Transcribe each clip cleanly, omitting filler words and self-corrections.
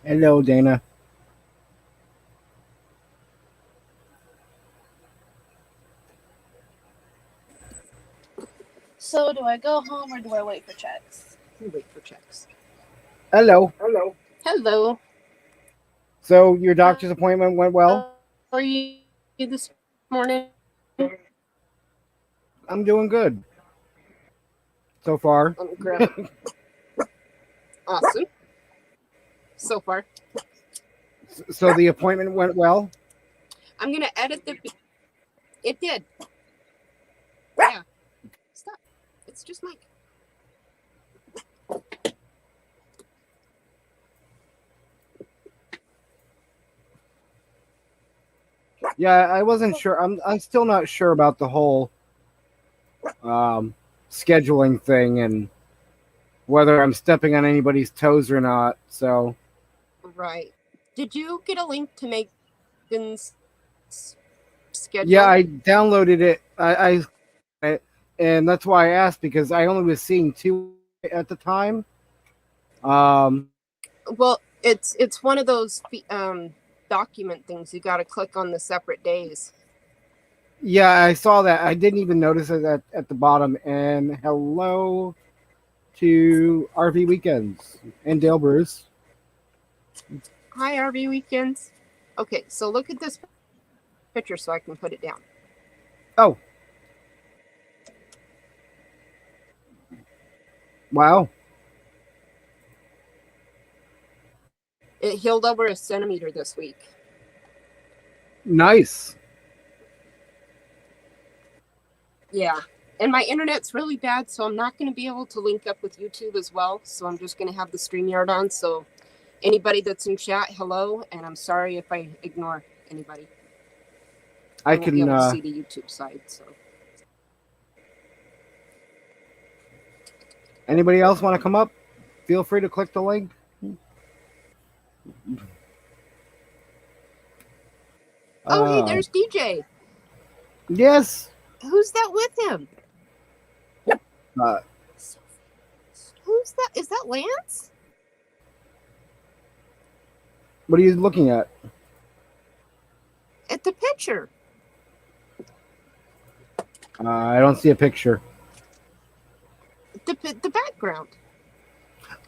Hello, Dana. So, do I go home or do I wait for checks? We wait for checks. Hello. Hello. So your doctor's appointment went well? How are you this morning? I'm doing good so far. I'm grab. Awesome. So far, So the appointment went well? I'm gonna edit the. It did. Yeah. Stop. It's just Mike. Yeah, I wasn't sure. I'm still not sure about the whole um, scheduling thing and whether I'm stepping on anybody's toes or not. So Right. Did you get a link to Megan's schedule? yeah, I downloaded it. And that's why I asked because I only was seeing two at the time. Um, Well, it's one of those document things. You got to click on the separate days. yeah, I saw that. I didn't even notice it at the bottom. And hello to RV Weekends and Dale Bruce. Hi, RV Weekends. Okay, so look at this picture so I can put it down. Oh. Wow. It healed over a centimeter this week. Nice. Yeah. And my internet's really bad, so I'm not going to be able to link up with YouTube as well. So I'm just going to have the StreamYard on. So anybody that's in chat, hello. And I'm sorry if I ignore anybody. I won't be can able to see the YouTube side. So anybody else want to come up? Feel free to click the link. hey, there's DJ. Yes. Who's that with him? Who's that? Is that Lance? What are you looking at? At the picture. I don't see a picture. The background.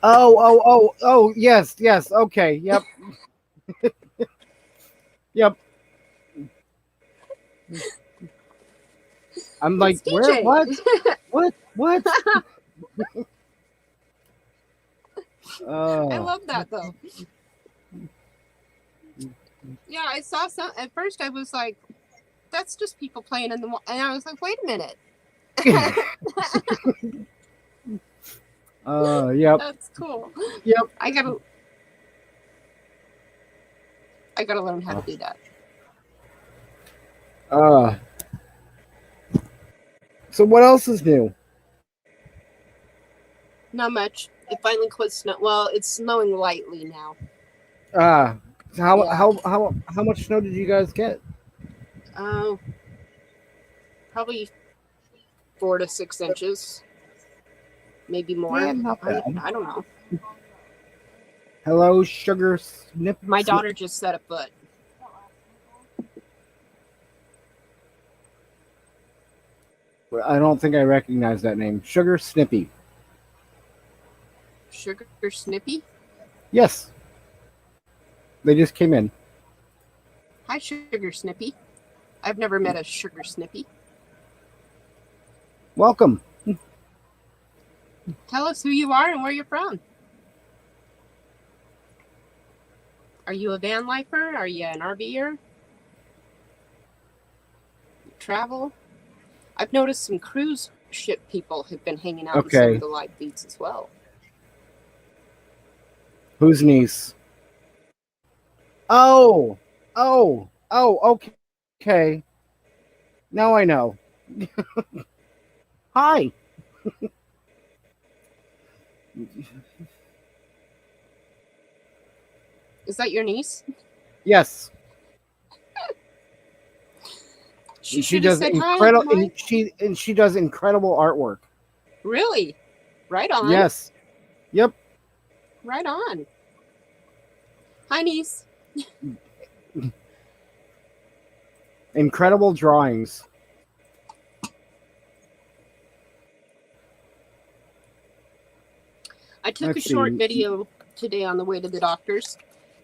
Oh, yes. Okay, yep. Yep. I'm like, it's where? DJ. What? I love that though. Yeah, I saw some. At first, I was like, "That's just people playing in the mall," and I was like, "Wait a minute." Yep. That's cool. Yep. I gotta learn how to do that. So what else is new? Not much. It finally quit snow. Well, it's snowing lightly now. How much snow did you guys get? Probably 4 to 6 inches, maybe more. Yeah, not bad. I don't know. Hello, Sugar Snip. My daughter just set a foot. I don't think I recognize that name. Sugar Snippy. Sugar Snippy? Yes. They just came in. Hi, Sugar Snippy. I've never met a Sugar Snippy. Welcome. Tell us who you are and where you're from. Are you a van lifer? Are you an RVer? Travel? I've noticed some cruise ship people have been hanging out in some of the live feeds as well. Whose niece? Oh, okay. Now I know. Hi. Is that your niece? Yes. She does incredible. She does incredible artwork. Really? Right on. Yes. Yep. Right on. Hi, niece. Incredible drawings. I took a Let's short see. video today on the way to the doctor's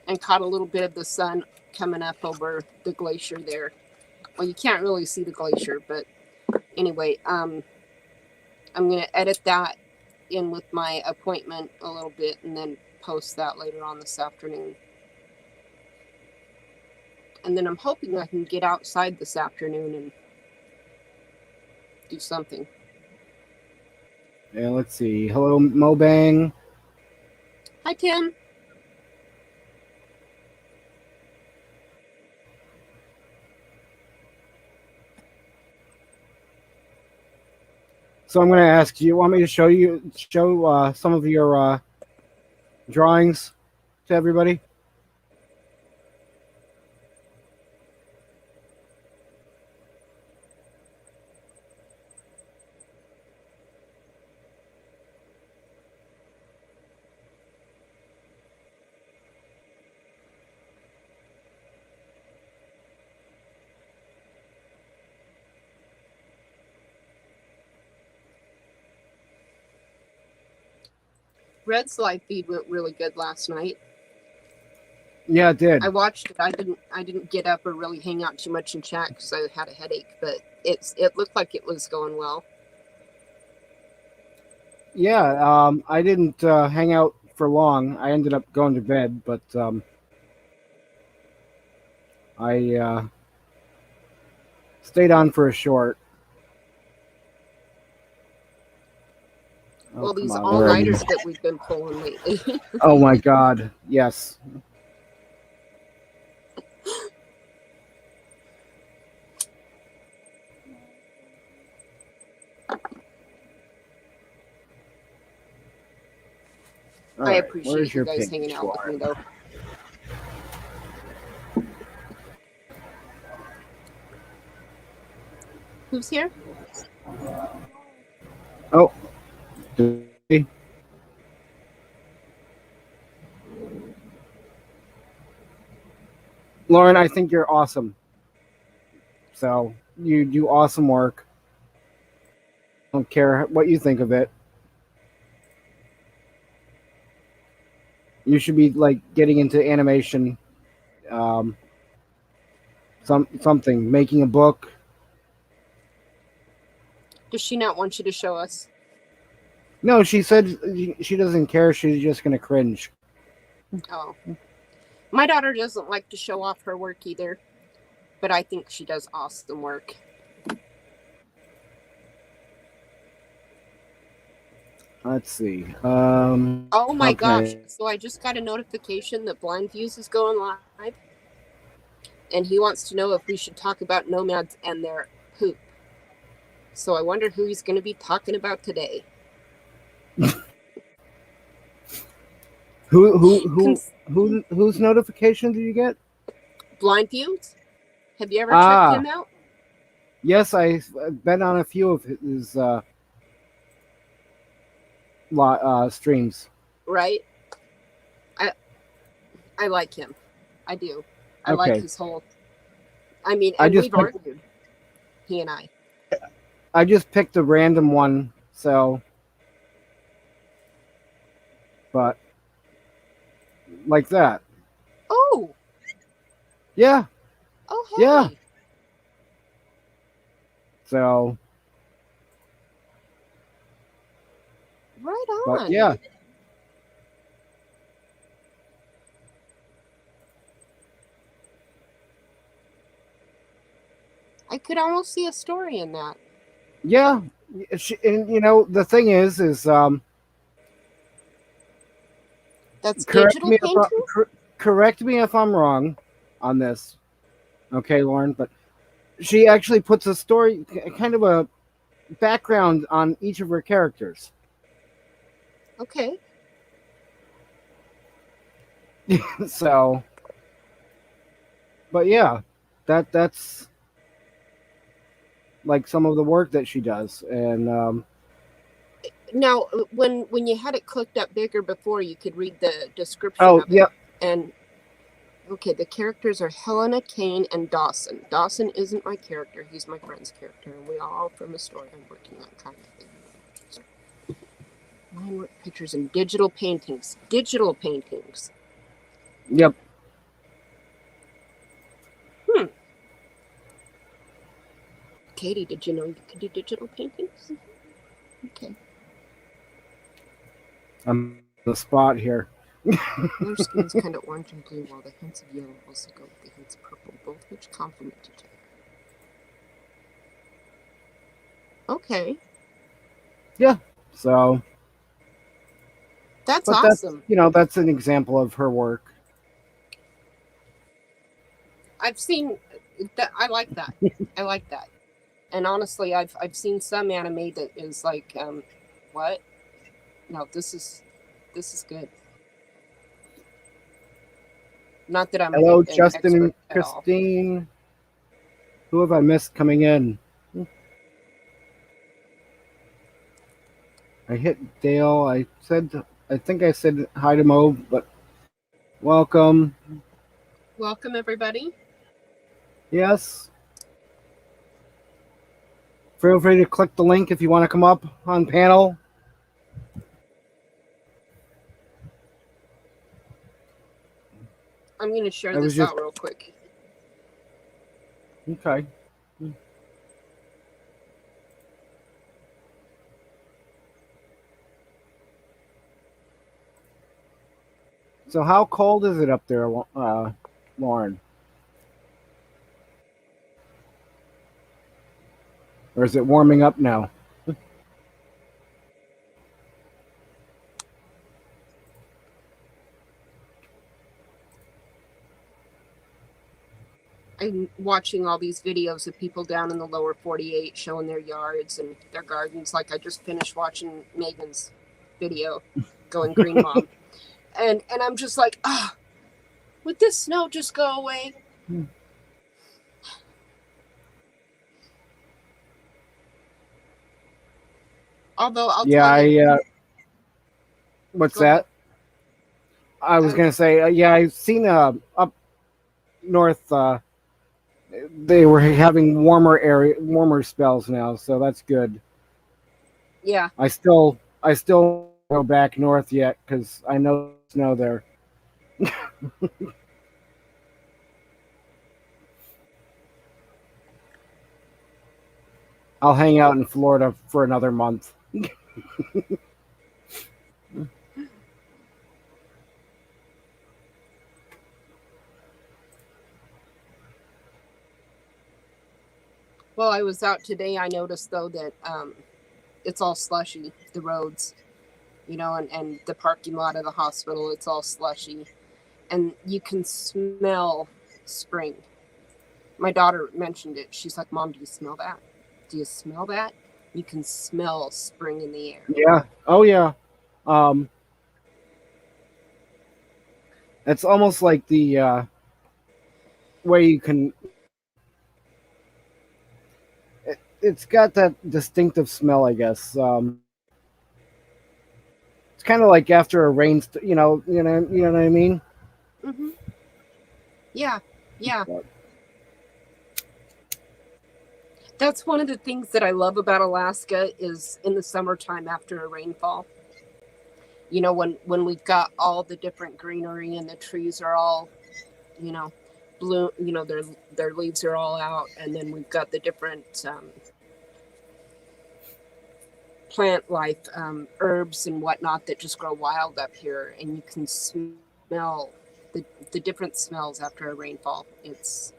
and caught a little bit of the sun coming up over the glacier there. Well, you can't really see the glacier, but anyway, I'm going to edit that in with my appointment a little bit and then post that later on this afternoon. And then I'm hoping I can get outside this afternoon and do something. Yeah, let's see. Hello, Mobang. Hi, Tim. So I'm going to ask, do you want me to show some of your drawings to everybody? Red's live feed went really good last night. Yeah, it did. I watched it. I didn't get up or really hang out too much in chat because I had a headache, but it looked like it was going well. Yeah, I didn't hang out for long. I ended up going to bed, but I stayed on for a short. Oh, Well, these come on, where are you? all-nighters that we've been pulling lately. Oh my God, yes. All I right, appreciate where's you your guys pink hanging out with me, Lauren? though. Who's here? Oh. Lauren, I think you're awesome. So you do awesome work. Don't care what you think of it. You should be like getting into animation, something, making a book. Does she not want you to show us? No, she said she doesn't care. She's just gonna cringe. Oh. My daughter doesn't like to show off her work either, but I think she does awesome work. Let's see. Oh my how can gosh. I- So I just got a notification that Blind Views is going live. And he wants to know if we should talk about nomads and their poop. So I wonder who he's going to be talking about today. Whose notification did you get? Blind Views? Have you ever Ah. checked him out? Yes, I've been on a few of his streams. Right? I like him. I do. I like Okay. his whole. I mean, I and just we've picked- argued. He and I. I just picked a random one, so. But like that. Oh. Yeah. Oh, hey. Yeah. So, Right on. but yeah. I could almost see a story in that. Yeah. And you know, the thing is That's correct digital me painting? correct me if I'm wrong on this. Okay, Lauren, but she actually puts a story, kind of a background on each of her characters. Okay. So, but yeah, that's like some of the work that she does, and Now, when you had it clicked up bigger before, you could read the description oh of it. yeah, And Okay, the characters are Helena, Kane, and Dawson. Dawson isn't my character. He's my friend's character. And we all from a story I'm working on kind of thing. Line work pictures and digital paintings. Digital paintings. Yep. Katie, did you know you could do digital paintings? Okay. I'm on the spot here. Their skin's kind of orange and blue, while the hints of yellow also go with the hints of purple, both which complement each other. Okay. So That's but awesome. that's an example of her work. I've seen that. I like that. I like that. And honestly, I've seen some anime that is like, what? No, this is good. Not that I'm Hello, an Justin and expert at all. Christine. Who have I missed coming in? I hit Dale. I think I said hi to Mo, but welcome. Welcome, everybody. Yes. Feel free to click the link if you want to come up on panel. I'm going to share I was this just- out real quick. Okay. So how cold is it up there, Lauren? Or is it warming up now? I'm watching all these videos of people down in the lower 48 showing their yards and their gardens. Like I just finished watching Megan's video, Going Green Mom. And I'm just like, would this snow just go away? Although I'll tell you. What's Go ahead. that? I was gonna say, I've seen up north. They were having warmer spells now, so that's good. Yeah. I still go back north yet because I know snow there. I'll hang out in Florida for another month. Well, I was out today. I noticed though that it's all slushy, the roads, and the parking lot of the hospital, it's all slushy. And you can smell spring. My daughter mentioned it. She's like, Mom, do you smell that? Do you smell that? You can smell spring in the air. Yeah. Oh yeah. It's almost like the way you can. It's got that distinctive smell, I guess. It's kind of like after a rain, you know what I mean. Mm-hmm. Yeah. That's one of the things that I love about Alaska is in the summertime after a rainfall. When we've got all the different greenery and the trees are all, blue, their leaves are all out, and then we've got the different plant life, herbs and whatnot that just grow wild up here, and you can smell the different smells after a rainfall. It's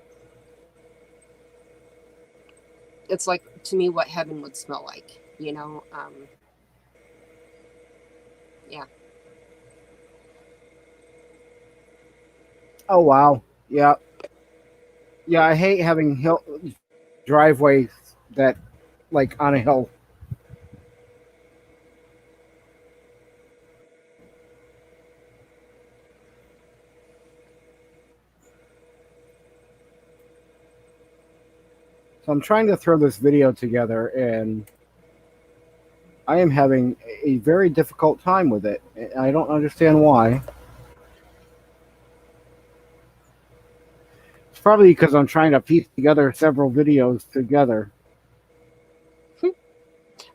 like, to me, what heaven would smell like, yeah. Oh wow, yeah. I hate having hill driveways that like on a hill. So I'm trying to throw this video together, and I am having a very difficult time with it. I don't understand why. probably because I'm trying to piece together several videos together.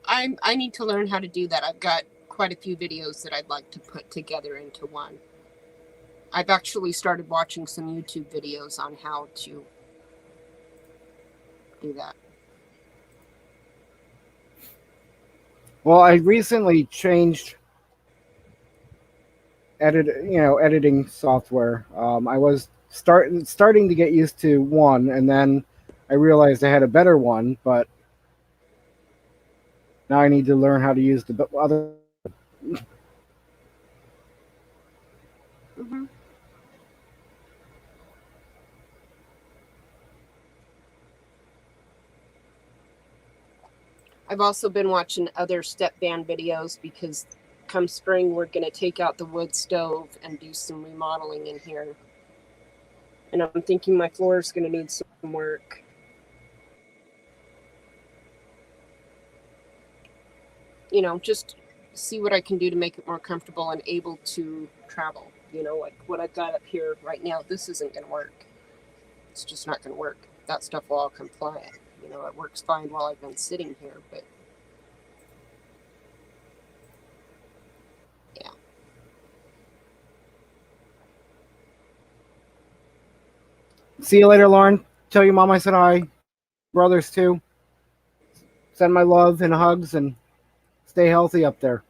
I need to learn how to do that. I've got quite a few videos that I'd like to put together into one. I've actually started watching some YouTube videos on how to do that. Well, I recently changed editing software. I was starting to get used to one, and then I realized I had a better one, but now I need to learn how to use the other. Mm-hmm. I've also been watching other step band videos because come spring we're going to take out the wood stove and do some remodeling in here. And I'm thinking my floor is going to need some work. You know, just see what I can do to make it more comfortable and able to travel. You know, like what I've got up here right now, this isn't going to work. It's just not going to work. That stuff will all come flying. You know, it works fine while I've been sitting here, but yeah. See you later, Lauren. Tell your mom I said hi. Brothers too. Send my love and hugs, and stay healthy up there.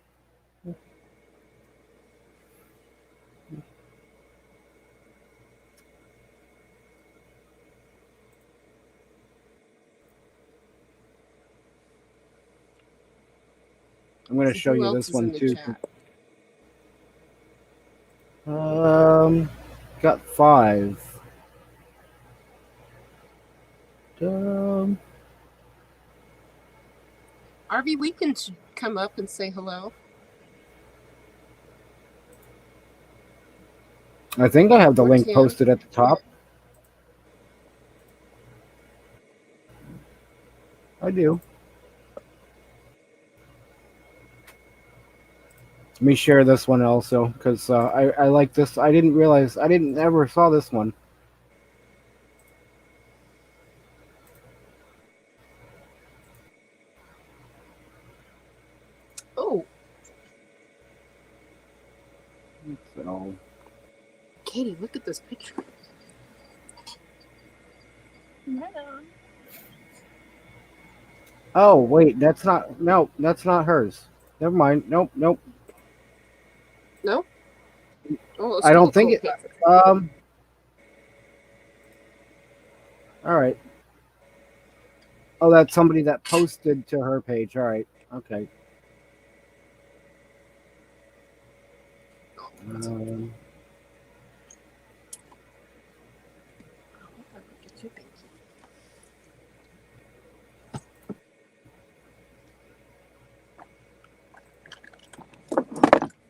I'm going to show Who you else this is one in the too. chat? Got 5. Um, RV Weekend should come up and say hello. I think I have the Or link Tim. posted at the top. I do. Let me share this one also, because I like this. I didn't realize, I didn't ever saw this one. Oh, So, Katie, look at this picture. oh wait, that's not. No, that's not hers. Never mind. Nope. No? Oh, it's I still don't a think cool it. picture. All right. Oh, that's somebody that posted to her page. All right. Okay.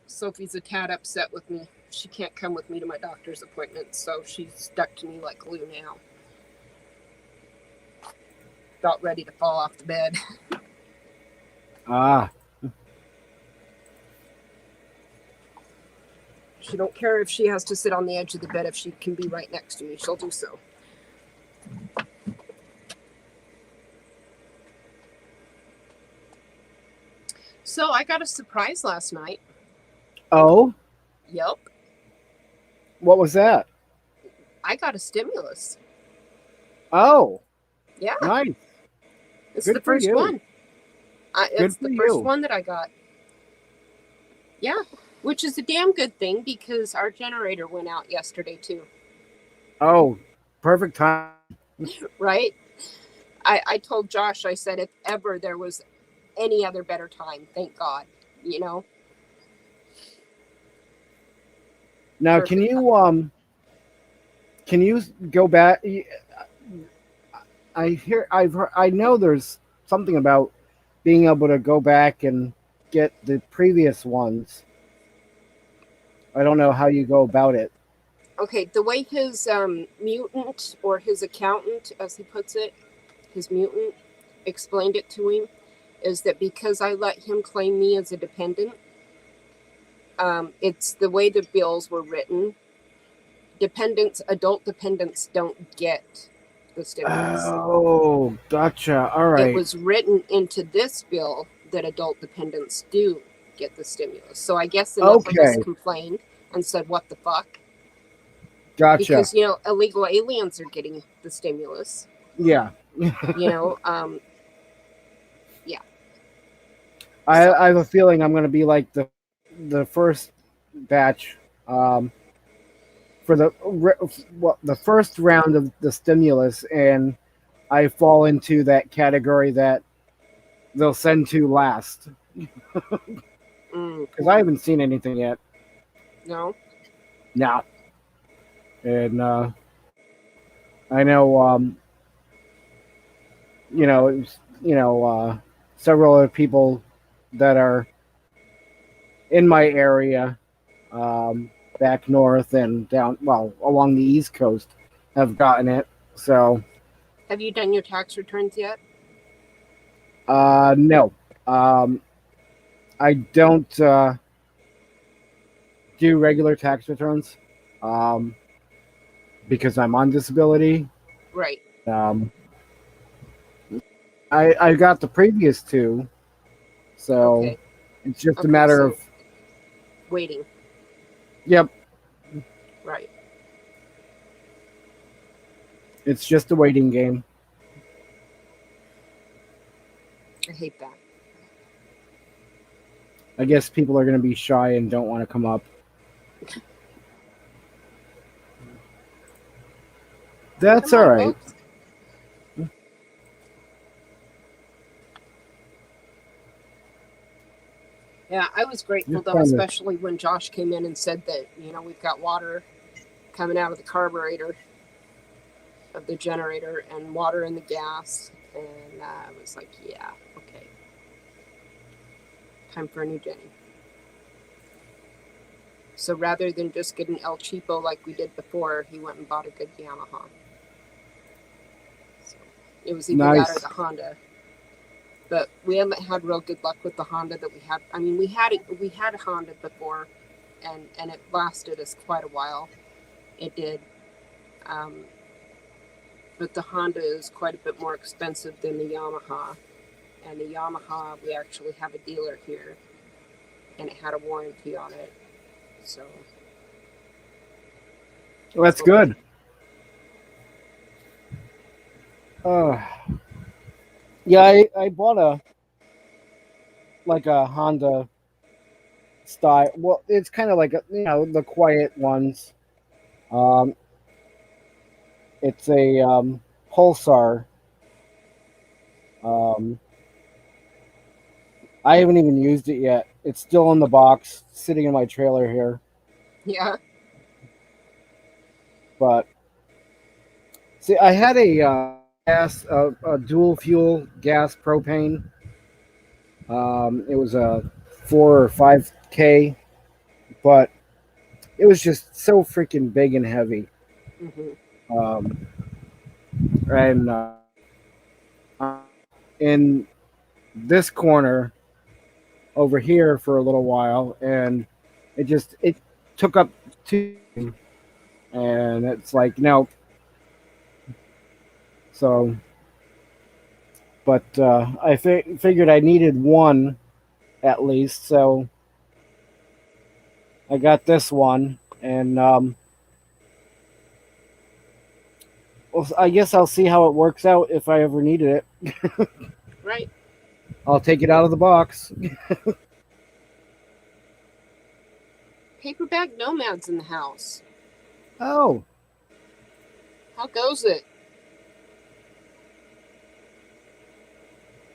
Sophie's a tad upset with me. She can't come with me to my doctor's appointment, so she's stuck to me like glue now. About ready to fall off the bed. Ah. She don't care if she has to sit on the edge of the bed. If she can be right next to me, she'll do so. So I got a surprise last night. Oh. Yep. What was that? I got a stimulus. Oh. Yeah. Nice. It's Good the for first you. one. It's for the first you. one that I got. Yeah. Which is a damn good thing because our generator went out yesterday too. Oh, perfect time. Right? I told Josh, I said, if ever there was any other better time, thank God, you know? Now, Perfect can you go back? I know there's something about being able to go back and get the previous ones. I don't know how you go about it. Okay, the way his mutant or his accountant, as he puts it, his mutant explained it to him, is that because I let him claim me as a dependent, it's the way the bills were written. adult dependents don't get the stimulus. Oh, gotcha. All right. It was written into this bill that adult dependents do get the stimulus. So I guess enough of us Okay. complained and said, what the fuck? Gotcha. Because, you know, illegal aliens are getting the stimulus. Yeah. You know, I have a feeling I'm going to be like the first batch for the first round of the stimulus, and I fall into that category that they'll send to last because I haven't seen anything yet. no. No. And I know, several other people that are in my area, back north and down, well, along the East Coast, have gotten it. So, Have you done your tax returns yet? no, I don't do regular tax returns because I'm on disability. Right. I got the previous two, so Okay. it's just Okay, a matter so of waiting. yep. Right. It's just a waiting game. I hate that. I guess people are going to be shy and don't want to come up. That's Come all on, right. folks. Yeah, I was grateful You're though, fine with- especially when Josh came in and said that, you know, we've got water coming out of the carburetor of the generator and water in the gas. And I was like, yeah, okay. Time for a new Jenny. So rather than just get an El Cheapo like we did before, he went and bought a good Yamaha. So it was either Nice. that or the Honda. But we haven't had real good luck with the Honda that we had. I mean, we had a Honda before, and it lasted us quite a while. It did. But the Honda is quite a bit more expensive than the Yamaha. And the Yamaha, we actually have a dealer here, and it had a warranty on it. So Well, that's good. Yeah, I bought a Honda style. Well, it's kind of like the quiet ones. It's a Pulsar. I haven't even used it yet. It's still in the box, sitting in my trailer here. yeah, But see, I had a a dual fuel gas propane. It was a 4 or 5K, but it was just so freaking big and heavy. And in this corner over here for a little while, and it took up two, and it's like no. So, but I figured I needed one at least, so I got this one, and well, I guess I'll see how it works out if I ever needed it. right. I'll take it out of the box. Paperback Nomad's in the house. Oh, How goes it?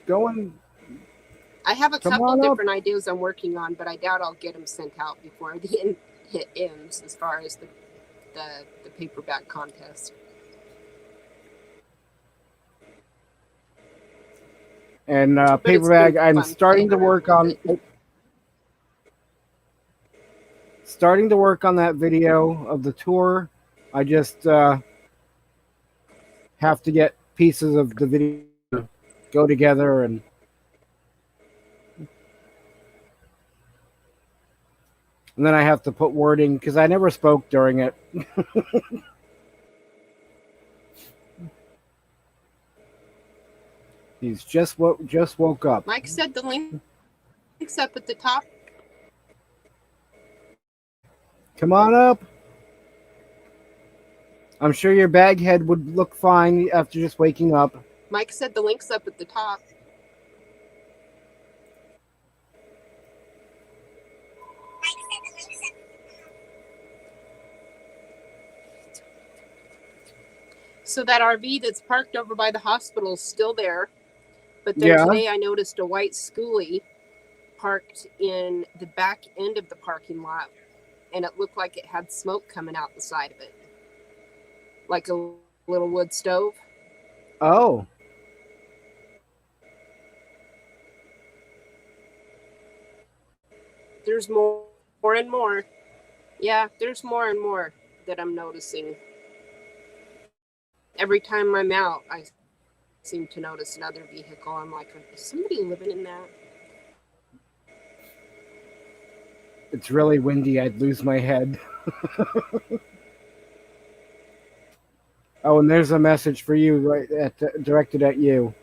going. I have a Come couple on up. different ideas I'm working on, but I doubt I'll get them sent out before the hit ends as far as the paperback contest. And But it's paperback, been I'm fun starting to playing work around on with it. that video of the tour. I just have to get pieces of the video to go together, and And then I have to put wording because I never spoke during it. He's just woke up. Mike said the link's up at the top. Come on up. I'm sure your bag head would look fine after just waking up. Mike said the link's up at the top. So that RV that's parked over by the hospital is still there. But then Yeah. today I noticed a white schoolie parked in the back end of the parking lot, and it looked like it had smoke coming out the side of it, like a little wood stove. Oh. There's more and more. Yeah, there's more and more that I'm noticing. Every time I'm out, I seem to notice another vehicle. I'm like, is somebody living in that? It's really windy. I'd lose my head. Oh, and there's a message for you directed at you.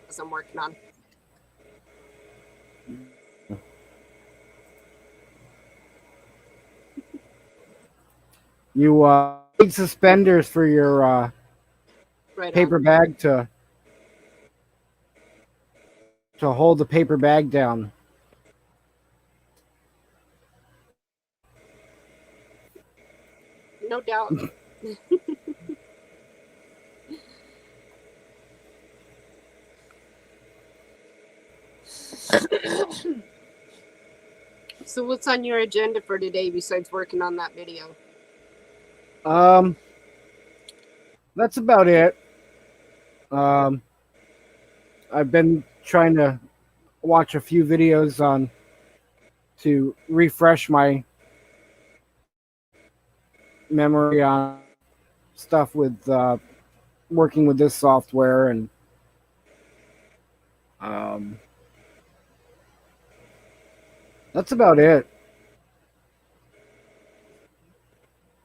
As I'm working on. You need suspenders for your Right paper on. bag to hold the paper bag down. No doubt. So what's on your agenda for today besides working on that video? That's about it. I've been trying to watch a few videos to refresh my memory on stuff with working with this software, and that's about it.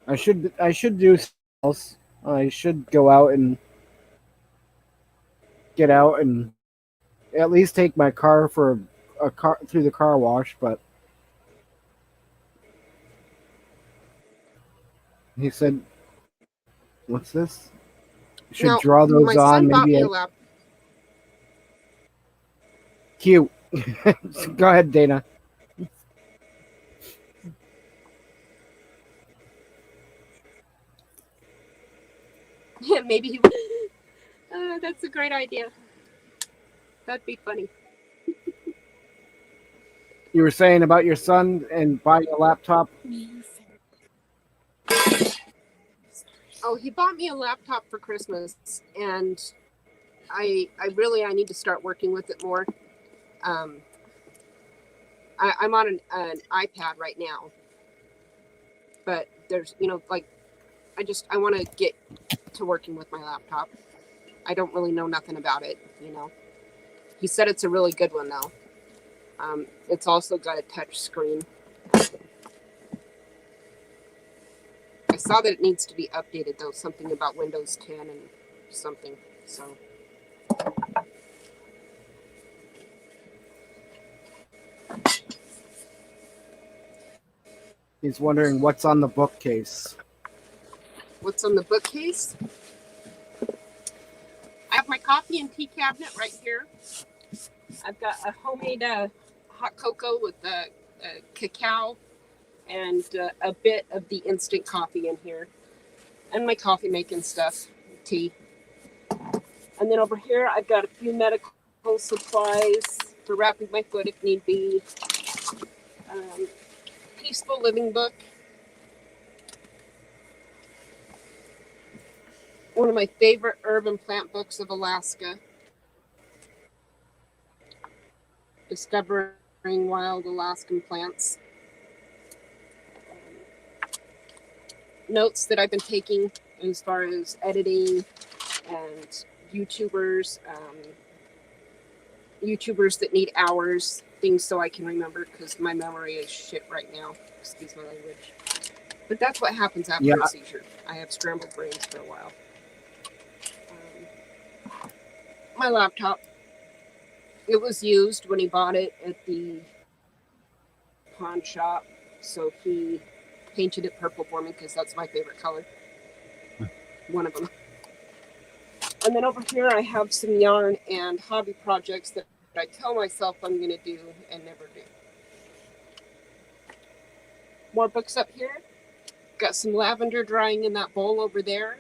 I should do something else. I should go out and get out and at least take my car for a car through the car wash, but he said, "What's this?" Should No, draw those my on. son bought Maybe me I, a laptop. cute. Go ahead, Dana. Yeah, maybe he. That's a great idea. That'd be funny. You were saying about your son and buying a laptop. Oh, he bought me a laptop for Christmas, and I need to start working with it more. I'm on an iPad right now, but there's I want to get to working with my laptop. I don't really know nothing about it. He said it's a really good one though. It's also got a touch screen. I saw that it needs to be updated though, something about Windows 10 and something. So He's wondering what's on the bookcase. what's on the bookcase? I have my coffee and tea cabinet right here. I've got a homemade hot cocoa with cacao and a bit of the instant coffee in here. And my coffee making stuff, tea. And then over here, I've got a few medical supplies for wrapping my foot if need be. Peaceful Living book. One of my favorite herb and plant books of Alaska. Discovering Wild Alaskan Plants. Notes that I've been taking as far as editing and YouTubers, YouTubers that need hours, things so I can remember because my memory is shit right now. Excuse my language. But that's what happens after Yeah. a seizure. I have scrambled brains for a while. My laptop. It was used when he bought it at the pawn shop. So he painted it purple for me because that's my favorite color. One of them. And then over here I have some yarn and hobby projects that I tell myself I'm going to do and never do. More books up here. Got some lavender drying in that bowl over there.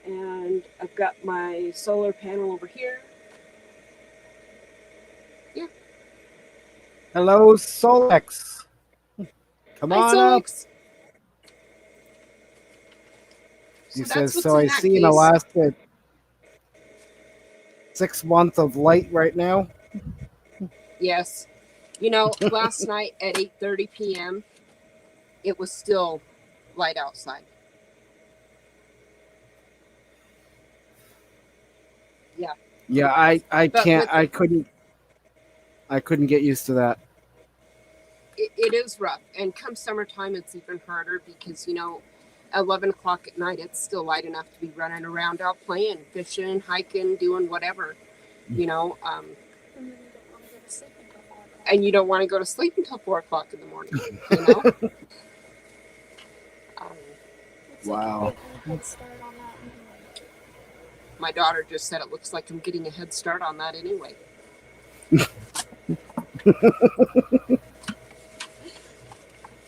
And I've got my solar panel over here. Yeah. Hello, Solex. Come Hi, on up. Solix. He So says, that's what's so in I that see in the case. last 6 months of light right now. Yes. You know, last night at 8:30 p.m., it was still light outside. Yeah. Yeah, I But can't, with I couldn't get used to that. it is rough. And come summertime, it's even harder because, you know, 11 o'clock at night, it's still light enough to be running around out playing, fishing, hiking, doing whatever, you know. And you don't want to go to sleep until 4 o'clock in the morning, you know. Wow. My daughter just said it looks like I'm getting a head start on that anyway.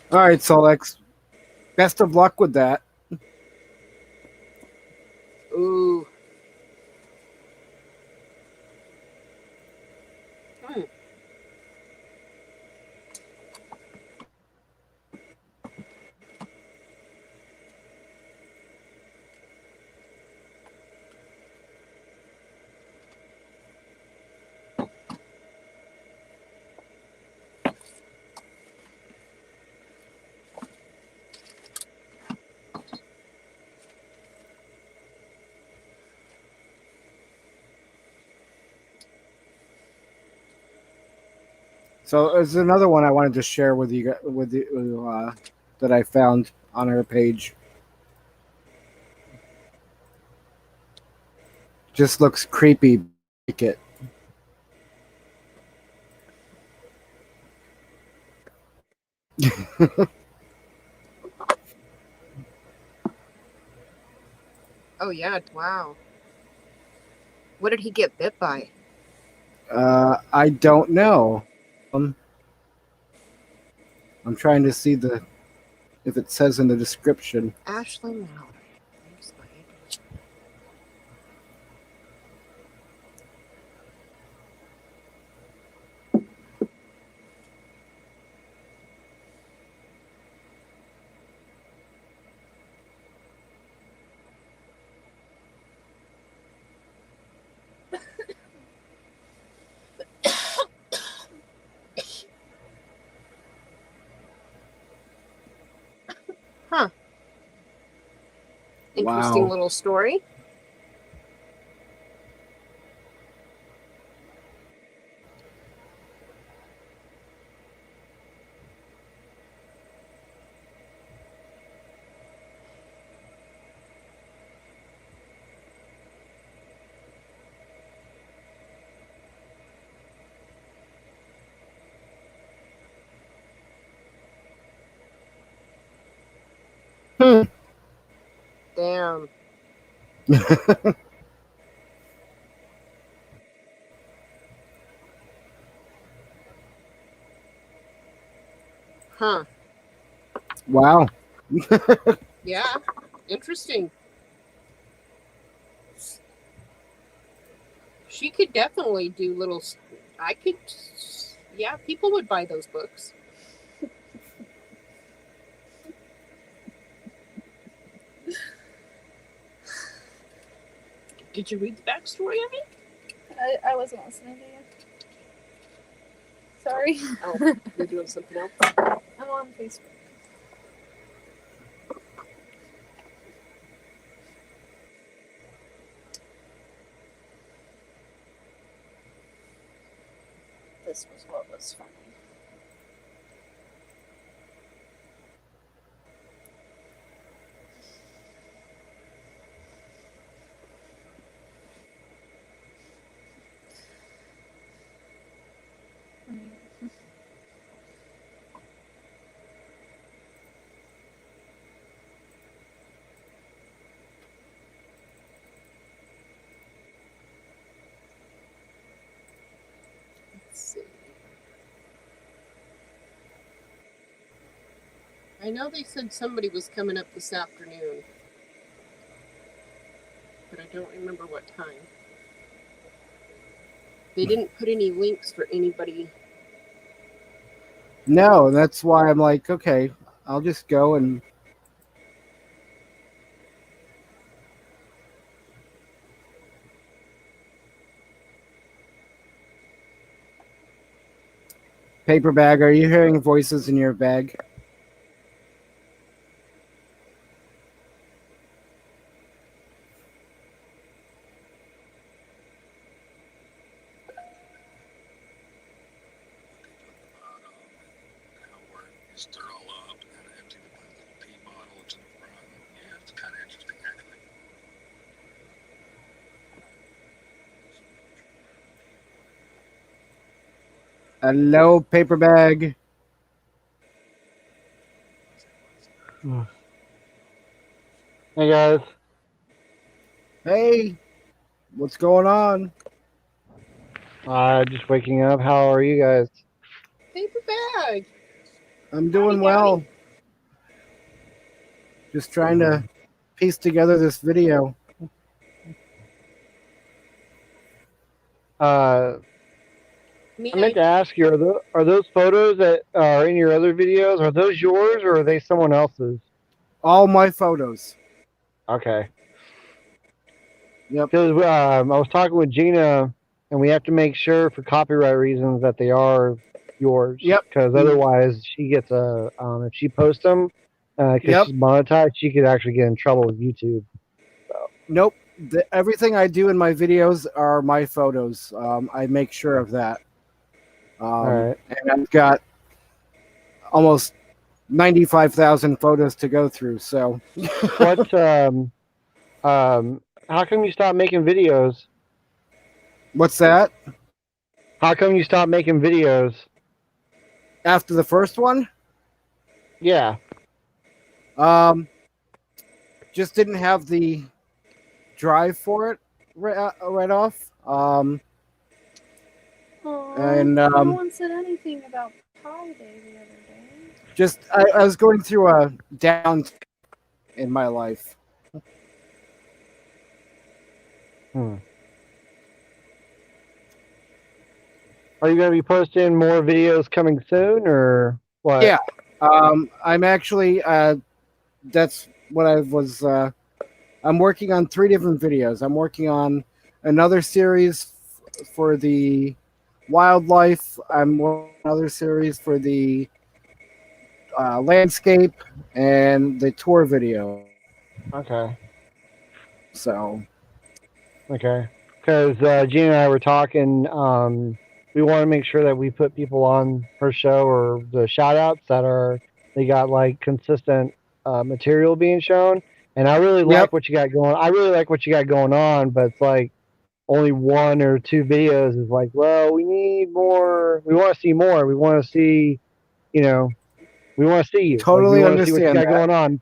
All right, Solex. Best of luck with that. Ooh. So there's another one I wanted to share with you that I found on her page. Just looks creepy. Like it. Oh yeah! Wow. What did he get bit by? I don't know. I'm trying to see if it says in the description. Ashley Mallory. There's my- Huh. Interesting Wow. little story. Damn. Huh. Wow. Yeah. Interesting. She could definitely do little. I could. Yeah, people would buy those books. Did you read the backstory of it? I wasn't listening to you. Sorry. Oh, you're doing something else. I'm on Facebook. this was what was funny. Let's see. I know they said somebody was coming up this afternoon, but I don't remember what time. They didn't put any links for anybody. No, that's why I'm like, okay, I'll just go and. Paper bag, are you hearing voices in your bag? Stir all up and then empty the little tea bottle into the front. Yeah, it's kind of interesting actually. Hello, paper bag. Hey guys, Hey, what's going on? just waking up. How are you guys? Paper bag. I'm doing Howdy, well. Just trying to piece together this video. Me, I meant to ask you, are those photos that are in your other videos, are those yours or are they someone else's? All my photos. Okay. Yep. Because I was talking with Gina, and we have to make sure for copyright reasons that they are yours. Yep. Because otherwise, she gets a if she posts them, because Yep. she's monetized, she could actually get in trouble with YouTube. Nope. Everything I do in my videos are my photos. I make sure of that. All right. And I've got almost 95,000 photos to go through. So, What? How come you stopped making videos? what's that? How come you stopped making videos? After the first one, Yeah. just didn't have the drive for it right off. And, no one said anything about Pi Day the other day. just I was going through a down in my life. Are you going to be posting more videos coming soon, or what? Yeah. I'm actually that's what I was I'm working on 3 different videos. I'm working on another series for the wildlife. I'm working on another series for the landscape and the tour video. Okay. So, Okay. Because Gina and I were talking. We want to make sure that we put people on her show or the shout outs that they got like consistent material being shown. And I really like what you got going. I really like what you got going on, but it's like only 1 or 2 videos is like, well, we need more. We want to see more. We want to see, we want to see you. Totally we want to see what you understand got going on.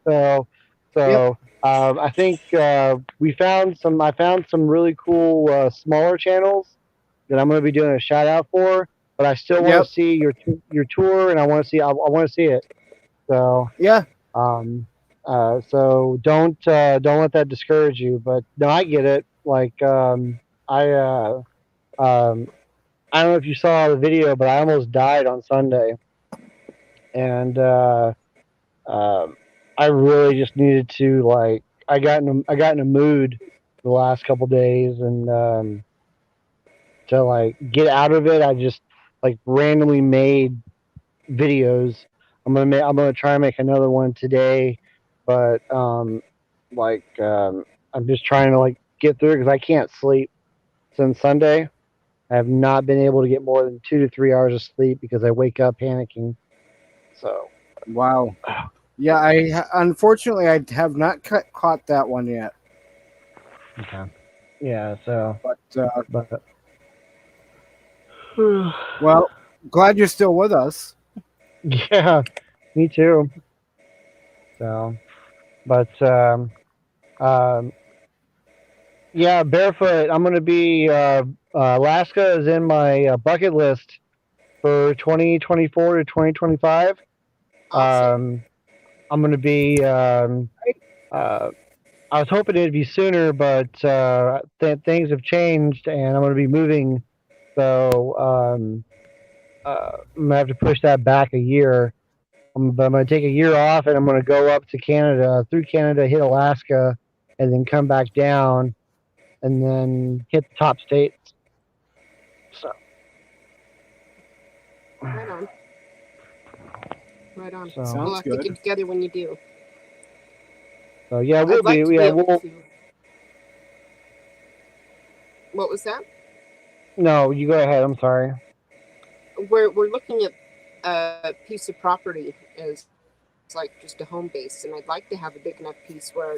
So I think I found some really cool smaller channels that I'm going to be doing a shout out for. But I still want to see your tour, and I want to see it. So yeah. So don't let that discourage you. But no, I get it. Like I don't know if you saw the video, but I almost died on Sunday, and I really just needed to I got in a mood the last couple days, and to get out of it, I just randomly made videos. I'm gonna try and make another one today, but I'm just trying to get through it because I can't sleep since Sunday. I have not been able to get more than 2 to 3 hours of sleep because I wake up panicking. So, Wow. Yeah, unfortunately I have not caught that one yet. okay. Yeah, so, But but well, glad you're still with us. yeah, me too. So, but yeah, barefoot. I'm gonna be. Alaska is in my bucket list for 2024 to 2025. Awesome. I'm gonna be. I was hoping it'd be sooner, but things have changed, and I'm gonna be moving. So I'm gonna have to push that back a year. But I'm gonna take a year off, and I'm gonna go up to Canada, through Canada, hit Alaska, and then come back down, and then hit the top states. So. Right on. Right on. So, Sounds We'll have to good. get together when you do. so yeah, we'll I'd like to be. be Yeah, able we'll. to. What was that? No, you go ahead. I'm sorry. We're looking at a piece of property as it's like just a home base, and I'd like to have a big enough piece where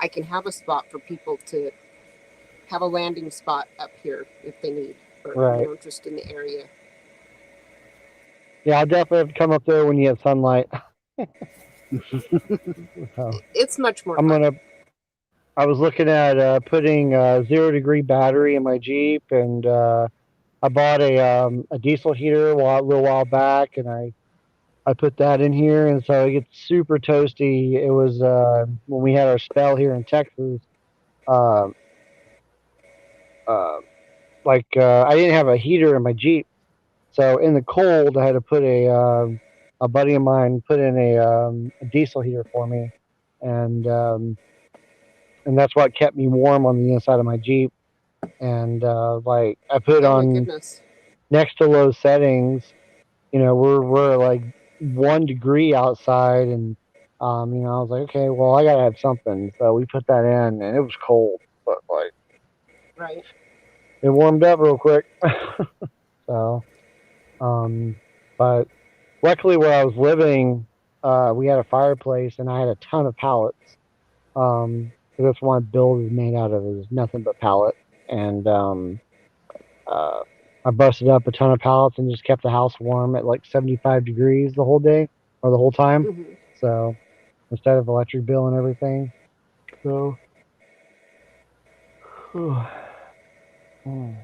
I can have a spot for people to have a landing spot up here if they need, or Right. just in the area. Yeah, I'll definitely have to come up there when you have sunlight. So, It's much more I'm fun. gonna. I was looking at putting a 0-degree battery in my Jeep, and I bought a diesel heater a little while back, and I put that in here, and so it gets super toasty. It was when we had our spell here in Texas. Uh, I didn't have a heater in my Jeep, so in the cold I had to put a buddy of mine put in a diesel heater for me, and that's what kept me warm on the inside of my Jeep. And like I put Oh my on goodness. next to low settings. We're like 1 degree outside, and I was like, okay, well, I gotta have something, so we put that in, and it was cold, but like Right. it warmed up real quick. So, but luckily where I was living, we had a fireplace, and I had a ton of pallets. So that's what my build is made out of, is nothing but pallet, and I busted up a ton of pallets and just kept the house warm at like 75 degrees the whole day or the whole time. Mhm. So instead of electric bill and everything. So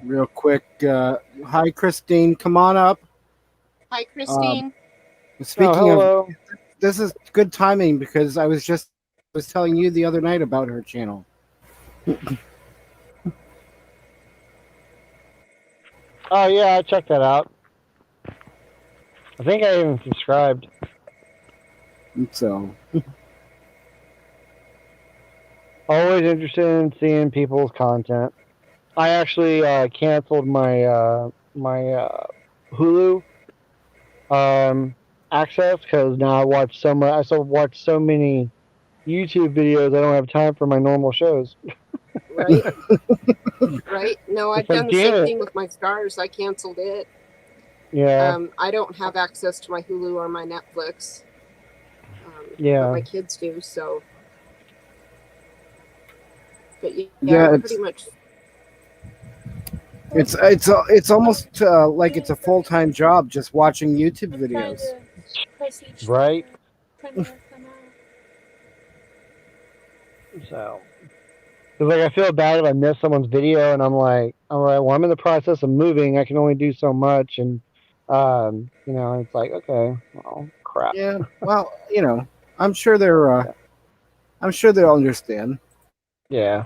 Real quick, hi Christine, come on up. Hi, Christine. Speaking of, hello. this is good timing because I was telling you the other night about her channel. Oh yeah, I checked that out. I think I even subscribed. So Always interested in seeing people's content. I actually canceled my Hulu access because now I watch so much. I still watch so many YouTube videos. I don't have time for my normal shows. Right. Right. No, I've It's like, done the damn same it. thing with my Stars. I canceled it. Yeah, I don't have access to my Hulu or my Netflix. Yeah. But my kids do. So. But yeah, Yeah, it's- pretty much. it's almost like it's a full-time job just watching YouTube I'm trying videos. to press each Right. Premiere come out. so. Cause like I feel bad if I miss someone's video, and I'm like, well, I'm in the process of moving. I can only do so much, and it's like, okay, well, crap. Yeah, well, I'm sure I'm sure they'll understand. Yeah.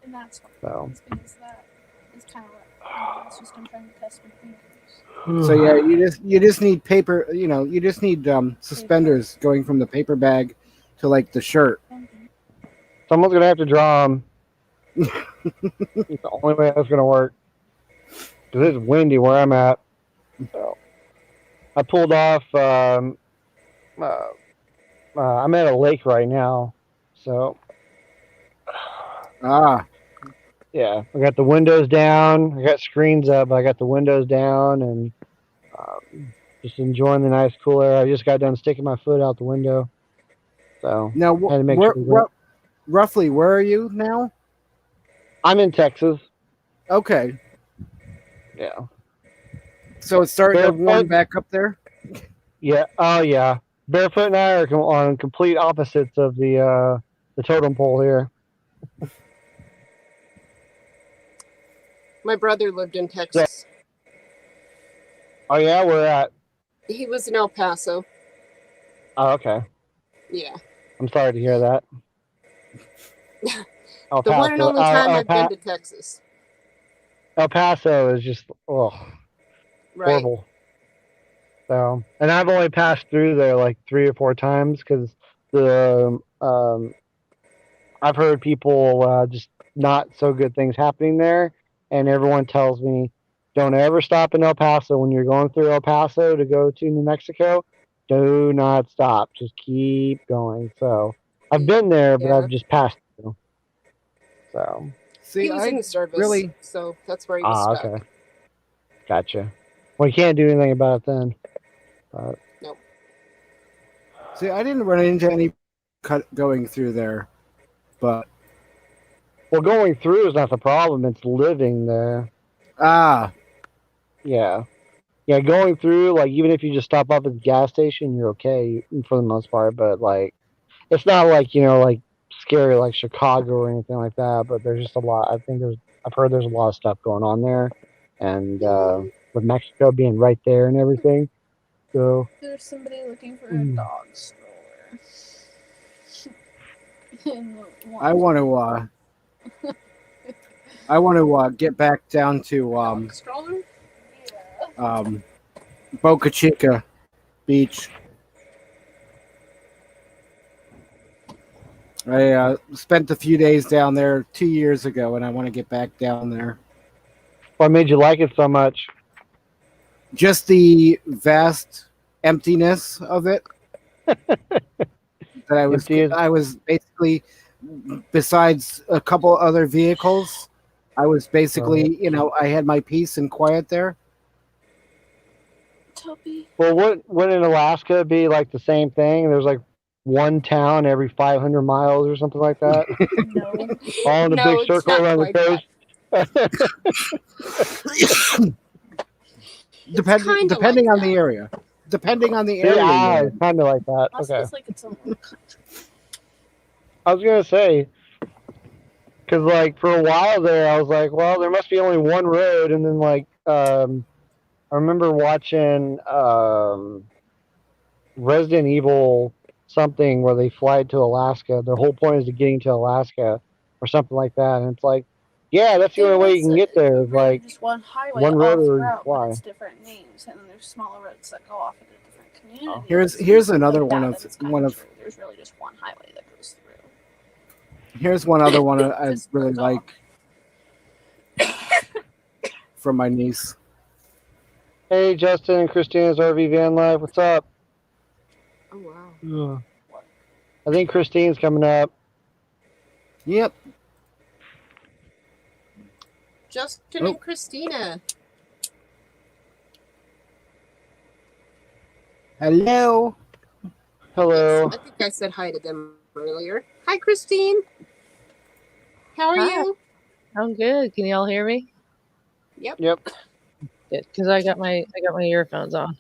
And that's what So. because that is kind of what it's just I'm trying to test my fingers. So yeah, you just need paper. You just need suspenders going from the paper bag to like the shirt. Someone's gonna have to draw them. It's the only way that's gonna work. Cause it's windy where I'm at. So I pulled off. I'm at a lake right now, so Ah, Yeah, I got the windows down. I got screens up. But I got the windows down and just enjoying the nice cool air. I just got done sticking my foot out the window, so Now, had to make sure. roughly, where are you now? I'm in Texas. Okay, Yeah. so it's starting to Barefoot? warm back up there. Yeah. Oh yeah. Barefoot and I are on complete opposites of the totem pole here. My brother lived in Texas. Oh yeah, we're at. He was in El Paso. Oh okay. Yeah. I'm sorry to hear that. El The one and only time I've Pa- been to Texas. El Paso is just Right. horrible. So, and I've only passed through there like 3 or 4 times because the I've heard people just not so good things happening there, and everyone tells me don't ever stop in El Paso when you're going through El Paso to go to New Mexico. Do not stop. Just keep going. So I've been there, but Yeah. I've just passed through. So See, He was I in the service, really- so that's where he was stuck. okay, gotcha. Well, you can't do anything about it then. see, I didn't run into any cut going through there, but Well, going through is not the problem. It's living there. Yeah. Yeah, going through, like, even if you just stop off at the gas station, you're okay for the most part. But, like, it's not like, like scary like Chicago or anything like that. But there's just a lot. I've heard there's a lot of stuff going on there. And with Mexico being right there and everything. So, There's somebody looking for a Mm. dog stroller. In the I want to get back down to dog stroller? Yeah. Boca Chica Beach. I spent a few days down there 2 years ago, and I want to get back down there. what made you like it so much? Just the vast emptiness of it. That I was basically, besides a couple other vehicles, I was basically, I had my peace and quiet there. Toby. Well, wouldn't in Alaska be like the same thing? There's like one town every 500 miles or something like that, No. all in a No, big it's circle not around the quite coast. Depending like on the area. Depending on the area. Yeah, you're it's kind of like that. Also, Okay. it's like it's a little country. I was gonna say, because like for a while there, I was like, well, there must be only one road, and then like I remember watching Resident Evil something where they fly to Alaska. The whole point is to getting to Alaska or something like that, and it's like, yeah, that's the only way you can get there. Is really like just one highway one all road or throughout, fly. but it's different names, and then there's smaller roads that go off into different communities. Here's another Like one that, of but it's kind one of true. There's really just one highway that goes through. here's one other one I Just really goes off. like from my niece. Hey, Justin and Christina's RV Van Life, what's up? Oh wow. I think Christine's coming up. Yep. Justin and Christina. Hello. Hello. I think I said hi to them earlier. Hi, Christine. How are Hi. you? I'm good. Can y'all hear me? Yep. Yep. Good, because I got my earphones on.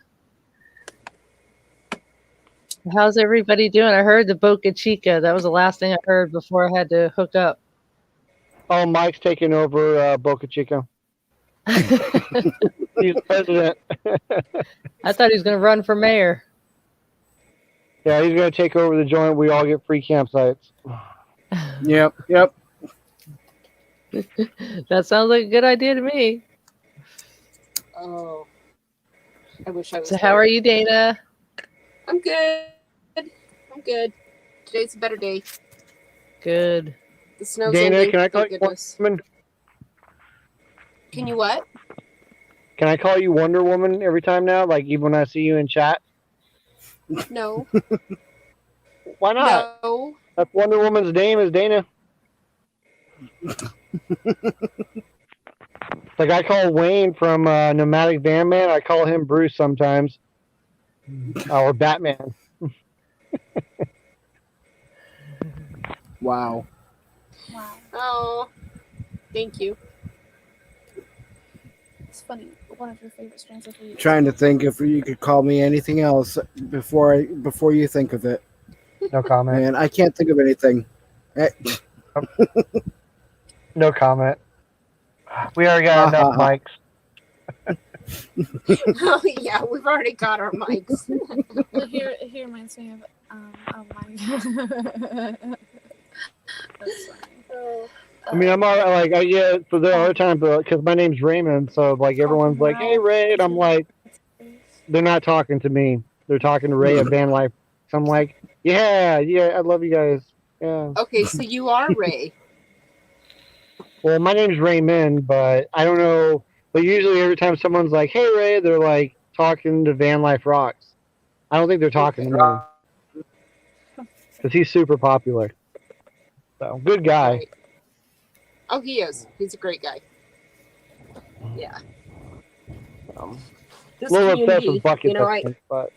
How's everybody doing? I heard the Boca Chica. That was the last thing I heard before I had to hook up. Oh, Mike's taking over Boca Chica. He's president. I thought he was going to run for mayor. Yeah, he's going to take over the joint. We all get free campsites. Yep. That sounds like a good idea to me. Oh, I wish I was. So how are you, Dana? I'm good. I'm good. Today's a better day. Good. The snow's Dana, ending. can I call Thank you goodness. Wonder Woman? Can you what? Can I call you Wonder Woman every time now? Like even when I see you in chat? No. Why not? No. That's Wonder Woman's name is Dana. Like I call Wayne from Nomadic Van Man. I call him Bruce sometimes, or Batman. Wow. Wow. Oh, thank you. It's funny. One of your favorite strands of weed. Trying to think if you could call me anything else before you think of it. No comment. Man, I can't think of anything. No comment. We already got enough mics. Oh yeah, we've already got our mics. Here reminds me of mine. That's funny. I mean, I'm all like, for the other time, because my name's Raymond, so like everyone's like, "Hey, Ray," and I'm like, they're not talking to me. They're talking to Ray at Van Life. So I'm like, yeah, I love you guys. Yeah. Okay, so you are Ray. Well, my name's Raymond, but I don't know. But usually, every time someone's like, "Hey, Ray," they're like talking to Van Life Rocks. I don't think they're talking to me because he's super popular. So good guy. Right. Oh, he is. He's a great guy. Yeah. This A little obsessed community, with bucket you know, fishing, but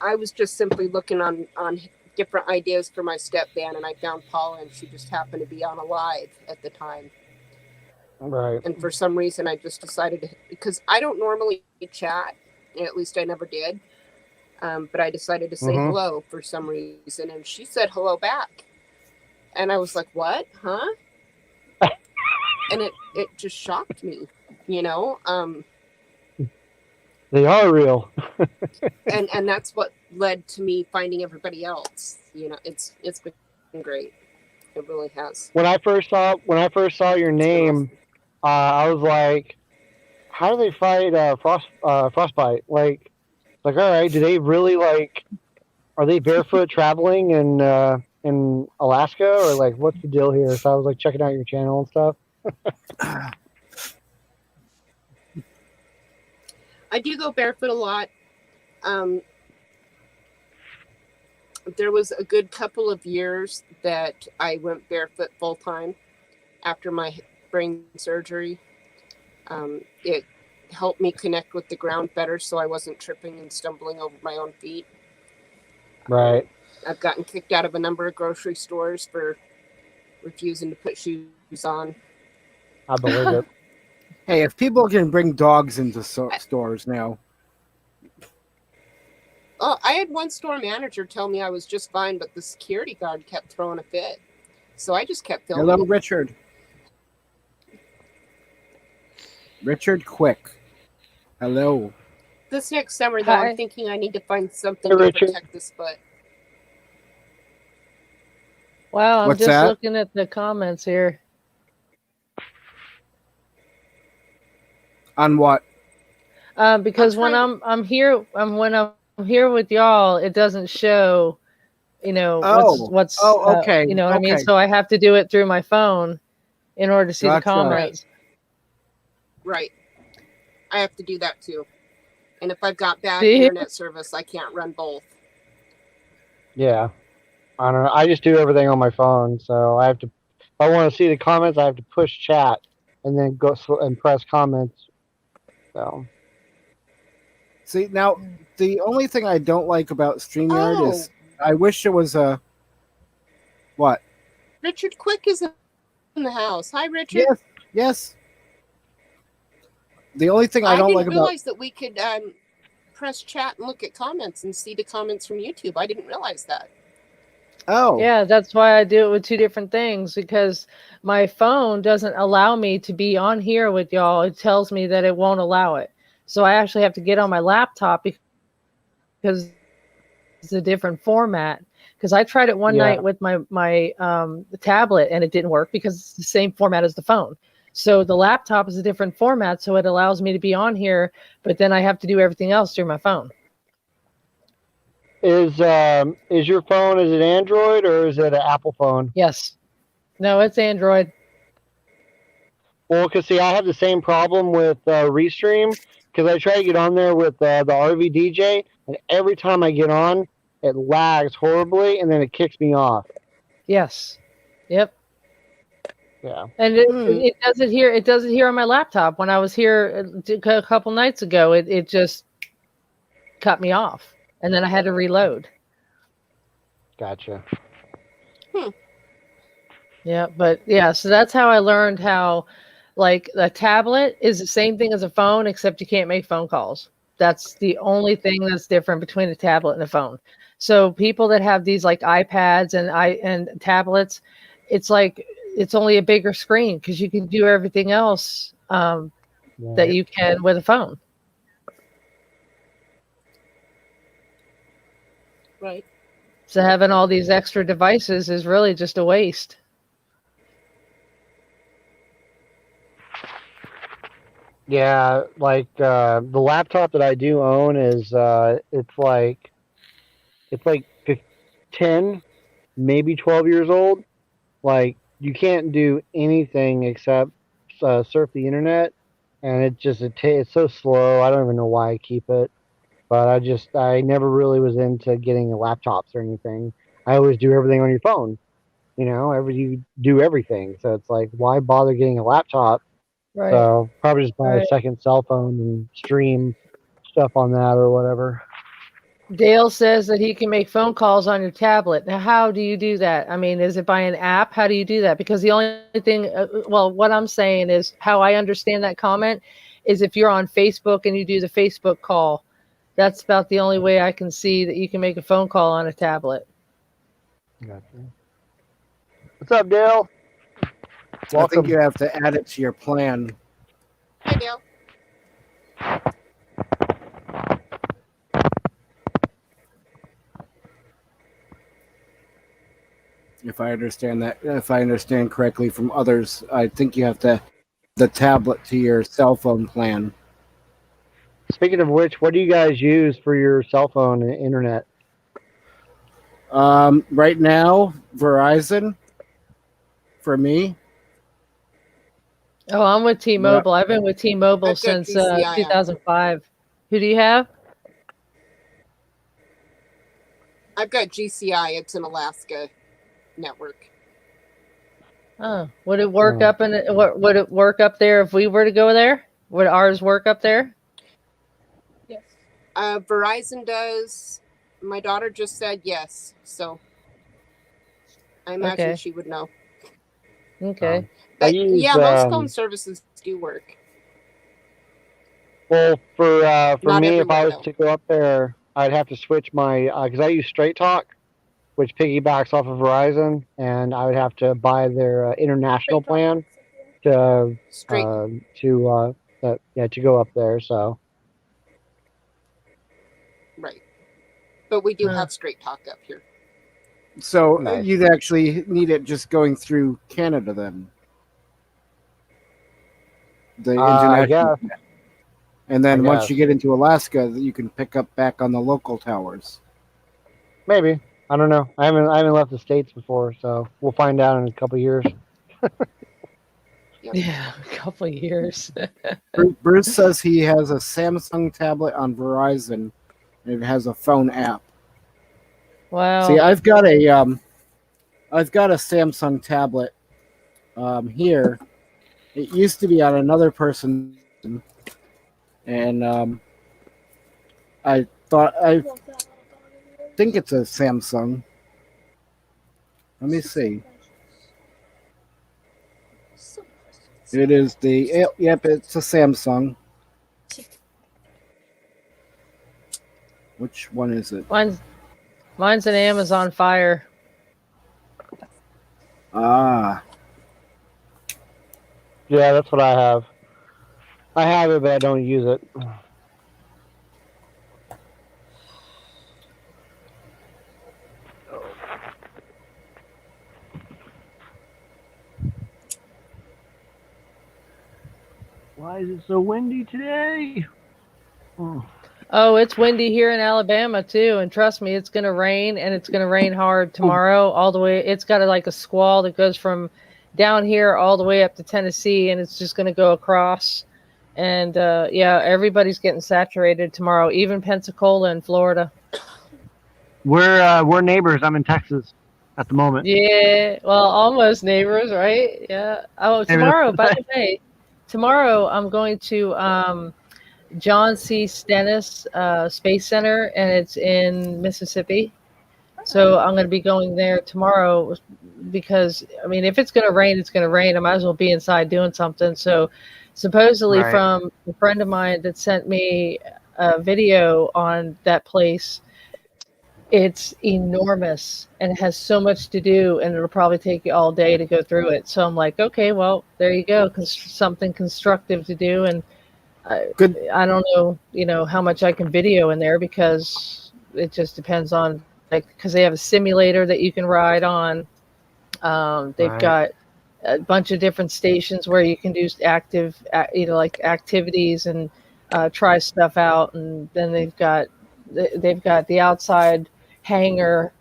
I was just simply looking on different ideas for my step van, and I found Paula, and she just happened to be on a live at the time. right. And for some reason, I just decided to, because I don't normally chat, at least I never did. But I decided to say Mhm. hello for some reason, and she said hello back, and I was like, "What? Huh?" And it just shocked me, you know. They are real. And that's what led to me finding everybody else. You know, it's been great. It really has. When I first saw your name, I was like, "How do they fight frostbite?" Like, all right, do they really like? Are they barefoot traveling in Alaska, or like what's the deal here? So I was like checking out your channel and stuff. I do go barefoot a lot. There was a good couple of years that I went barefoot full time after my brain surgery. It helped me connect with the ground better, so I wasn't tripping and stumbling over my own feet. Right. I've gotten kicked out of a number of grocery stores for refusing to put shoes on. I believe it. Hey, if people can bring dogs into stores now, Oh, I had one store manager tell me I was just fine, but the security guard kept throwing a fit. So I just kept filming. hello, Richard. Richard Quick. Hello. This next summer, though, Hi. I'm thinking I need to find something Hey, to Richard. protect this foot. Wow, I'm What's just that? looking at the comments here. On what? Because when trying- I'm here, when I'm here with y'all, it doesn't show, Oh. what's Oh, okay, you know what I mean? okay. So I have to do it through my phone in order to see Gotcha. the comments. Right. I have to do that too. And if I've got bad See? internet service, I can't run both. Yeah. I don't know. I just do everything on my phone, so I have to. If I want to see the comments, I have to push chat and then go and press comments. So See, now, the only thing I don't like about StreamYard is I wish there was a... What? Richard Quick is in the house. Hi, Richard. Yes. The only thing I don't didn't like about... realize that we could press chat and look at comments and see the comments from YouTube. I didn't realize that. Oh. Yeah, that's why I do it with two different things, because my phone doesn't allow me to be on here with y'all. It tells me that it won't allow it. So I actually have to get on my laptop because it's a different format. Because I tried it one Yeah. night with my tablet and it didn't work because it's the same format as the phone. So the laptop is a different format, so it allows me to be on here, but then I have to do everything else through my phone. is your phone? Is it Android or is it an Apple phone? Yes. No, it's Android. Well, because see, I have the same problem with Restream because I try to get on there with the RV DJ, and every time I get on, it lags horribly, and then it kicks me off. Yes. Yep. Yeah. And it does it here. It does it here on my laptop. When I was here a couple nights ago, it just cut me off, and then I had to reload. Gotcha. Yeah, but yeah, so that's how I learned how, like, a tablet is the same thing as a phone, except you can't make phone calls. That's the only thing that's different between a tablet and a phone. So people that have these like iPads and tablets, it's like it's only a bigger screen because you can do everything else that Right. you can with a phone. Right. So having all these extra devices is really just a waste. Yeah, like the laptop that I do own is it's like 10, maybe 12 years old. Like you can't do anything except surf the internet, and it's so slow. I don't even know why I keep it, but I never really was into getting laptops or anything. I always do everything on your phone. You do everything. So it's like, why bother getting a laptop? Right. So probably just buy a Right. second cell phone and stream stuff on that or whatever. Dale says that he can make phone calls on your tablet. Now, how do you do that? I mean, is it by an app? How do you do that? Because the only thing, well, what I'm saying is how I understand that comment is if you're on Facebook and you do the Facebook call, that's about the only way I can see that you can make a phone call on a tablet. Gotcha. What's up, Dale? I Welcome. think you have to add it to your plan. Hi, Dale. If I understand correctly from others, I think you have to the tablet to your cell phone plan. Speaking of which, what do you guys use for your cell phone and internet? Right now, Verizon for me. Oh, I'm with T-Mobile. I've been with T-Mobile I've got since GCI. 2005. Who do you have? I've got GCI. It's an Alaska network. Oh, would it work up in would it work up there if we were to go there? Would ours work up there? Yes. Verizon does. My daughter just said yes, so I imagine Okay. she would know. Okay. But use, yeah, most phone services do work. Well, for Not me, if I everywhere, was though. to go up there, I'd have to switch my because I use Straight Talk, which piggybacks off of Verizon, and I would have to buy their international plan to Straight. to go up there. So Right. But we do Huh. have Straight Talk up here. So Nice. you'd actually need it just going through Canada then. The I international. guess. And then I once guess. you get into Alaska, you can pick up back on the local towers. Maybe. I don't know. I haven't left the States before, so we'll find out in a couple of years. Yeah, a couple of years. Bruce says he has a Samsung tablet on Verizon, and it has a phone app. Wow. See, I've got a Samsung tablet here. It used to be on another person, and I think it's a Samsung. Let me see. It is yep, it's a Samsung. Which one is it? Mine's an Amazon Fire. Ah, Yeah, that's what I have. I have it, but I don't use it. Why is it so windy today? Oh, it's windy here in Alabama too, and trust me, it's gonna rain, and it's gonna rain hard tomorrow. All the way, it's got like a squall that goes from down here all the way up to Tennessee, and it's just gonna go across. And yeah, everybody's getting saturated tomorrow, even Pensacola and Florida. We're neighbors. I'm in Texas. at the moment. Yeah, well, almost neighbors, right? Yeah. Oh, Maybe tomorrow, by that's- the way, tomorrow I'm going to John C. Stennis Space Center, and it's in Mississippi. So I'm going to be going there tomorrow because, I mean, if it's going to rain, it's going to rain. I might as well be inside doing something. So supposedly Right. from a friend of mine that sent me a video on that place, it's enormous and it has so much to do, and it'll probably take you all day to go through it. So I'm like, okay, well, there you go, something constructive to do. And Good. I don't know, how much I can video in there because it just depends on, like, because they have a simulator that you can ride on. They've Right. got a bunch of different stations where you can do like activities and try stuff out. And then they've got the outside hangar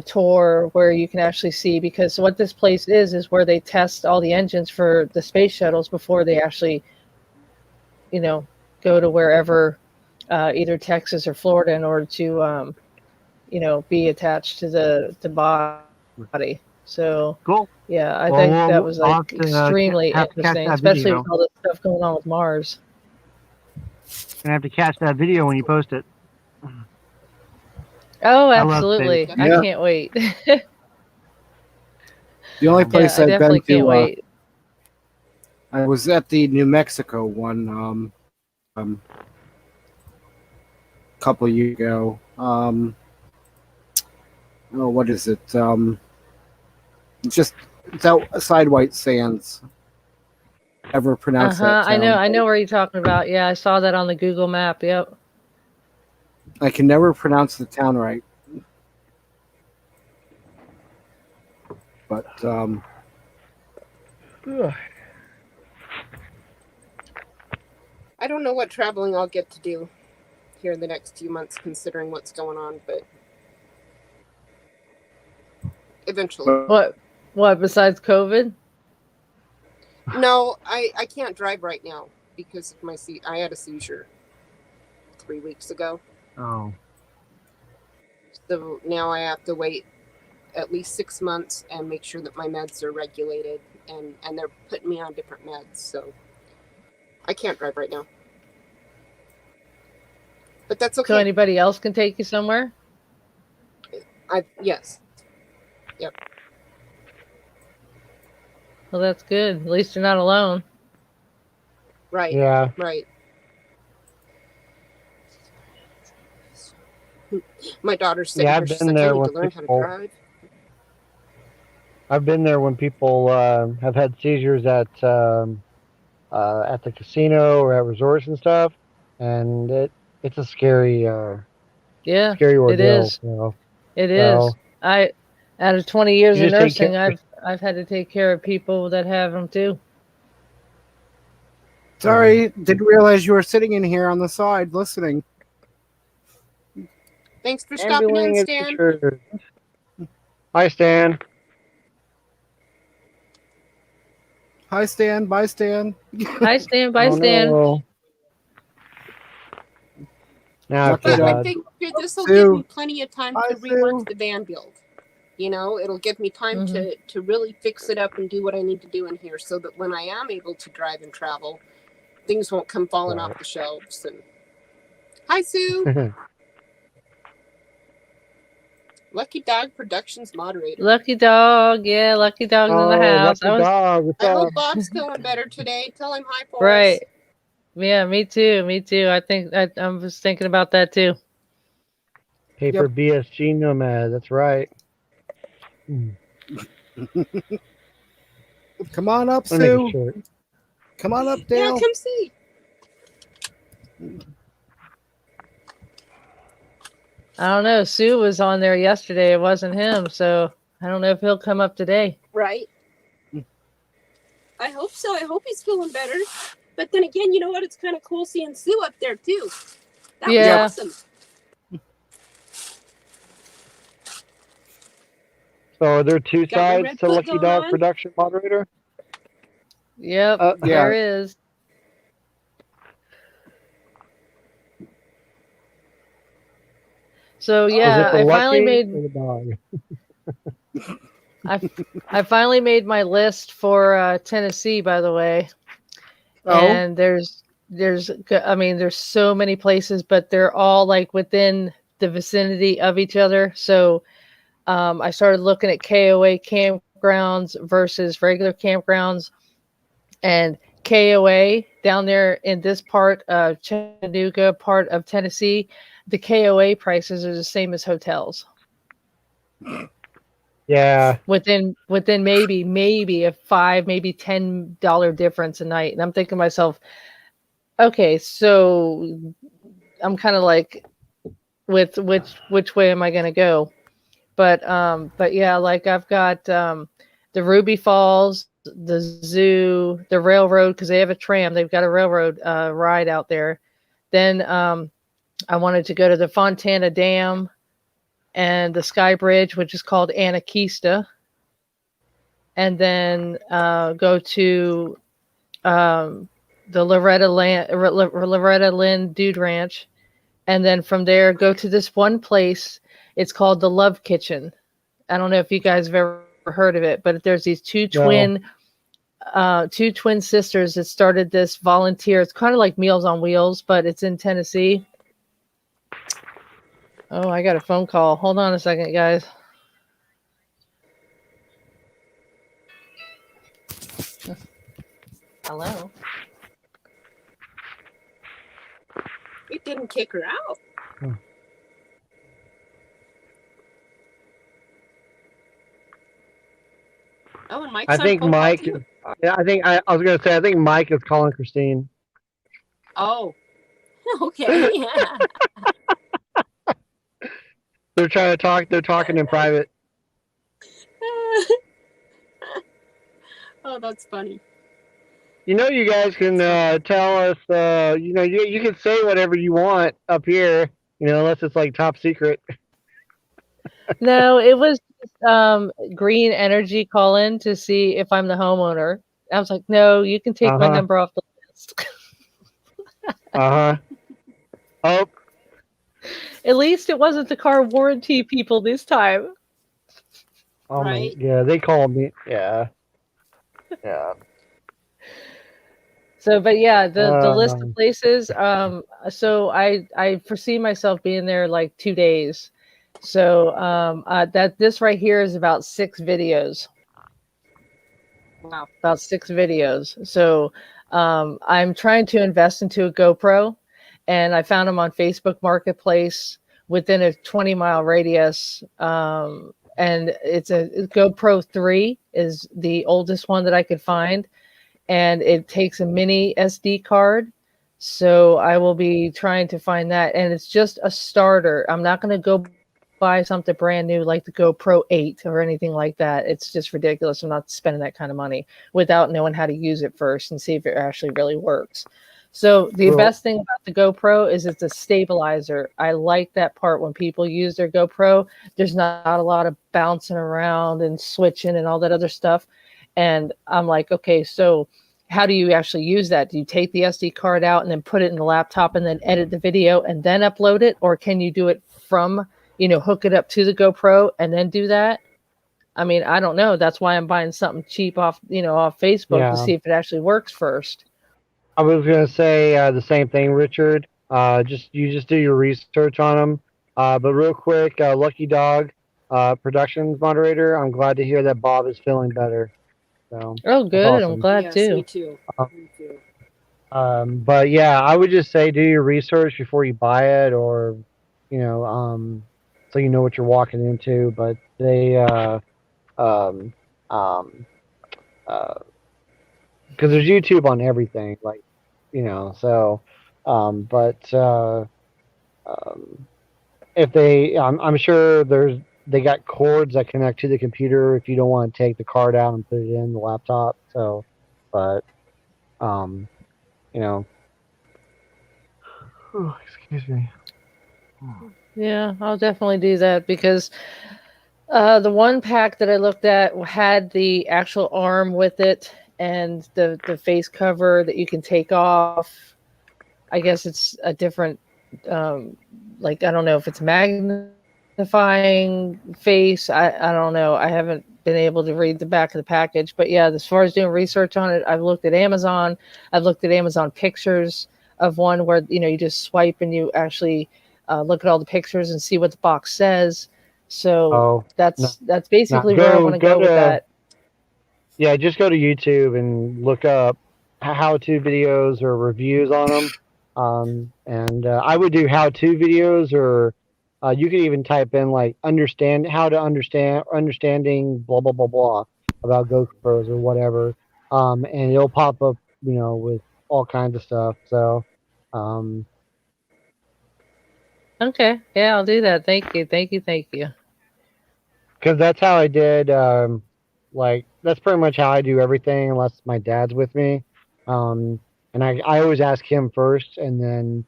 tour where you can actually see, because what this place is where they test all the engines for the space shuttles before they actually go to wherever, either Texas or Florida, in order to be attached to the body. So Cool. yeah, I Well, think that was I'll like have to, extremely have to catch interesting, that especially video. with all the stuff going on with Mars. Gonna have to catch that video when you post it. Oh, I love absolutely! space. I Yeah. can't wait. The only Yeah, place I I've definitely been can't to, wait. I was at the New Mexico one couple years ago. What is it? Just it's outside White Sands. Ever pronounce that I town? know where you're talking about. Yeah, I saw that on the Google map. Yep. I can never pronounce the town right. But I don't know what traveling I'll get to do here in the next few months, considering what's going on, but eventually. What besides COVID? No, I can't drive right now because of I had a seizure 3 weeks ago. Oh. So now I have to wait at least 6 months and make sure that my meds are regulated, and they're putting me on different meds, so I can't drive right now. But that's So okay. anybody else can take you somewhere? Yes. Well, that's good. At least you're not alone. Right. Yeah. Right. My daughter's sitting Yeah, here. I've She's been like, I there need when to learn how to people- drive. I've been there when people have had seizures at the casino or at resorts and stuff, and it's a scary Yeah, scary ordeal. is. You know? it is. So- Out of 20 years You of just take nursing, care- I've had to take care of people that have them too. sorry, didn't realize you were sitting in here on the side listening. Thanks for stopping in, Ambulance Stan. adventures. Hi, Stan. Hi, Stan. Bye, Stan. Bye, Stan. Bye, Oh, Stan. no. Now I Lucky feel But I bad. think this will Sue. give me plenty of time Bye, to rework Sue. the van build. It'll give me time Mhm. to really fix it up and do what I need to do in here, so that when I am able to drive and travel, things won't come falling Right. off the shelves. And hi, Sue. Lucky Dog Productions moderator. Lucky dog. Yeah, lucky dog's in the house. Lucky dog. What's I up? hope Bob's feeling better today. Tell him hi for Right. us. Yeah, me too. Me too. I think I was thinking about that too. Paper BSG Nomad. That's right. Come on up, I'll make it Sue. short. Come on up, Yeah, Dale. come see. I don't know. Sue was on there yesterday. It wasn't him, so I don't know if he'll come up today. Right. I hope so. I hope he's feeling better. But then again, you know what? It's kind of cool seeing Sue up there too. That Yeah. was awesome. So are there two Got my sides red to foot Lucky going Dog on. Production Moderator? Yep, Yeah. there is. So Is yeah, it the I Lucky finally made. or the dog? I finally made my list for Tennessee, by the way. Oh, And I mean, there's so many places, but they're all like within the vicinity of each other. So I started looking at KOA campgrounds versus regular campgrounds, and KOA down there in this part of Chattanooga, part of Tennessee, the KOA prices are the same as hotels Yeah. within maybe a $5, maybe $10 difference a night. And I'm thinking to myself, okay, so I'm kind of like, with which way am I going to go? But yeah, like I've got the Ruby Falls, the zoo, the railroad, because they have a tram. They've got a railroad ride out there. Then I wanted to go to the Fontana Dam and the Sky Bridge, which is called Anakista, and then go to the Loretta Lynn Dude Ranch, and then from there go to this one place. It's called the Love Kitchen. I don't know if you guys have ever heard of it, but there's these two twin sisters that started this volunteer. It's kind of like Meals on Wheels, but it's in Tennessee. Oh, I got a phone call. Hold on a second, guys. Hello. You didn't kick her out. Oh, and Mike's I on think phone call Mike. too. I was gonna say I think Mike is calling Christine. Oh, okay. Yeah. They're trying to talk. They're talking in private. Oh, that's funny. You know, you guys can tell us. You know, you can say whatever you want up here. You know, unless it's like top secret. No, it was Green Energy calling to see if I'm the homeowner. I was like, no, you can take my Uh-huh. number off the list. Uh huh. Oh, At least it wasn't the car warranty people this time. oh Right. my. Yeah, they called me. Yeah. Yeah. So, but yeah, the list of Um, places. So I foresee myself being there like 2 days. So that this right here is about 6 videos. Wow. About 6 videos. So I'm trying to invest into a GoPro, and I found them on Facebook Marketplace within a 20-mile radius. And it's a GoPro 3 is the oldest one that I could find, and it takes a mini SD card. So I will be trying to find that, and it's just a starter. I'm not going to go buy something brand new like the GoPro 8 or anything like that. It's just ridiculous. I'm not spending that kind of money without knowing how to use it first and see if it actually really works. So the Well- best thing about the GoPro is it's a stabilizer. I like that part when people use their GoPro. There's not a lot of bouncing around and switching and all that other stuff. And I'm like, okay, so how do you actually use that? Do you take the SD card out and then put it in the laptop and then edit the video and then upload it? Or can you do it from, hook it up to the GoPro and then do that? I mean, I don't know. That's why I'm buying something cheap off Facebook Yeah. to see if it actually works first. I was gonna say the same thing, Richard. You just do your research on them. But real quick, Lucky Dog, productions moderator. I'm glad to hear that Bob is feeling better. So, Oh, good. awesome. I'm glad Yes, too. me too. Uh, Me too. but yeah, I would just say do your research before you buy it, or so you know what you're walking into. But they, because there's YouTube on everything, like so. If I'm sure they got cords that connect to the computer if you don't want to take the card out and put it in the laptop. So, but excuse me. Yeah, I'll definitely do that because the one pack that I looked at had the actual arm with it and the face cover that you can take off. I guess it's a different, like, I don't know if it's magnet identifying face. I don't know. I haven't been able to read the back of the package, but yeah, as far as doing research on it, I've looked at Amazon. I've looked at Amazon pictures of one where you just swipe and you actually look at all the pictures and see what the box says. So Oh, no, that's no. basically where I want to go with that. Yeah, just go to YouTube and look up how-to videos or reviews on them. And I would do how-to videos, or you could even type in like understanding blah blah blah blah about GoPros or whatever, and it'll pop up, with all kinds of stuff. So, um, Okay, yeah, I'll do that. Thank you, thank you, thank you. because that's how I did. Like that's pretty much how I do everything, unless my dad's with me. And I always ask him first, and then,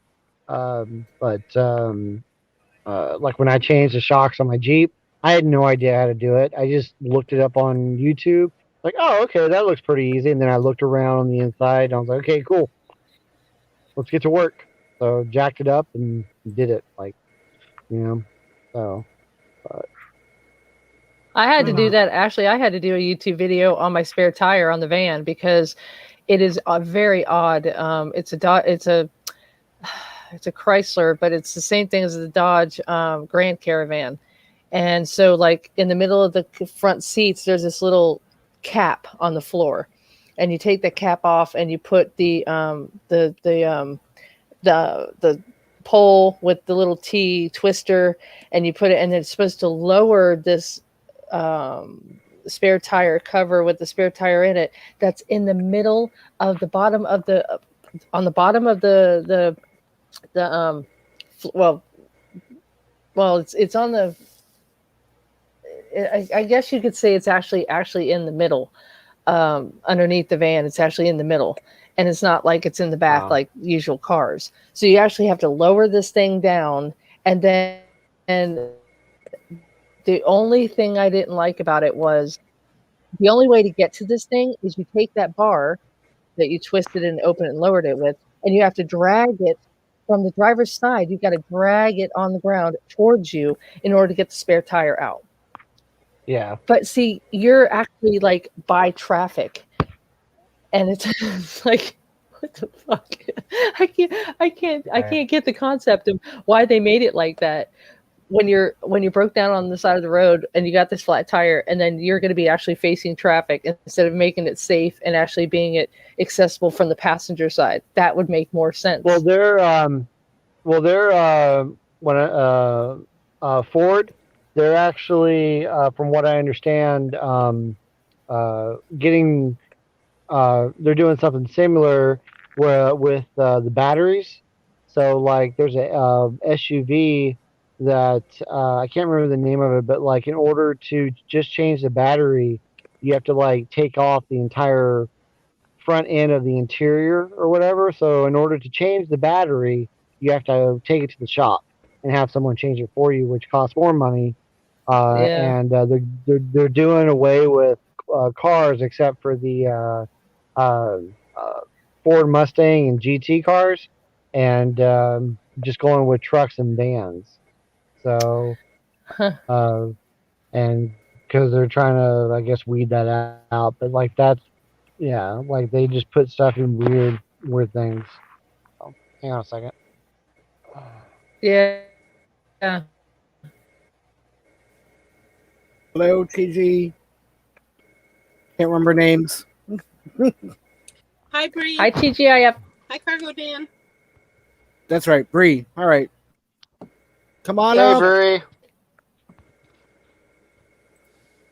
like when I changed the shocks on my Jeep, I had no idea how to do it. I just looked it up on YouTube. Like, oh, okay, that looks pretty easy. And then I looked around on the inside, and I was like, okay, cool, let's get to work. So jacked it up and did it. Like, so. I had to do that. Actually, I had to do a YouTube video on my spare tire on the van because it is very odd. It's a Chrysler, but it's the same thing as the Dodge Grand Caravan. And so, like in the middle of the front seats, there's this little cap on the floor, and you take the cap off and you put the pole with the little T twister, and you put it, and it's supposed to lower this spare tire cover with the spare tire in it. That's in the middle of the bottom of the on the bottom of the well it's on the I guess you could say it's actually in the middle, underneath the van. It's actually in the middle, and it's not like it's in the back like usual cars. So you actually have to lower this thing down, and the only thing I didn't like about it was the only way to get to this thing is you take that bar that you twisted and opened and lowered it with, and you have to drag it from the driver's side. You've got to drag it on the ground towards you in order to get the spare tire out. Yeah. But see, you're actually like by traffic, and it's like, what the fuck? I can't get the concept of why they made it like that. When you broke down on the side of the road and you got this flat tire, and then you're going to be actually facing traffic instead of making it safe and actually being it accessible from the passenger side. That would make more sense. Well, they're Ford. They're actually, from what I understand, getting they're doing something similar with the batteries. So like, there's a SUV that I can't remember the name of it, but like in order to just change the battery, you have to like take off the entire front end of the interior or whatever. So in order to change the battery, you have to take it to the shop and have someone change it for you, which costs more money. And they're doing away with cars except for the Ford Mustang and GT cars, and just going with trucks and vans. So, and because they're trying to, I guess, weed that out. But like that's, yeah, like they just put stuff in weird things. So, hang on a second. Yeah. Hello, TG. Can't remember names. Hi, Bree. Hi, TGIF. Hi, Cargo Dan. That's right, Bree. All right. Come on Hey, up. Bree.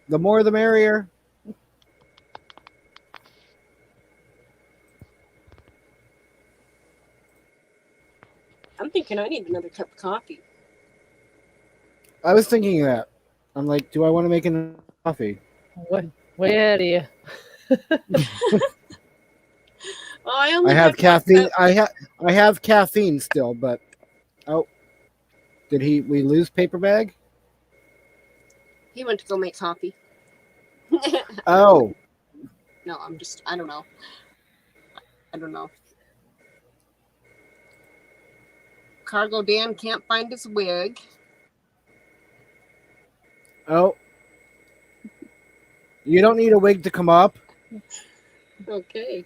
The more the merrier. I'm thinking I need another cup of coffee. I was thinking that. I'm like, do I want to make a coffee? What? Where do you? Well, I only I have had caffeine. I have caffeine still, but did we lose paper bag? He went to go make coffee. Oh, No, I don't know. Cargo Dan can't find his wig. Oh, you don't need a wig to come up. Okay.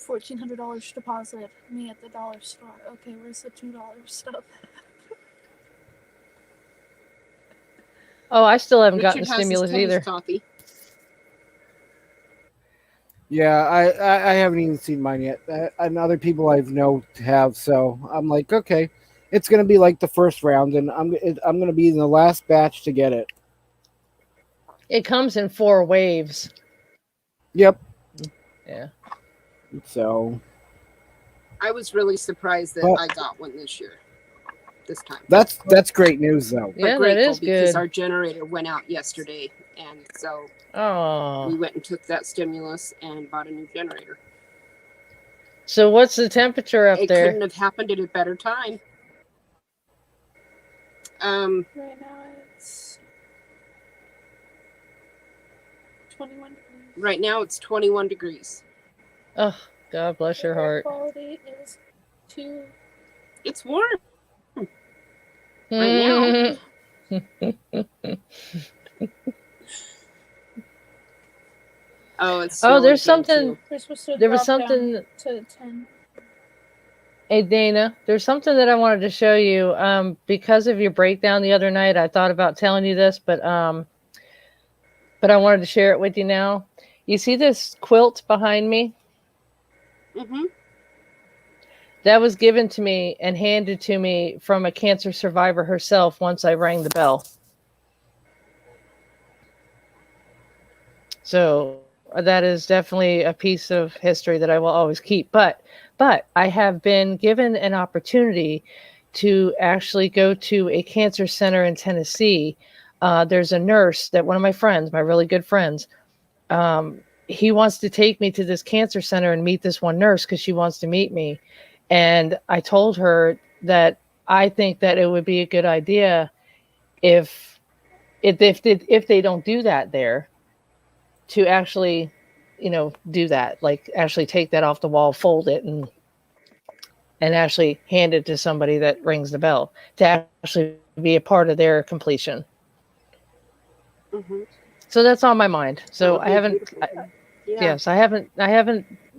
$1,400 deposit. Me at the dollar store. Okay, where's the $2 stuff? Oh, I still haven't gotten Richard the has his stimulus Tony's either. coffee. Yeah, I haven't even seen mine yet. And other people I've know have, so I'm like, okay, it's gonna be like the first round, and I'm gonna be in the last batch to get it. It comes in 4 waves. Yep. Yeah. So I was really surprised that Well- I got one this time. that's great news, though. But Yeah, that grateful is because good. our generator went out yesterday, and so we Oh. went and took that stimulus and bought a new generator. So what's the temperature up It there? couldn't have happened at a better time. Right now it's 21 degrees. Right now it's 21 degrees. Oh, God bless your Air heart. quality is 2. It's warm. Right Oh, it's Oh, snowing there's again, something. too. They're supposed to There was drop down something. to 10. Hey, Dana, there's something that I wanted to show you. Because of your breakdown the other night, I thought about telling you this, but I wanted to share it with you now. You see this quilt behind me? Mm-hmm. That was given to me and handed to me from a cancer survivor herself once I rang the bell. So that is definitely a piece of history that I will always keep. But I have been given an opportunity to actually go to a cancer center in Tennessee. There's a nurse that one of my friends, my really good friends, he wants to take me to this cancer center and meet this one nurse because she wants to meet me. And I told her that I think that it would be a good idea if they don't do that there, to actually, do that, like actually take that off the wall, fold it, and actually hand it to somebody that rings the bell to actually be a part of their completion. Mm-hmm. So that's on my mind. So I haven't. Yeah. Yes, I haven't.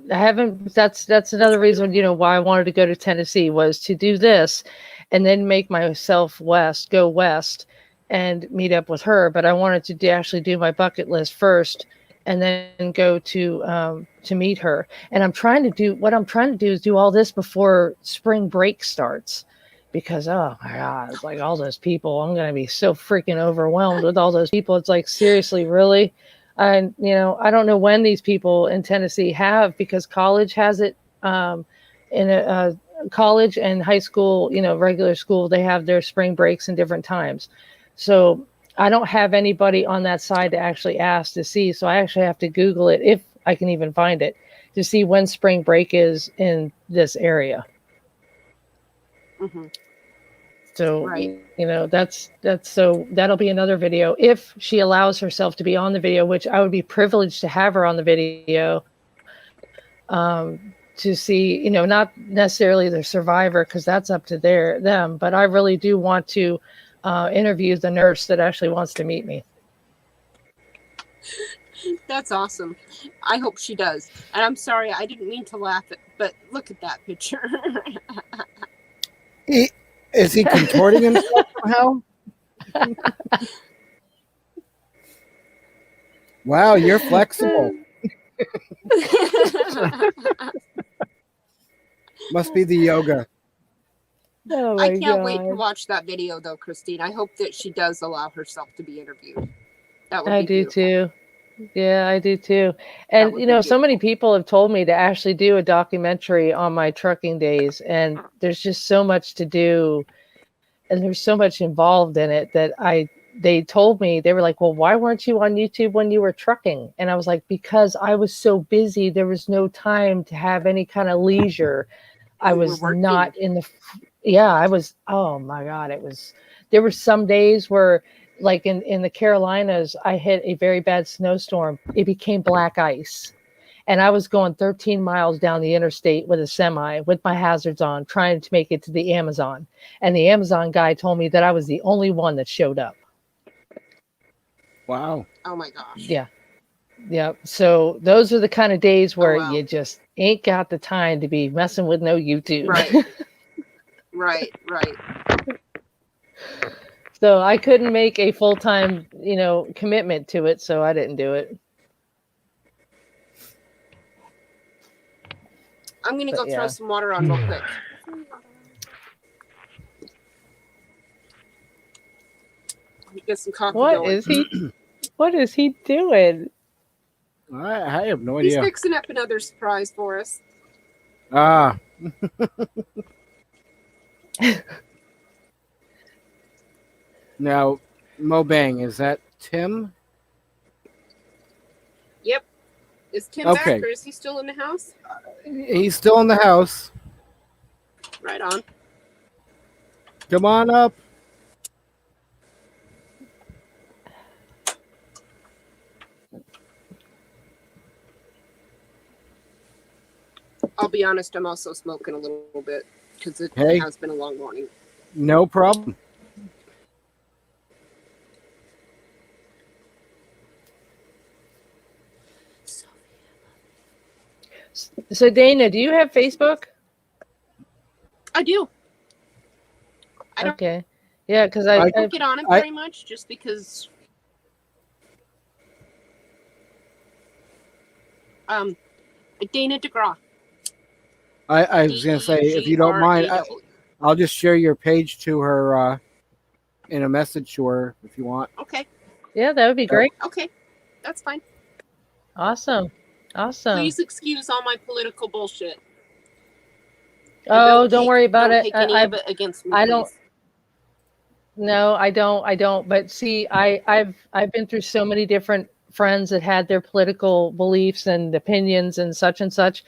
That's another reason, why I wanted to go to Tennessee, was to do this and then make myself go west and meet up with her. But I wanted to actually do my bucket list first and then go to meet her. And what I'm trying to do is do all this before spring break starts, because, oh my God, it's like all those people, I'm going to be so freaking overwhelmed with all those people. It's like, seriously, really? And, I don't know when these people in Tennessee have, because college has it, in a college and high school, regular school, they have their spring breaks in different times. So I don't have anybody on that side to actually ask to see. So I actually have to Google it, if I can even find it, to see when spring break is in this area. Mm-hmm. So, Right. that's so that'll be another video if she allows herself to be on the video, which I would be privileged to have her on the video, to see, not necessarily the survivor, because that's up to them, but I really do want to interview the nurse that actually wants to meet me. That's awesome. I hope she does. And I'm sorry, I didn't mean to laugh but look at that picture. Is he contorting himself somehow? Wow, you're flexible. Must be the yoga. Oh I can't wait to watch that video, though, Christine. I hope that she does allow herself to be interviewed. That would I be do beautiful. too. Yeah, I do too. And would be so many people have told me to actually do a documentary on my trucking days, and there's just so much to do, and there's so much involved in it that they told me, they were like, well, why weren't you on YouTube when you were trucking? And I was like, because I was so busy, there was no time to have any kind of leisure. I You were was working. not in the, I was, oh my God, there were some days where, like in the Carolinas, I hit a very bad snowstorm. It became black ice. And I was going 13 miles down the interstate with a semi with my hazards on, trying to make it to the Amazon. And the Amazon guy told me that I was the only one that showed up. Wow. Oh my gosh. Yeah. Yeah. So those are the kind of days where wow. you just ain't got the time to be messing with no YouTube. Right. Right. So I couldn't make a full-time, commitment to it. So I didn't do it. I'm going to But go yeah. throw some water on real quick. Get some coffee going. What is he doing? I have no He's idea. fixing up another surprise for us. Ah. Now, Mobang, is that Tim? Yep. Is Tim Okay. back or is he still in the house? He's still in the house. Right on. Come on up. I'll be honest, I'm also smoking a little bit because it Hey. has been a long morning. No problem. So Dana, do you have Facebook? I do. I don't- Okay. Yeah, because I I don't get on it I- very much just because Dana DeGraw. I was going to say, if you don't mind, I'll just share your page to her in a message to her if you want. Okay. yeah, that would be great. Okay. That's fine. Awesome. Please excuse all my political bullshit. And Oh, don't worry about don't it. Take any of it against me. I don't- please. No, I don't. But see, I've been through so many different friends that had their political beliefs and opinions and such.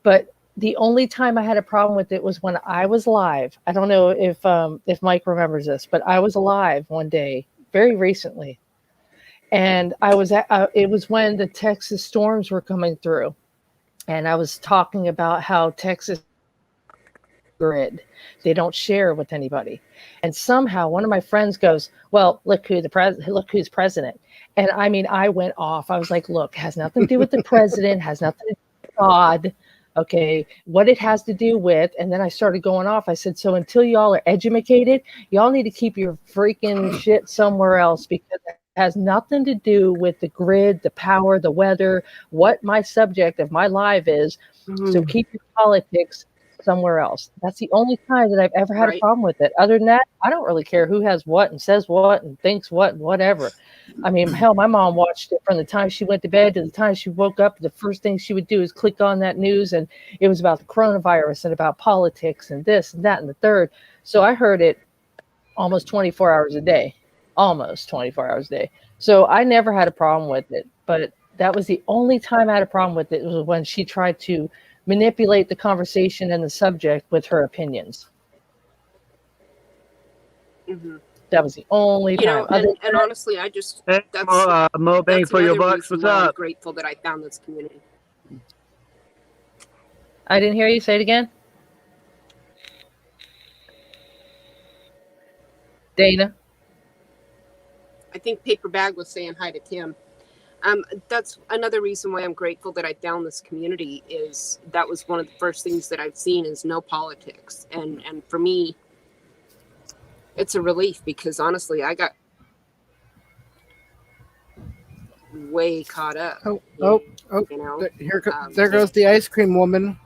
But the only time I had a problem with it was when I was live. I don't know if Mike remembers this, but I was live one day very recently, and I was it was when the Texas storms were coming through, and I was talking about how Texas grid, they don't share with anybody, and somehow one of my friends goes, "Well, look who's president." And I mean, I went off. I was like, "Look, has nothing to do with the president, has nothing to do with God. Okay, what it has to do with," and then I started going off. I said, "So until y'all are educated, y'all need to keep your freaking shit somewhere else, because it has nothing to do with the grid, the power, the weather, what my subject of my live is. So keep your politics somewhere else." That's the only time that I've ever had a Right. problem with it. Other than that, I don't really care who has what and says what and thinks what and whatever. I mean, hell, my mom watched it from the time she went to bed to the time she woke up. The first thing she would do is click on that news, and it was about the coronavirus and about politics and this and that and the third. So I heard it almost 24 hours a day. So I never had a problem with it. But that was the only time I had a problem with it, was when she tried to manipulate the conversation and the subject with her opinions. Mm-hmm. That was the only You time. know, Other and honestly, I just Hey, that's Mo Bang that's for your another bucks. reason What's why I'm up? grateful that I found this community. I didn't hear you say it again. Dana. I think Paper Bag was saying hi to Tim. That's another reason why I'm grateful that I found this community. Is that was one of the first things that I've seen is no politics, and for me, it's a relief, because honestly, I got way caught up. Oh, You know, there goes the ice cream woman.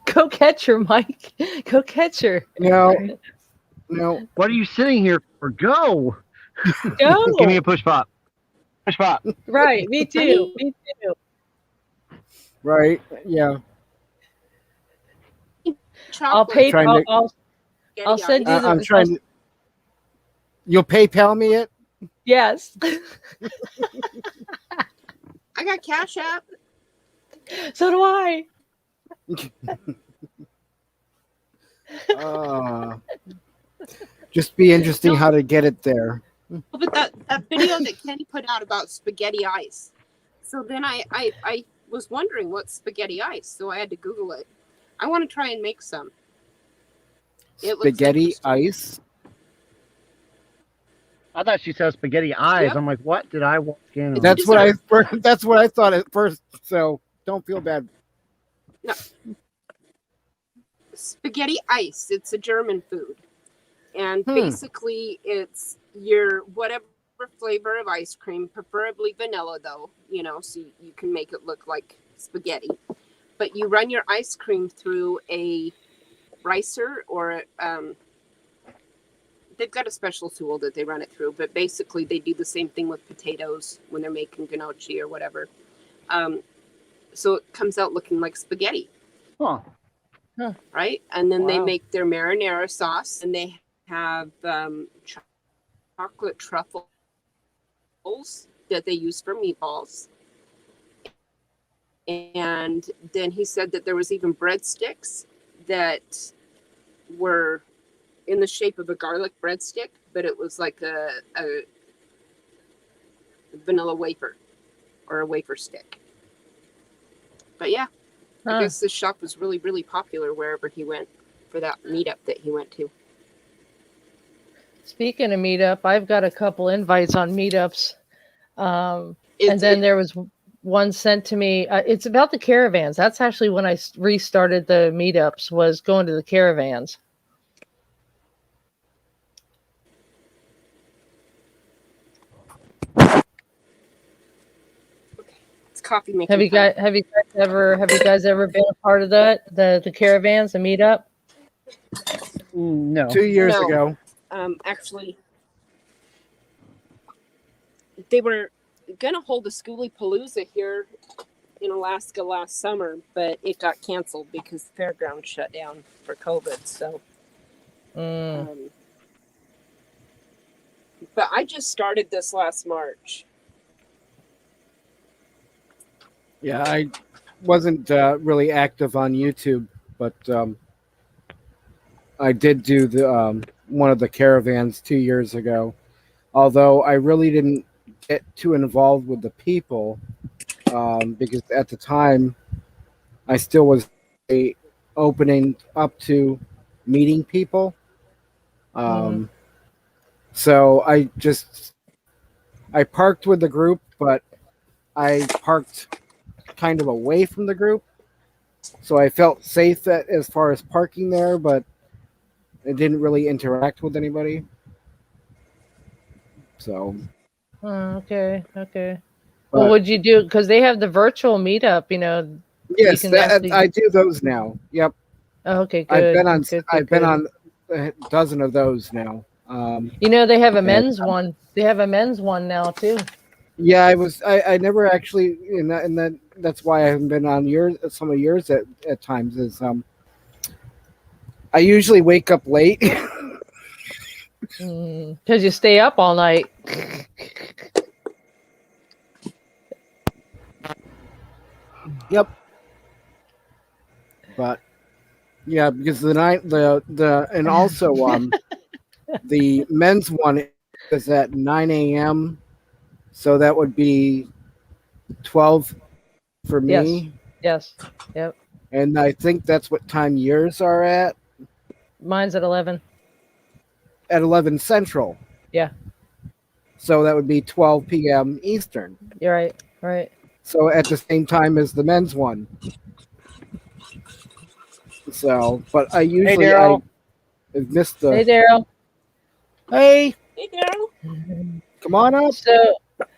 Go catch her, Mike. Go catch her. No, What are you sitting here for? Go. Go. Give me a push pop. Push pop. Right. Me too. Me too. right? Yeah. I'll chocolate, pay. Trying to- I'll spaghetti send you ice. the. I'm trying to. You'll PayPal me it? Yes. I got Cash App. So do I. Just be interesting how to get it there. But that video that Kenny put out about spaghetti ice. So then I was wondering what's spaghetti ice, so I had to Google it. I want to try and make some. It looks Spaghetti interesting. ice. I thought she said spaghetti eyes. Yep. I'm like, what did I walk in on? That's what dessert. that's what I thought at first. So don't feel bad. Spaghetti ice. It's a German food. And Hmm. basically it's your whatever flavor of ice cream, preferably vanilla though, so you can make it look like spaghetti. But you run your ice cream through a ricer or they've got a special tool that they run it through, but basically they do the same thing with potatoes when they're making gnocchi or whatever. So it comes out looking like spaghetti. Huh. Right? And then they Wow. make their marinara sauce, and they have chocolate truffles that they use for meatballs. And then he said that there was even breadsticks that were in the shape of a garlic breadstick, but it was like a vanilla wafer or a wafer stick. But yeah, I Huh. guess this shop was really, really popular wherever he went for that meetup that he went to. Speaking of meetup, I've got a couple invites on meetups. And It's- then there was one sent to me. It's about the caravans. That's actually when I restarted the meetups, was going to the caravans. It's coffee making. Have you time. guys ever been a part of that? The caravans, the meetup? No. 2 years No. ago. Actually, they were gonna hold a Schoolie Palooza here in Alaska last summer, but it got canceled because the fairground shut down for COVID. So, but I just started this last March. Yeah, I wasn't really active on YouTube, but I did do the one of the caravans 2 years ago. Although I really didn't get too involved with the people because at the time I still was opening up to meeting people. So I parked with the group, but I parked kind of away from the group, so I felt safe as far as parking there, but it didn't really interact with anybody. So Okay. Well, but what'd you do? Because they have the virtual meetup, yes, can actually- I do those now. Yep, Oh, okay, good. I've been on Good, I've good, been good. on a dozen of those now. They have a and- men's one. They have a men's one now too. Yeah, I never actually, and that's why I haven't been on some of yours at times. Is I usually wake up late. Because you stay up all night. Yep. But yeah, because and also the men's one is at 9 a.m. So that would be 12 for me. Yes. Yep. And I think that's what time yours are at. Mine's at 11. At 11 Central. Yeah. So that would be 12 p.m. Eastern. You're right. Right. So at the same time as the men's one. So, but I usually Daryl. I missed the. Hey, Daryl. Hey, Hey, Daryl. come on up.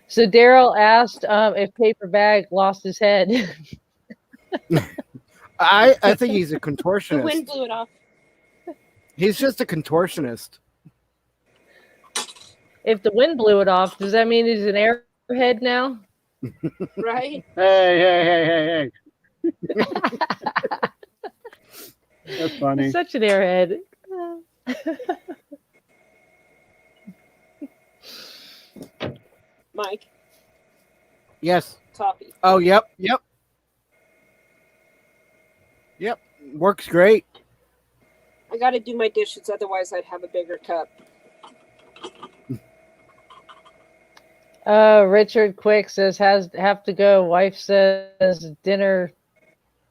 So Daryl asked if Paper Bag lost his head. I think he's a The contortionist. wind blew it off. He's just a contortionist. If the wind blew it off, does that mean he's an airhead now? Right? Hey. That's funny. He's such an airhead. Mike, Yes. Toppy. Oh, yep. Works great. I got to do my dishes, otherwise I'd have a bigger cup. Richard Quick says have to go. Wife says dinner.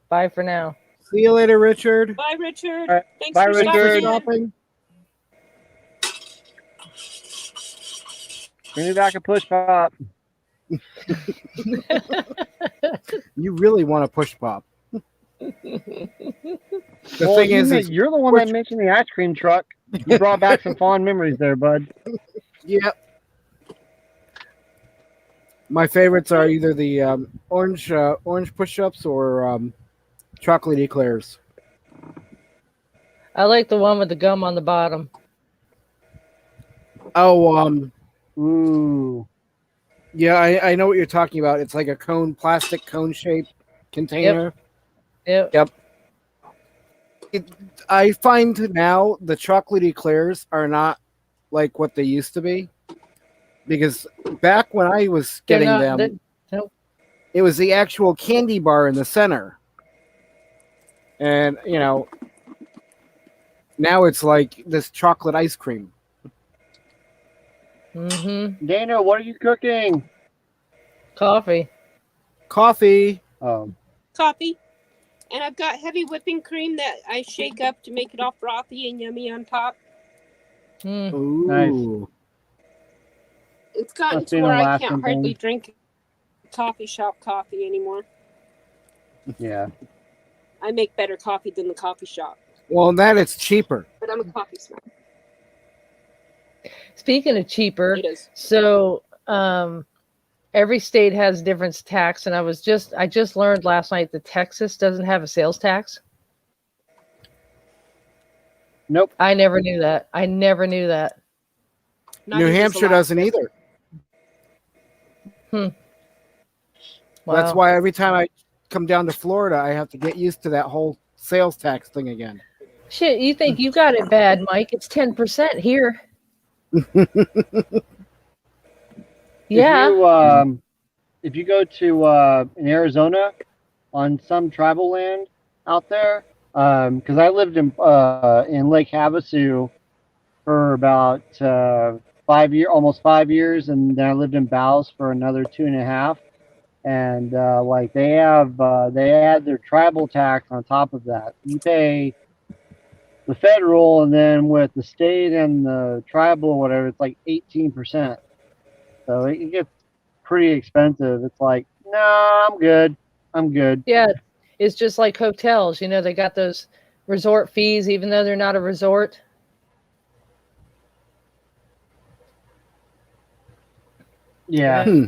Bye for now. See you later, Richard. Bye, Richard. All right. Thanks Bye, for Thanks for Richard. stopping in. stopping. Bring me back a push pop. You really want to push pop. The Well, thing is, you're the one that mentioned the ice cream truck. You brought back some fond memories there, bud. yeah. My favorites are either the orange push-ups or chocolate eclairs. I like the one with the gum on the bottom. Oh, Ooh. yeah, I know what you're talking about. It's like a plastic cone shaped container. Yep. I find now the chocolate eclairs are not like what they used to be, because back when I was They're getting not- them, nope. it was the actual candy bar in the center, and now it's like this chocolate ice cream. Mm-hmm. Dana, what are you cooking? Coffee. Coffee. Coffee. And I've got heavy whipping cream that I shake up to make it all frothy and yummy on top. Mm. Ooh. Nice. It's gotten Must to be where an I Alaskan can't hardly thing. drink coffee shop coffee anymore. Yeah. I make better coffee than the coffee shop. Well, that it's cheaper. But I'm a coffee snob. Speaking of cheaper, It is. so every state has different tax, and I just learned last night that Texas doesn't have a sales tax. Nope. I never knew that. Not New even Hampshire Alaska. doesn't either. Wow. That's why every time I come down to Florida, I have to get used to that whole sales tax thing again. Shit, you think you got it bad, Mike? It's 10% here. Yeah. If you go to in Arizona on some tribal land out there, because I lived in Lake Havasu for about almost 5 years, and then I lived in Baus for another 2.5. And like they add their tribal tax on top of that. You pay the federal, and then with the state and the tribal or whatever, it's like 18%. So it gets pretty expensive. It's like, no, I'm good. Yeah. It's just like hotels. They got those resort fees, even though they're not a resort. Yeah. Hmm.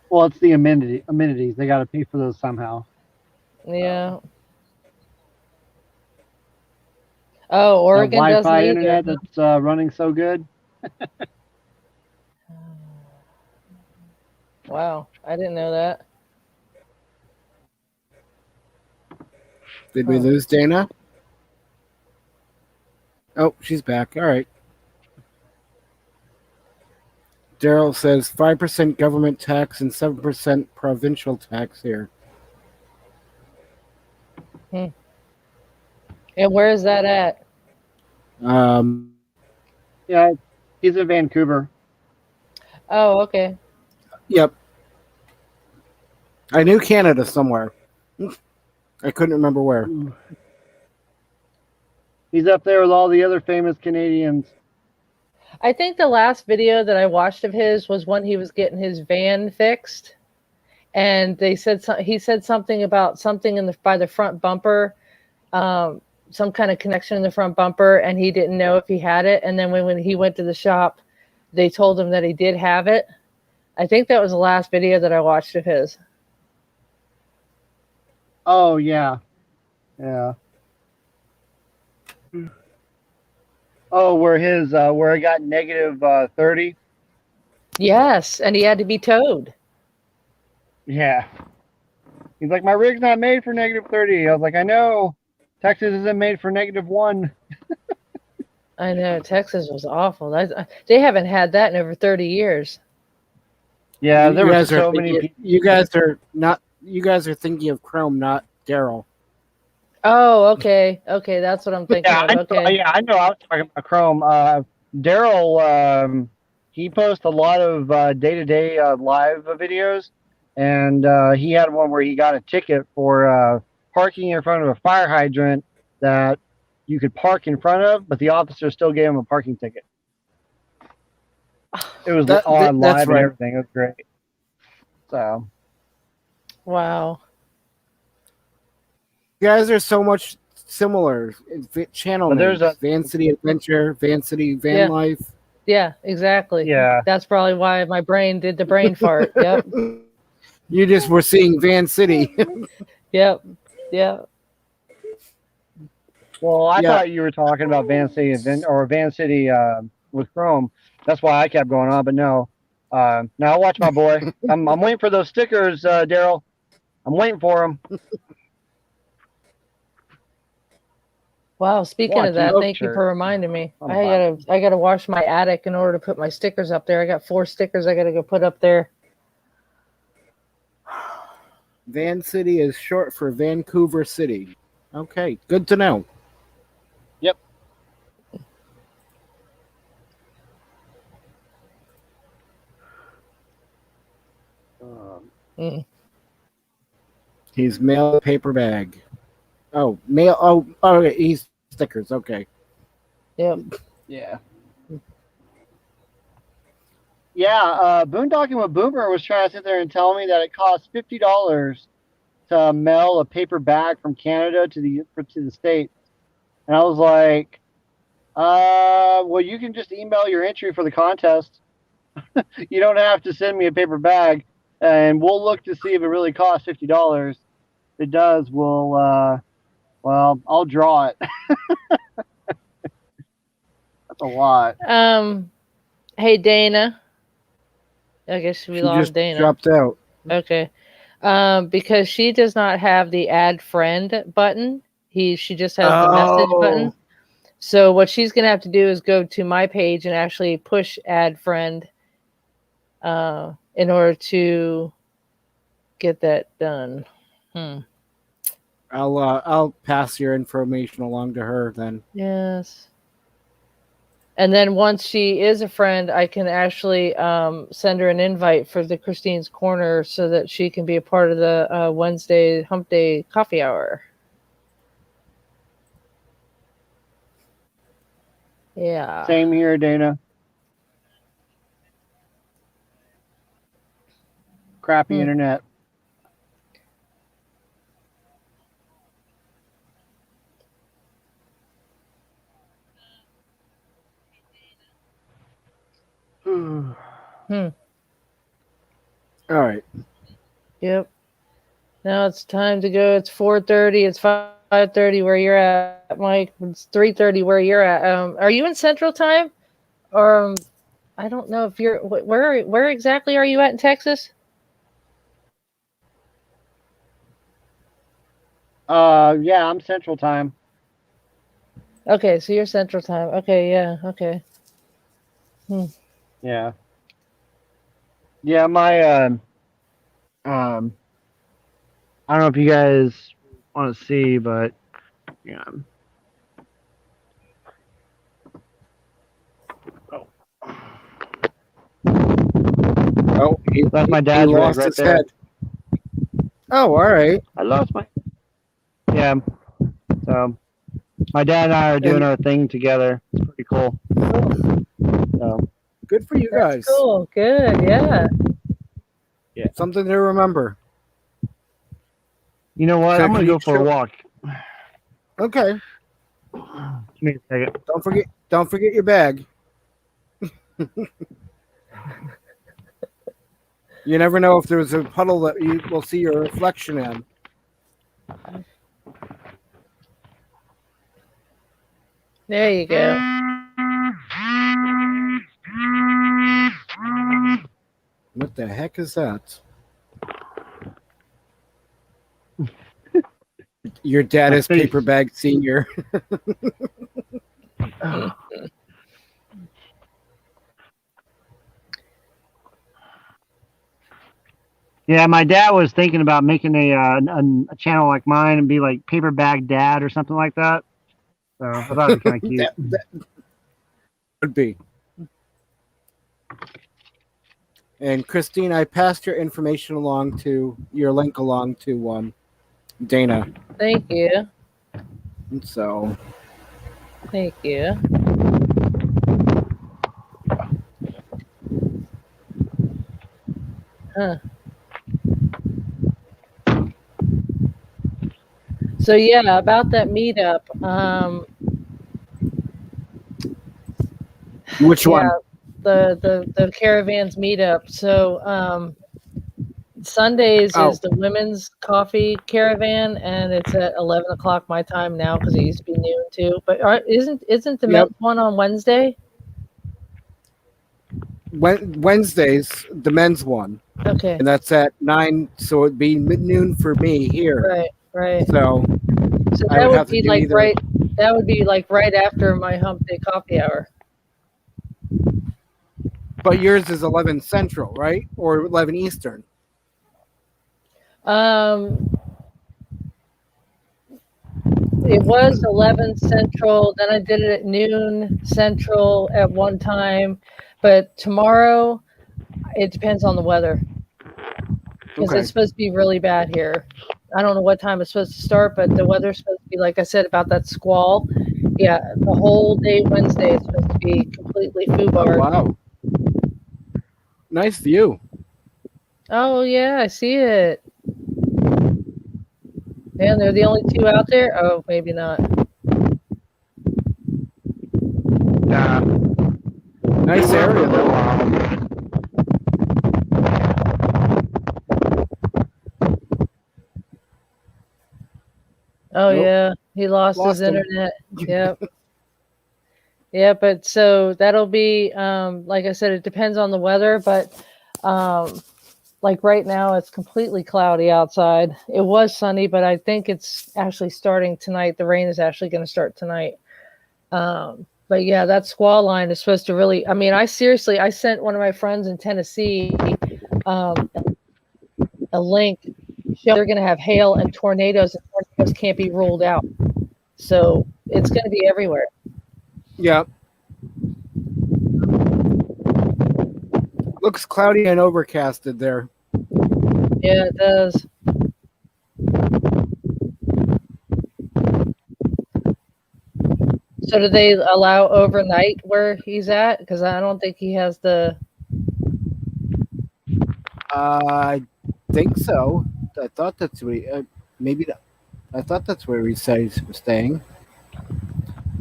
Well, it's the amenities. They got to pay for those somehow. Yeah. Oh, The Oregon doesn't Wi-Fi either. internet that's running so good. Wow, I didn't know that. Did we lose Dana? Oh, she's back. All right. Daryl says 5% government tax and 7% provincial tax here. And where is that at? Yeah, he's in Vancouver. Oh, okay. Yep. I knew Canada somewhere. I couldn't remember where. He's up there with all the other famous Canadians. I think the last video that I watched of his was when he was getting his van fixed, and he said something about something by the front bumper, some kind of connection in the front bumper, and he didn't know if he had it. And then when he went to the shop, they told him that he did have it. I think that was the last video that I watched of his. Oh yeah, yeah. Oh, where it got negative 30. Yes, and he had to be towed. Yeah. He's like, my rig's not made for negative 30. I was like, I know. Texas isn't made for -1. I know Texas was awful. They haven't had that in over 30 years. Yeah, there you were guys so are many thinking, people. You guys are thinking of Chrome, not Daryl. Oh, okay. Okay, that's what I'm thinking Yeah, of. Okay. I know. I was talking about Chrome. Daryl he posts a lot of day-to-day live videos, and he had one where he got a ticket for parking in front of a fire hydrant that you could park in front of, but the officer still gave him a parking ticket. It was on live that's and right. everything. It was great. So Wow. You guys are so much similar. Channel But there's names. Van City Adventure, Van City Van Yeah. Life. Yeah, exactly. yeah, That's probably why my brain did the brain fart. Yep. You just were seeing Van City. Yep. Yep. well, I Yeah. thought you were talking about Van City or Van City with Chrome. That's why I kept going on, but no. Now watch my boy. I'm waiting for those stickers, Daryl. I'm waiting for them. Wow. Speaking Watch of that, your thank you shirt. for reminding me. Oh, I gotta wash my attic in order to put my stickers up there. I got 4 stickers I gotta go put up there. Van City is short for Vancouver City. Okay, good to know. Yep. He's mail a paper bag. Oh, mail. Oh, okay. He's stickers. Okay. Yep. Yeah. Yeah, Boondocking with Boomer was trying to sit there and tell me that it costs $50 to mail a paper bag from Canada to the States. And I was like, well, you can just email your entry for the contest. You don't have to send me a paper bag, and we'll look to see if it really costs $50. If it does, well, I'll draw it. That's a lot. Hey Dana. I guess we She lost just Dana. dropped out. Okay. Because she does not have the add friend button. She just has the message button. So what she's gonna have to do is go to my page and actually push add friend in order to get that done. I'll pass your information along to her then. Yes. And then once she is a friend, I can actually send her an invite for the Christine's Corner so that she can be a part of the Wednesday Hump Day coffee hour. Yeah. Same here, Dana. Crappy internet. All right. Yep. Now it's time to go. It's 4:30. It's 5:30 where you're at, Mike. It's 3:30 where you're at. Are you in Central Time? Or I don't know if you're. Where exactly are you at in Texas? Yeah, I'm Central Time. Okay, so you're Central Time. Okay, yeah, okay. Yeah. Yeah, my I don't know if you guys want to see, but yeah. Oh, That's my he dad's rig lost right his there. head. Oh, all right. I lost my. Yeah. So, my dad and I are doing our thing together. It's pretty cool. So, Good for you guys. Cool, good, yeah. Something to remember. you know what? So I'm gonna can go you for a show- walk. Okay. Give me a second. Don't forget your bag. You never know if there's a puddle that you will see your reflection in. There you go. What the heck is that? Your dad is face. paper bag senior. Yeah, my dad was thinking about making a channel like mine and be like Paper Bag Dad or something like that. So I thought it was kind of cute. That would be. And Christine, I passed your information along to your link along to Dana. Thank you. And so Thank you. Huh. So yeah, about that meetup. which Yeah, one? the caravans meetup. So Sundays Oh, is the women's coffee caravan, and it's at 11 o'clock my time now because it used to be noon too. But isn't the yep. men's one on Wednesday? Wednesdays, the men's one, Okay, and that's at 9. So it'd be noon for me here. right. So So I that would would have to be do like either. right. That would be like right after my hump day coffee hour. But yours is 11 Central, right? Or 11 Eastern. It was 11 Central. Then I did it at noon Central at one time. But tomorrow, it depends on the weather because Okay. it's supposed to be really bad here. I don't know what time it's supposed to start, but the weather's supposed to be, like I said, about that squall. Yeah, the whole day Wednesday is supposed to be completely Oh, foobarred. wow. Nice view. Oh, yeah, I see it. And they're the only two out there? Oh, maybe not. Yeah. Nice area, though. Oh, Nope. yeah, he lost his Lost him. internet. Yep. Yeah, but so that'll be like I said, it depends on the weather, but like right now it's completely cloudy outside. It was sunny, but I think it's actually starting tonight. The rain is actually going to start tonight. But yeah, that squall line is supposed to really, I mean, I sent one of my friends in Tennessee a link showing they're going to have hail and tornadoes can't be ruled out. So it's going to be everywhere. Yeah. Looks cloudy and overcasted there. Yeah, it does. So do they allow overnight where he's at? Because I don't think he has the. I think so. I thought that's where I thought that's where he said he was staying.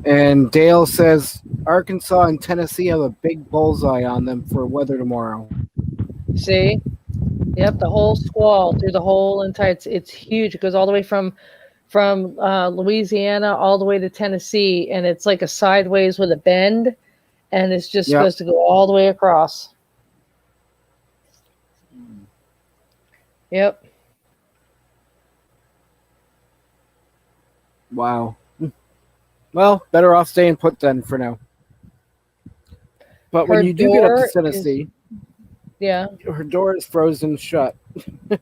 And Dale says Arkansas and Tennessee have a big bullseye on them for weather tomorrow. See? Yep, the whole squall through the whole entire. It's huge. It goes all the way from Louisiana all the way to Tennessee, and it's like a sideways with a bend, and it's just Yep. supposed to go all the way across. Yep. Wow. Well, better off staying put then for now. But when Her you do get up door to is- Tennessee, Yeah, her door is frozen shut.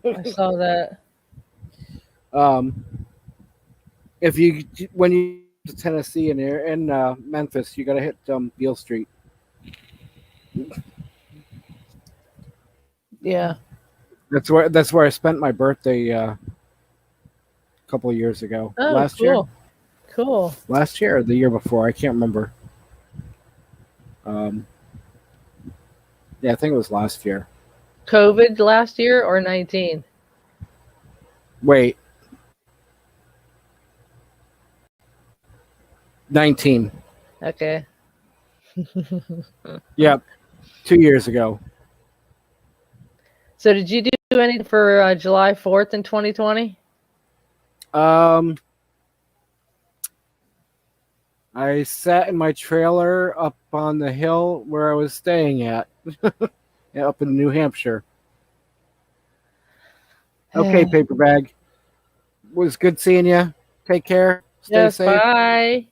I saw that. If you when you to Tennessee and in Memphis, you gotta hit Beale Street. Yeah. That's where I spent my birthday a couple of years ago. Oh, last cool. Cool. last year or the year before, I can't remember. Yeah, I think it was last year. COVID last year or 19? Wait, 19. Okay. Yep, 2 years ago. So did you do anything for July 4th in 2020? I sat in my trailer up on the hill where I was staying at, up in New Hampshire. Okay, paper bag. Was good seeing you. Take care. Stay Yes, safe. bye.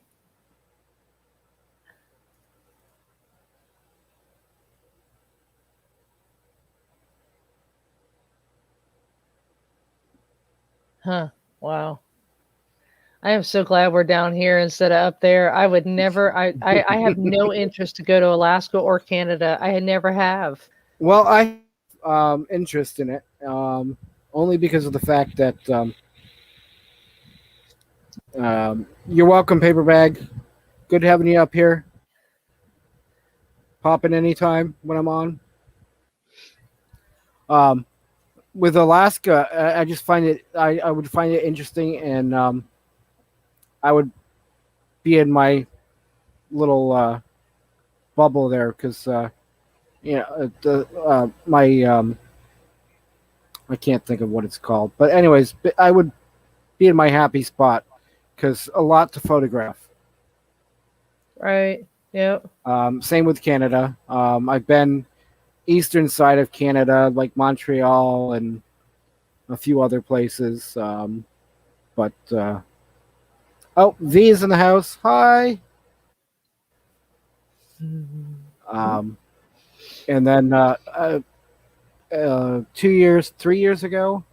Huh. Wow. I am so glad we're down here instead of up there. I would never. I have no interest to go to Alaska or Canada. I never have. Well, I interest in it only because of the fact that you're welcome, paper bag. Good having you up here. Pop in anytime when I'm on. With Alaska, I just find it. I would find it interesting, and I would be in my little bubble there because I can't think of what it's called, but anyways, I would be in my happy spot because a lot to photograph. Right. Yep. Same with Canada. I've been eastern side of Canada, like Montreal and a few other places. But V is in the house. Hi. And then 3 years ago,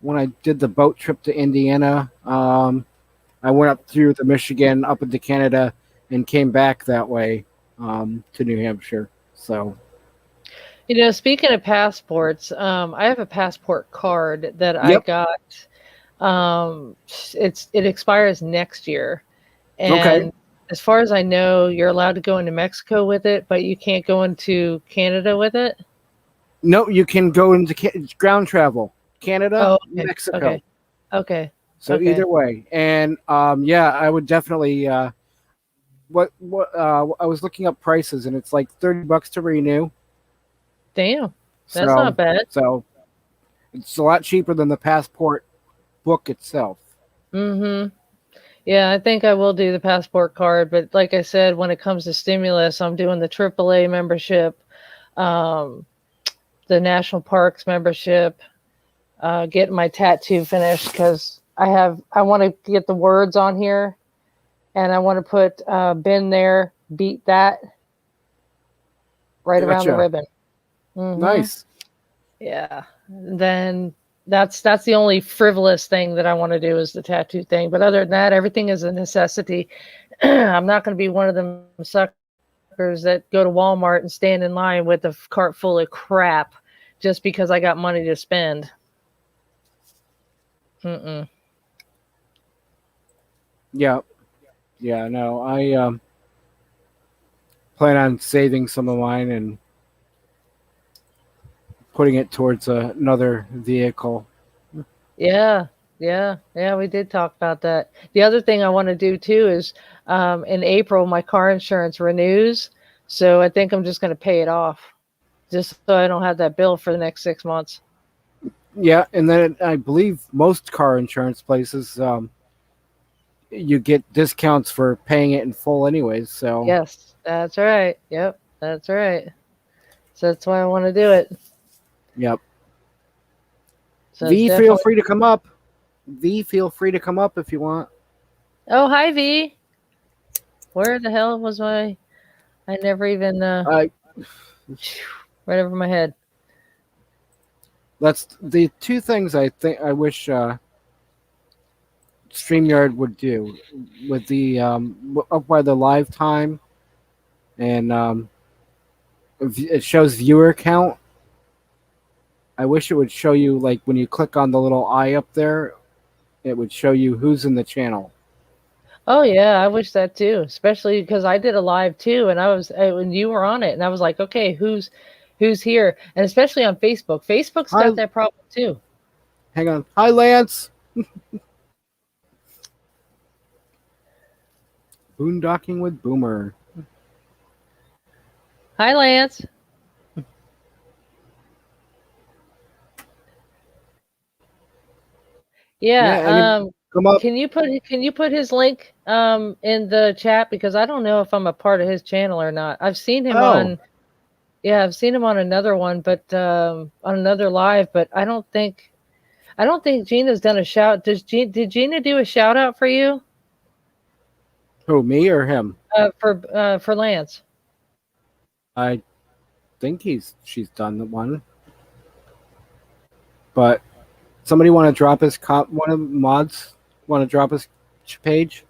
when I did the boat trip to Indiana, I went up through the Michigan, up into Canada, and came back that way to New Hampshire. So, Speaking of passports, I have a passport card that I Yep. got. It expires next year, and Okay. as far as I know, you're allowed to go into Mexico with it, but you can't go into Canada with it. no, you can go into ground travel, Canada, Oh, okay. Mexico. Okay. So okay. either way, and I would definitely. What I was looking up prices, and it's like $30 to renew. Damn, that's So- not bad. So it's a lot cheaper than the passport book itself. Mm-hmm. Yeah, I think I will do the passport card, but like I said, when it comes to stimulus, I'm doing the AAA membership, the national parks membership, getting my tattoo finished because I want to get the words on here, and I want to put been there, beat that right around the Gotcha. ribbon. Mhm. Nice. Yeah. Then that's the only frivolous thing that I want to do is the tattoo thing. But other than that, everything is a necessity. I'm not going to be one of them suckers that go to Walmart and stand in line with a cart full of crap just because I got money to spend. Mm-mm. Yeah. Yeah. No, I plan on saving some of mine and putting it towards another vehicle. Yeah, we did talk about that. The other thing I want to do too is in April my car insurance renews, so I think I'm just going to pay it off, just so I don't have that bill for the next 6 months. Yeah, and then I believe most car insurance places you get discounts for paying it in full anyways. So Yes, that's right. Yep, that's right. So that's why I want to do it. Yep. So V, it's feel definitely- free to come up. V, feel free to come up if you want. Oh, hi V. Where the hell was my? I never even right over my head. That's the two things I think I wish StreamYard would do with the up by the live time, and it shows viewer count. I wish it would show you, like, when you click on the little eye up there, it would show you who's in the channel. Oh yeah, I wish that too, especially because I did a live too, and when you were on it, and I was like, okay, who's here, and especially on Facebook. Facebook's got that problem too. Hang on. Hi, Lance. Boondocking with Boomer. Hi, Lance. Yeah. Come up. Can you put his link in the chat, because I don't know if I'm a part of his channel or not. I've seen him on another one, but on another live, but I don't think Gina's done a shout. Did Gina do a shout out for you? Who, me or him? For Lance. I think she's done the one. But somebody want to drop his one of the mods Want to drop his page?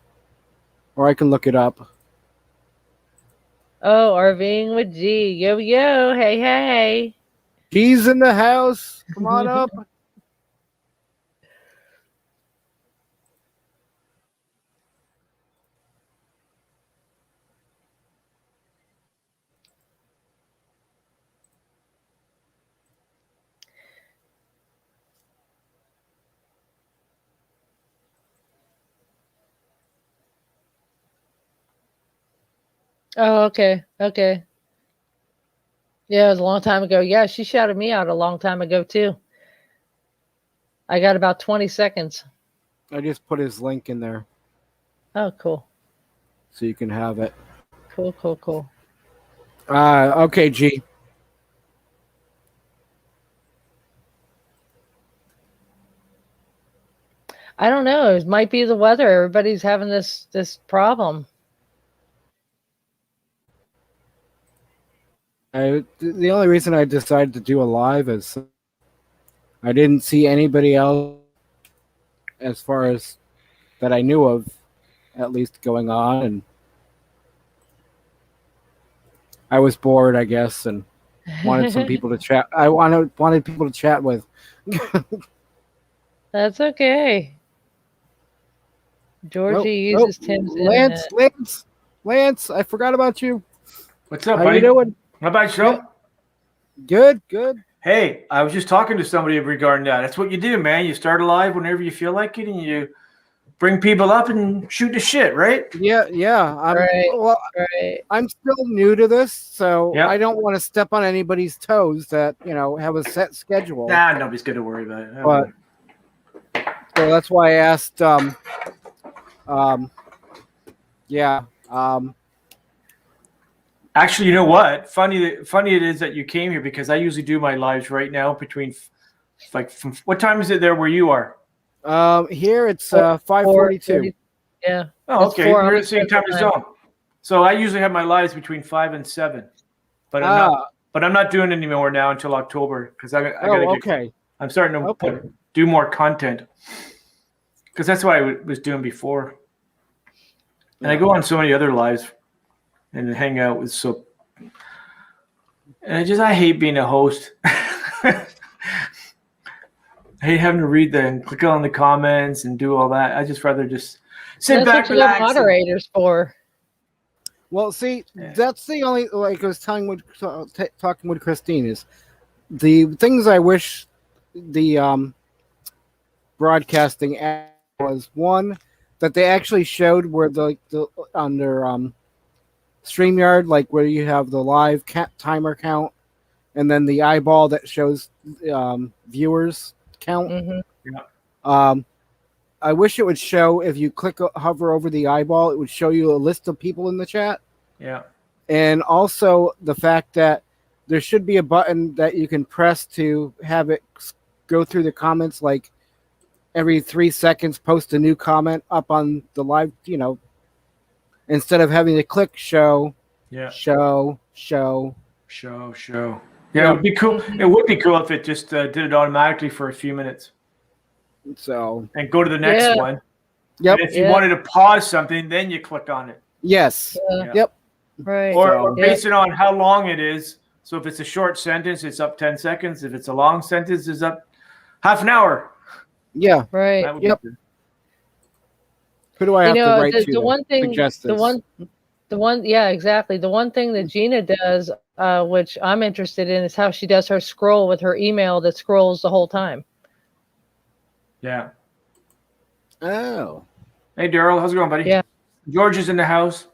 Or I can look it up. Oh, RVing with G. Yo, yo. Hey, hey. He's in the house. Come on up. Oh, okay. Okay. Yeah, it was a long time ago. Yeah, she shouted me out a long time ago, too. I got about 20 seconds. I just put his link in there Oh, cool. so you can have it. Cool, cool, cool. Okay, G. I don't know. It might be the weather. Everybody's having this problem. The only reason I decided to do a live is I didn't see anybody else, as far as that I knew of, at least going on, and I was bored, I guess, and wanted some people to chat. I wanted people to chat with. That's okay. Georgie Oh, uses Tim's Lance, internet. Lance, I forgot about you. What's up, How buddy? you doing? How about yourself? Good, good. Hey, I was just talking to somebody regarding that. That's what you do, man. You start a live whenever you feel like it, and you bring people up and shoot the shit, right? Yeah. Right. Well, Right. I'm still new to this, so Yep. I don't want to step on anybody's toes that have a set schedule. Nah, nobody's going to worry about it. But so that's why I asked. Actually, you know what? Funny it is that you came here because I usually do my lives right now between, from what time is it there where you are? Here it's 5:42. Yeah. Oh, It's okay. 4 You're in hours the same time Central zone. So I usually have my lives between 5 and 7, but I'm not doing it anymore now until October because I gotta get. Okay. I'm starting to do more content because that's what I was doing before, and I go on so many other lives and hang out with and I hate being a host. I hate having to read and click on the comments and do all that. I just rather just sit That's back, what you have relax. moderators for. Well, see, Yeah. that's the only, like I was talking with Christine, is the things I wish the broadcasting app was, one, that they actually showed where the under StreamYard, like where you have the live timer count, and then the eyeball that shows viewers count. Mm-hmm. I wish it would show, if you hover over the eyeball, it would show you a list of people in the chat. Yeah. And also the fact that there should be a button that you can press to have it go through the comments, like every 3 seconds, post a new comment up on the live, instead of having to click show. Yeah. Show. Show. Yeah, it would be cool. It would be cool if it just did it automatically for a few minutes So, and go to the next Yeah. one. yep. And if you Yeah. wanted to pause something, then you click on it. Yes. Yeah. Yep. Right. Or Yeah. based it on how long it is. So if it's a short sentence, it's up 10 seconds. If it's a long sentence, it's up half an hour. Yeah. Right. That would Yep. be good. Who do I have to write to? the one thing, suggest this? yeah, exactly. The one thing that Gina does, which I'm interested in, is how she does her scroll with her email that scrolls the whole time. Yeah. Oh. Hey, Daryl, how's it going, buddy? Yeah. George is in the house.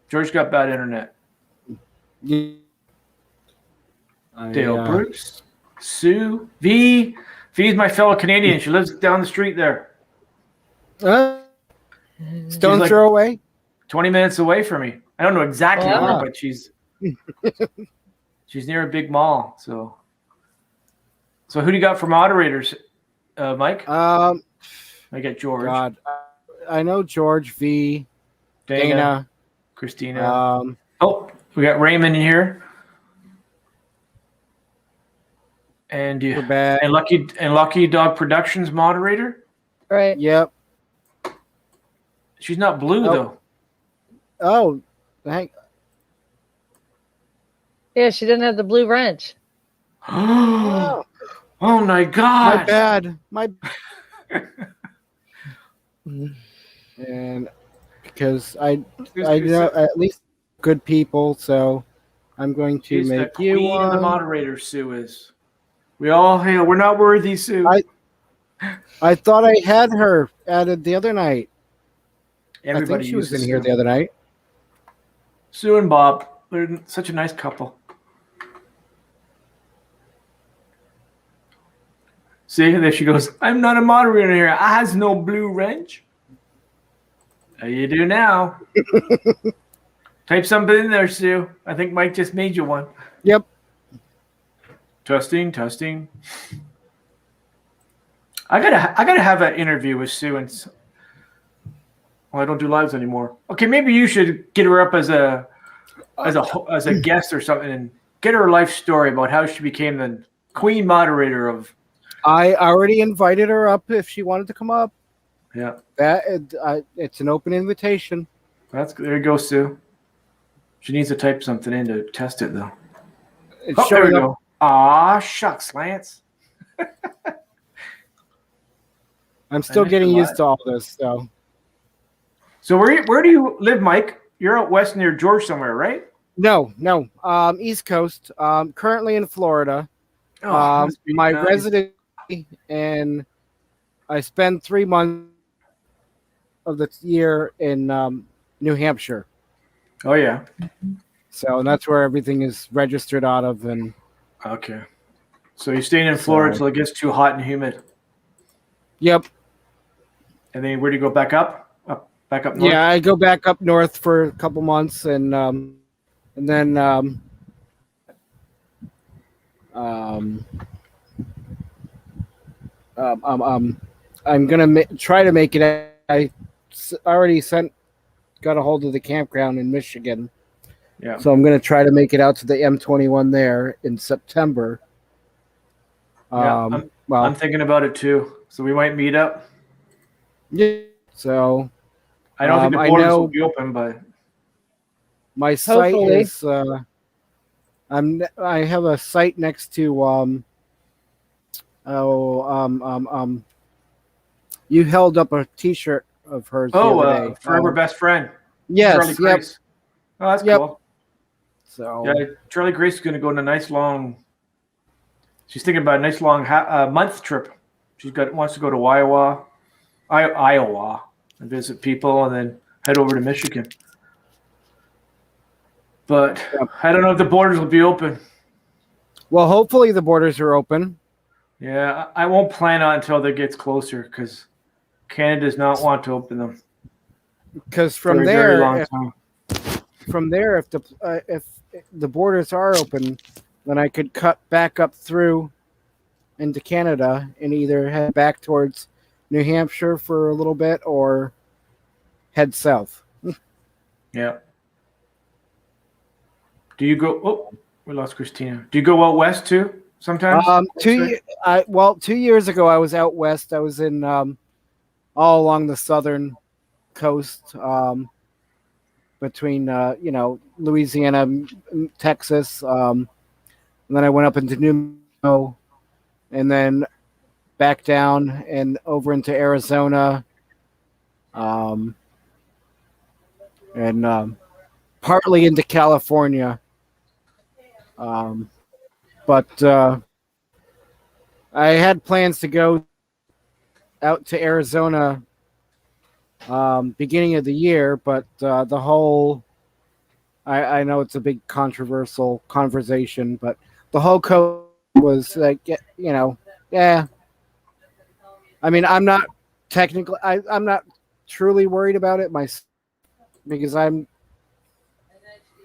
George got bad internet. Yeah. Dale Bruce, Sue, V. V's my fellow Canadian. She lives down the street there. Stone's like- throw away. 20 minutes away from me. I don't know exactly Wow. where, but she's near a big mall. So who do you got for moderators, Mike? I get George, God, I know George, V, Dana, Christina. Um, Oh, we got Raymond in here, and we're back. Lucky Dog Productions moderator. Right. Yep. She's not blue Oh. though. Oh, hang, Yeah, she didn't have the blue wrench. Oh my my God! bad. My and because I know at least good people, so I'm going to She's the make you queen of the one. moderator. Sue is. We all hail. We're not worthy, Sue. I thought I had her added the other night. I Everybody think she was in uses here Sue. the other night. Sue and Bob. They're such a nice couple. See, there she goes. I'm not a moderator here. I has no blue wrench. You do now. Type something in there, Sue. I think Mike just made you one. Yep. Testing. I gotta have an interview with Sue and. Well, I don't do lives anymore. Okay, maybe you should get her up as a guest or something, and get her life story about how she became the queen moderator of. I already invited her up if she wanted to come up. Yeah, It's an open invitation. there you go, Sue. She needs to type something in to test it though. It's Oh, there we showing up. go. Aw, shucks, Lance. I'm still missed getting a lot. used to all this, so So where do you live, Mike? You're out west near George somewhere, right? no. East Coast. Currently in Florida. Must be My nice. residency, and I spend 3 months of the year in New Hampshire. Oh yeah. So that's where everything is registered out of. And Okay. So you're staying in Florida So- till it gets too hot and humid, yep, and then where do you go back up? Back up north. yeah, I go back up north for a couple months, and then I'm gonna try to make it. I already got a hold of the campground in Michigan. Yeah. So I'm going to try to make it out to the M21 there in September. Yeah, I'm thinking about it too. So we might meet up. Yeah. So I don't think the I borders know- will be open, but my site Hopefully. is. I have a site next to. You held up a T-shirt of hers the other day. forever best friend. Yes. Charlie Yep. Grace. Oh, that's Yep. cool. So Yeah, Charlie Grace is going to go on a nice long. She's thinking about a nice long month trip. Wants to go to Iowa, and visit people, and then head over to Michigan. But I don't know if the borders will be open. well, hopefully the borders are open. Yeah, I won't plan on until it gets closer because Canada does not want to open them. Because for from a very there, long if time. if the borders are open, then I could cut back up through into Canada and either head back towards New Hampshire for a little bit or head south. Yeah. Do you go? Oh, we lost Christina. Do you go out west too sometimes? 2 years ago I was out west. I was in all along the southern coast, between Louisiana, Texas, and then I went up into New Mexico, and then back down and over into Arizona, and partly into California. But I had plans to go out to Arizona beginning of the year, but the whole I know it's a big controversial conversation, but the whole code was like, yeah. I mean, I'm not technically, I'm not truly worried about it because I'm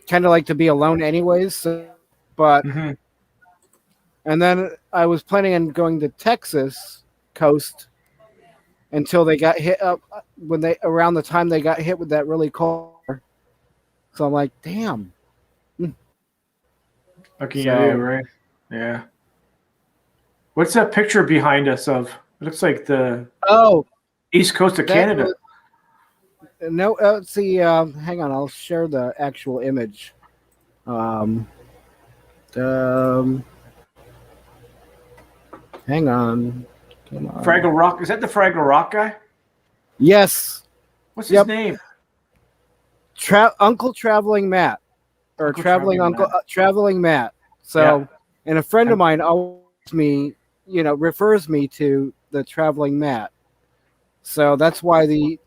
kind of like to be alone anyways. So, but Mhm. and then I was planning on going to Texas coast until they got hit up around the time they got hit with that really cold. So I'm like, damn. Okay, So- yeah, right. Yeah. What's that picture behind us of? It looks like the Oh, east coast of that Canada. was- No, let's see. Hang on, I'll share the actual image. Um, hang on. Come on. Fraggle Rock. Is that the Fraggle Rock guy? Yes. What's his Yep. name? Uncle Traveling Matt, or Uncle Traveling Traveling Uncle Matt. Traveling Matt. So, and a friend of mine always refers me to the Traveling Matt. So that's why the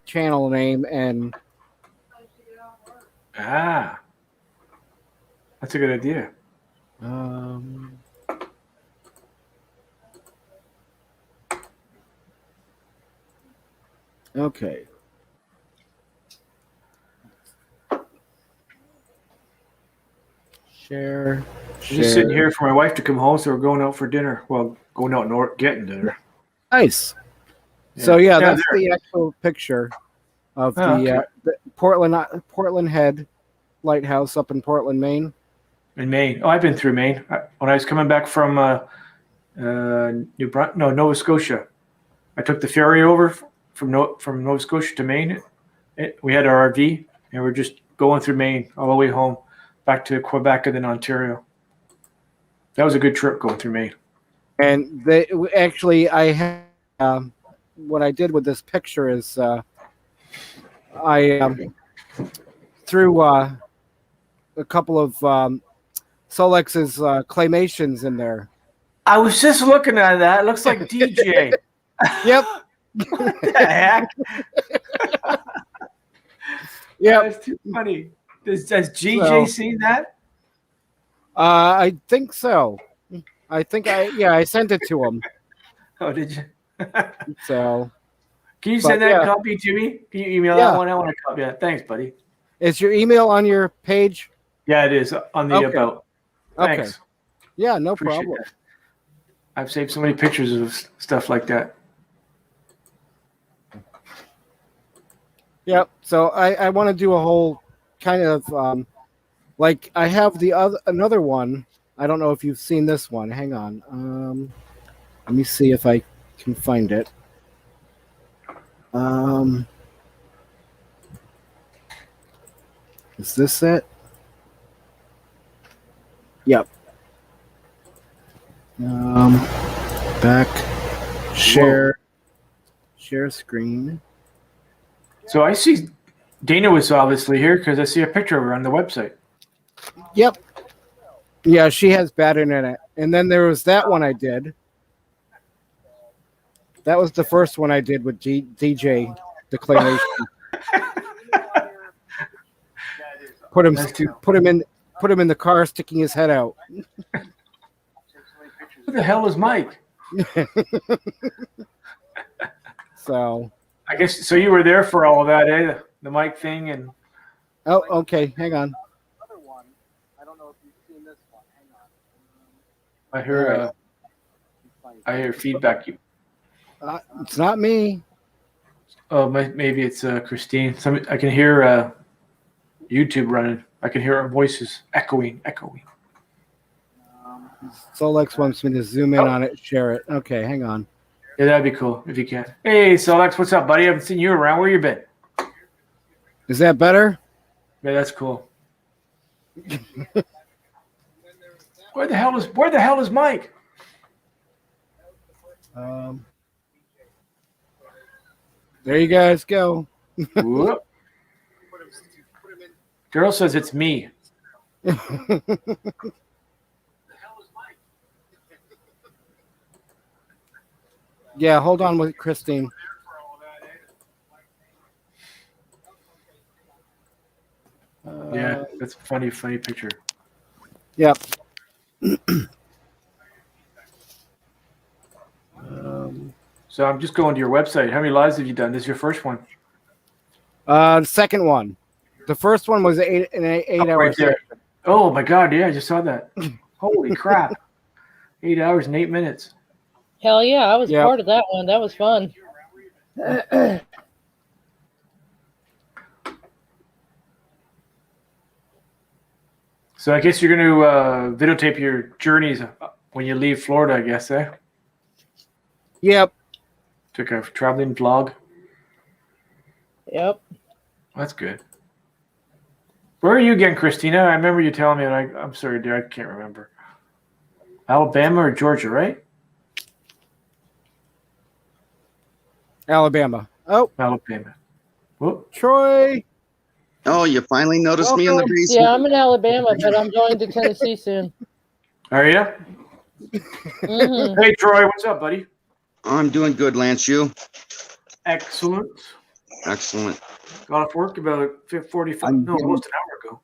channel name and Ah, that's a good idea. Okay. Share. I'm just sitting here for my wife to come home, so we're going out for dinner. Well, going out and getting dinner. Nice. So yeah, that's there. the actual picture of Oh, the Portland Head Lighthouse up in Portland, Maine. In Maine. Oh, I've been through Maine. When I was coming back from Nova Scotia, I took the ferry over from Nova Scotia to Maine. We had our RV, and we're just going through Maine all the way home, back to Quebec and then Ontario. That was a good trip going through Maine. And I have what I did with this picture is I threw a couple of Solex's claymations in there. I was just looking at that. It looks like DJ. Yep. What the heck? Yep. That's too funny. Has GJ seen that? I think so. I sent it to him. Oh, did you? So Can you send that yeah. copy to me? Can you email Yeah. that one? I want to copy that. Thanks, buddy. is your email on your page? Yeah, it is on the Okay. about. Okay. Thanks. Yeah, no Appreciate problem. that. I've saved so many pictures of stuff like that. Yep. So I want to do a whole kind of like I have another one. I don't know if you've seen this one. Hang on. Let me see if I can find it. Is this it? Yep. Back. Share screen. So I see Dana was obviously here because I see a picture of her on the website. Yep. Yeah, she has bad internet. And then there was that one I did. That was the first one I did with DJ Declaration. Put him in the car sticking his head out. Who the hell is Mike? So I guess so. You were there for all of that, eh? The Mike thing and. oh, okay, hang on. Another one. I don't know if you've seen this one. Hang on. I hear feedback. It's not me. Oh, maybe it's Christine. I can hear YouTube running. I can hear our voices echoing. Solex wants me to zoom in on it, share it. Okay, hang on. Yeah, that'd be cool if you can. Hey, Solex, what's up, buddy? I haven't seen you around. Where you been? Is that better? Yeah, that's cool. Where the hell is Mike? There you guys go. Whoop. Girl says it's me. Yeah, hold on with Christine. Yeah, that's a funny picture. Yep. So I'm just going to your website. How many lives have you done? This is your first one. The second one. The first one was an 8 hour Right there. Oh my God! Yeah, I just saw that. Holy crap! 8 hours and 8 minutes. Hell yeah, I was Yep. part of that one. That was fun. So I guess you're going to videotape your journeys when you leave Florida, I guess, eh? Yep. Took a traveling vlog. Yep. That's good. Where are you again, Christina? I remember you telling me, and I'm sorry, dear, I can't remember. Alabama or Georgia, right? Alabama. Oh, Alabama. Whoop. Troy. Oh, you finally noticed me in the Welcome. basement. Yeah, I'm in Alabama, but I'm going to Tennessee soon. Are you? Hmm. Hey, Troy, what's up, buddy? I'm doing good, Lance. You? Excellent. Excellent. Got off work about 45, almost an hour ago.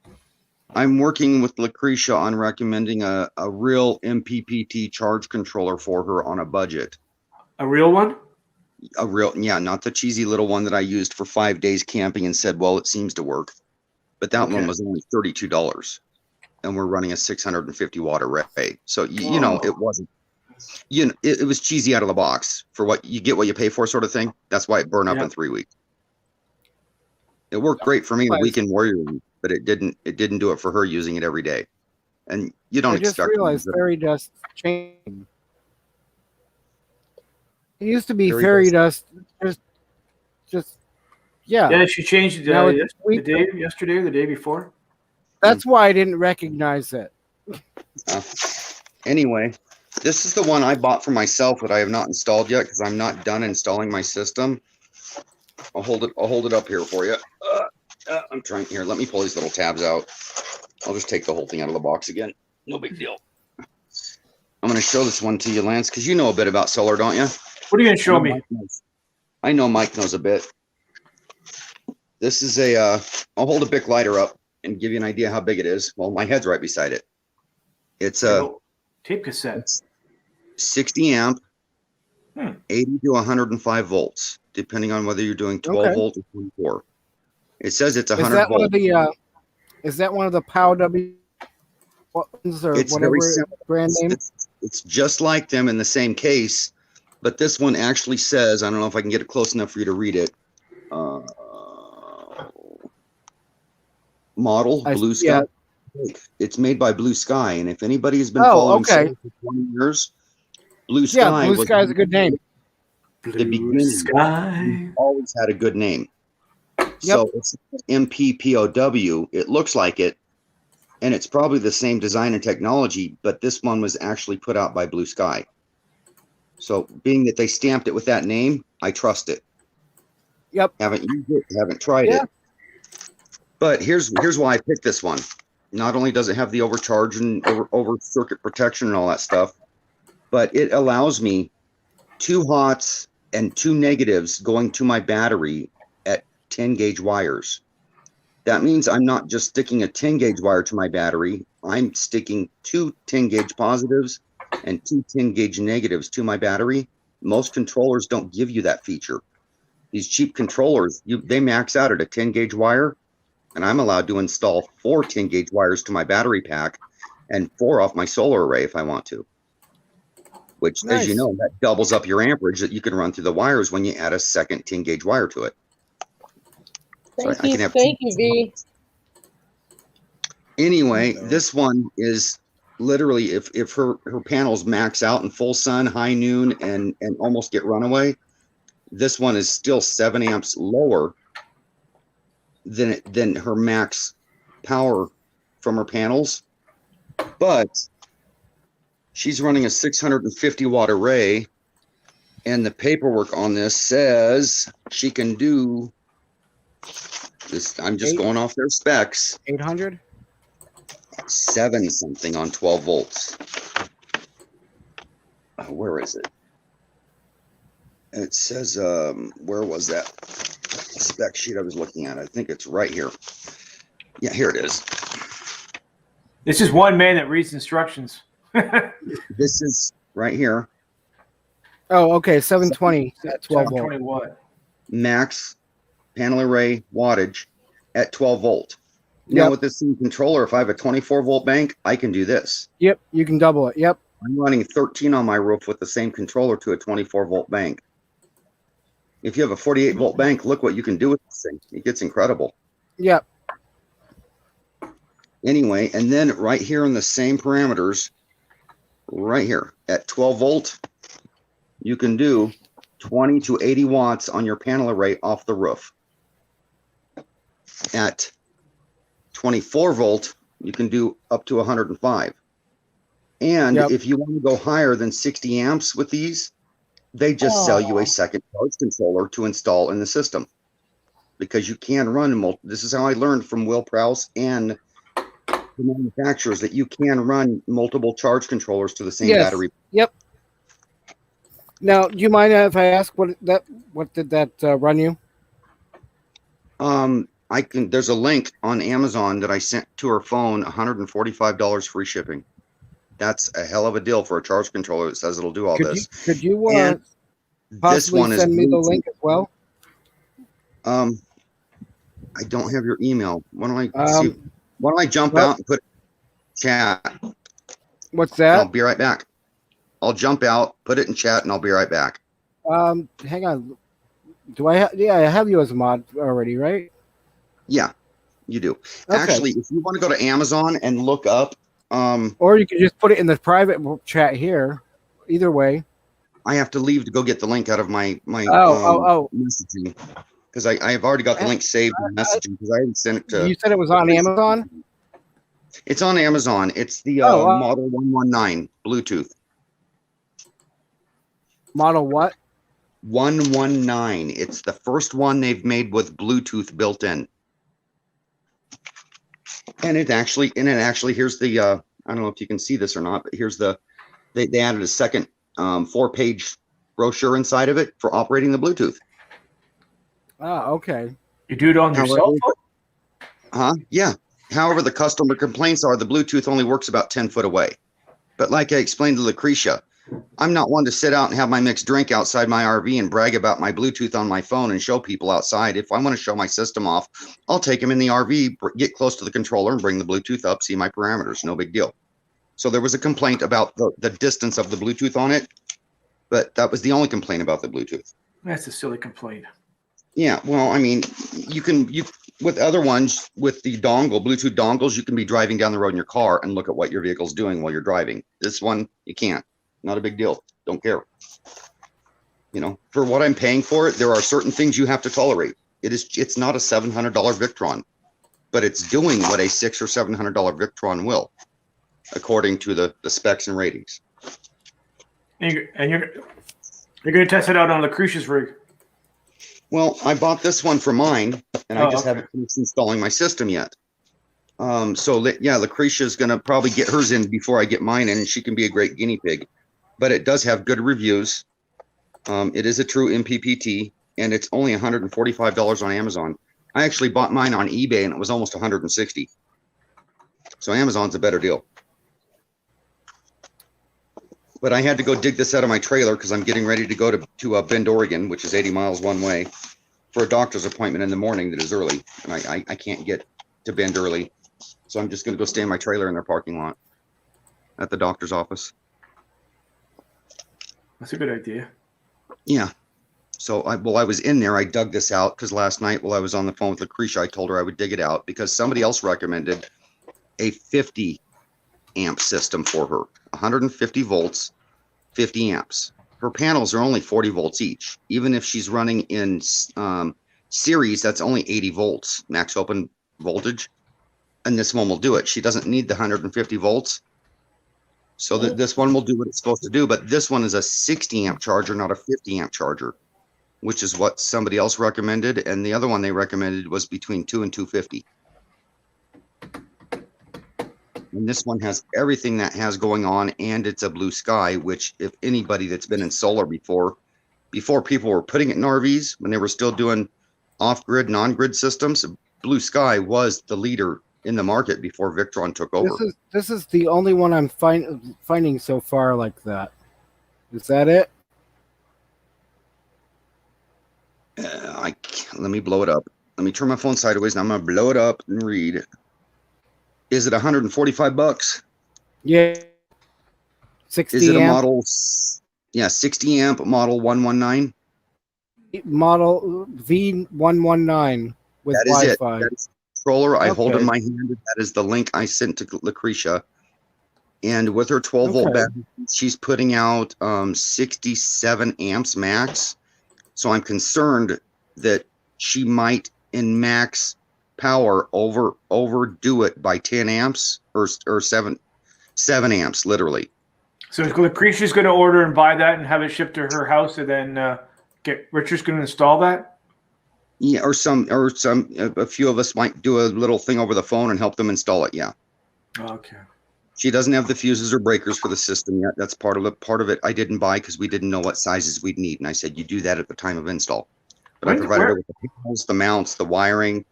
I'm working with Lucretia on recommending a real MPPT charge controller for her on a budget. A real one? A real, yeah, not the cheesy little one that I used for 5 days camping and said, well, it seems to work. But that one was only $32. And we're running a 650 watt array. So, you know, it wasn't, you know, it was cheesy out of the box for what you get, what you pay for sort of thing. That's why it burned up in 3 weeks. It worked great for me in a weekend warrior, but it didn't do it for her using it every day. And you don't I just expect realized fairy dust changed. It used to be Fairy fairy dust. Just yeah. Yeah, she changed it Now it's yesterday or the day before. That's why I didn't recognize it. Anyway, this is the one I bought for myself that I have not installed yet because I'm not done installing my system. I'll hold it up here for you. I'm trying here. Let me pull these little tabs out. I'll just take the whole thing out of the box again. No big deal. I'm going to show this one to you, Lance, because you know a bit about solar, don't you? What are you going to show me? I know Mike knows a bit. This is I'll hold a Bic lighter up and give you an idea how big it is. Well, my head's right beside it. It's a tape cassette. 60 amp, 80 to 105 volts, depending on whether you're doing 12 volt or 24. It says it's 100 Is that volts. one of the is that one of the POW W ones or It's whatever very simple. brand name? It's just like them in the same case, but this one actually says, I don't know if I can get it close enough for you to read it. Model Blue Sky. Yeah. It's made by Blue Sky, and if anybody has been following solar for 20 years, Blue Sky. Yeah, Blue Sky is a good name. The beginning Sky always had a good name. So it's MPPOW. It looks like it, and it's probably the same design and technology, but this one was actually put out by Blue Sky. So being that they stamped it with that name, I trust it. Yep. Haven't used it, haven't tried it. But here's why I picked this one. Not only does it have the overcharge and over circuit protection and all that stuff, but it allows me 2 hots and 2 negatives going to my battery at 10 gauge wires. That means I'm not just sticking a 10 gauge wire to my battery. I'm sticking 2 10 gauge positives and 2 10 gauge negatives to my battery. Most controllers don't give you that feature. These cheap controllers, they max out at a 10 gauge wire, and I'm allowed to install 4 10 gauge wires to my battery pack and 4 off my solar array if I want to. Which, as you know, that doubles up your amperage that you can run through the wires when you add a second 10 gauge wire to it. Thank you, V. Anyway, this one is literally if her panels max out in full sun, high noon, and almost get runaway, this one is still 7 amps lower than her max power from her panels. But she's running a 650 watt array, and the paperwork on this says she can do this. I'm just going off their specs. 800? 7 something on 12 volts. Where is it? It says, where was that spec sheet I was looking at? I think it's right here. Yeah, here it is. This is one man that reads instructions. This is right here. Oh, okay. 720 at 12 volt. 720 watt. Max panel array wattage at 12 volt. Now with this same controller, if I have a 24 volt bank, I can do this. Yep, you can double it. Yep. I'm running 13 on my roof with the same controller to a 24 volt bank. If you have a 48 volt bank, look what you can do with this thing. It gets incredible. Yep. Anyway, and then right here in the same parameters, right here at 12 volt, you can do 20 to 80 watts on your panel array off the roof. at 24 volt, you can do up to 105. And Yep. if you want to go higher than 60 amps with these, they just sell you a second charge controller to install in the system, because you can run this is how I learned from Will Prowse and the manufacturers, that you can run multiple charge controllers to the same Yes. battery. Yep. Now, do you mind if I ask what did that run you? There's a link on Amazon that I sent to her phone, $145 free shipping. That's a hell of a deal for a charge controller that says it'll do all this. Could you And this possibly one is send me the Bluetooth. link as well? I don't have your email. Why don't I jump well- out and put chat? What's I'll that? be right back. I'll jump out, put it in chat, and I'll be right back. Hang on. Do I? Yeah, I have you as a mod already, right? Yeah, you do. Okay. Actually, if you want to go to Amazon and look up, Or you could just put it in the private chat here. Either way. I have to leave to go get the link out of my messaging, because I have already got the link saved in messaging, because I hadn't sent it to. You said it was on Amazon? It's on Amazon. It's the Oh, Model 119 Bluetooth. Model what? 119. It's the first one they've made with Bluetooth built in. And it actually here's the I don't know if you can see this or not, but here's they added a second 4-page brochure inside of it for operating the Bluetooth. Ah, okay. You do it on your cell phone? Yeah. However, the customer complaints are the Bluetooth only works about 10 foot away. But like I explained to Lucretia, I'm not one to sit out and have my mixed drink outside my RV and brag about my Bluetooth on my phone and show people outside. If I want to show my system off, I'll take them in the RV, get close to the controller and bring the Bluetooth up, see my parameters. No big deal. So there was a complaint about the distance of the Bluetooth on it, but that was the only complaint about the Bluetooth. That's a silly complaint. Yeah, well, I mean, you with other ones, with the Bluetooth dongles, you can be driving down the road in your car and look at what your vehicle's doing while you're driving. This one, you can't. Not a big deal. Don't care. You know, for what I'm paying for it, there are certain things you have to tolerate. It's not a $700 Victron, but it's doing what a $600 or $700 Victron will, according to the specs and ratings. And you're going to test it out on Lucretia's rig. Well, I bought this one for mine, and I just okay. haven't finished installing my system yet. Lucretia is going to probably get hers in before I get mine in, and she can be a great guinea pig. But it does have good reviews. It is a true MPPT, and it's only $145 on Amazon. I actually bought mine on eBay, and it was almost $160. So Amazon's a better deal. But I had to go dig this out of my trailer because I'm getting ready to go to Bend, Oregon, which is 80 miles one way, for a doctor's appointment in the morning that is early, and I can't get to Bend early. So I'm just going to go stay in my trailer in their parking lot at the doctor's office. That's a good idea. Yeah. So while I was in there, I dug this out because last night while I was on the phone with Lucretia, I told her I would dig it out because somebody else recommended a 50 amp system for her, 150 volts, 50 amps. Her panels are only 40 volts each. Even if she's running in series, that's only 80 volts, max open voltage. And this one will do it. She doesn't need the 150 volts. So this one will do what it's supposed to do, but this one is a 60 amp charger, not a 50 amp charger, which is what somebody else recommended. And the other one they recommended was between 2 and 250. And this one has everything that has going on, and it's a Blue Sky, which if anybody that's been in solar before people were putting it in RVs, when they were still doing off-grid, non-grid systems, Blue Sky was the leader in the market before Victron took over. This is the only one I'm finding so far like that. Is that it? Let me blow it up. Let me turn my phone sideways, and I'm gonna blow it up and read. Is it $145? Yeah. 60 Is it a amp model? Yeah, 60 amp model 119. model V119 with That is it. Wi-Fi. That is the controller I hold Okay. in my hand. That is the link I sent to Lucretia. And with her 12 volt Okay. battery, she's putting out 67 amps max. So I'm concerned that she might in max power overdo it by 10 amps or 7 amps, literally. So Lucretia's going to order and buy that and have it shipped to her house, and then get Richard's going to install that. Yeah, or a few of us might do a little thing over the phone and help them install it. Yeah. Okay. She doesn't have the fuses or breakers for the system yet. That's part of it. Part of it I didn't buy because we didn't know what sizes we'd need, and I said you do that at the time of install. But I provided her with the panels, the mounts, the wiring,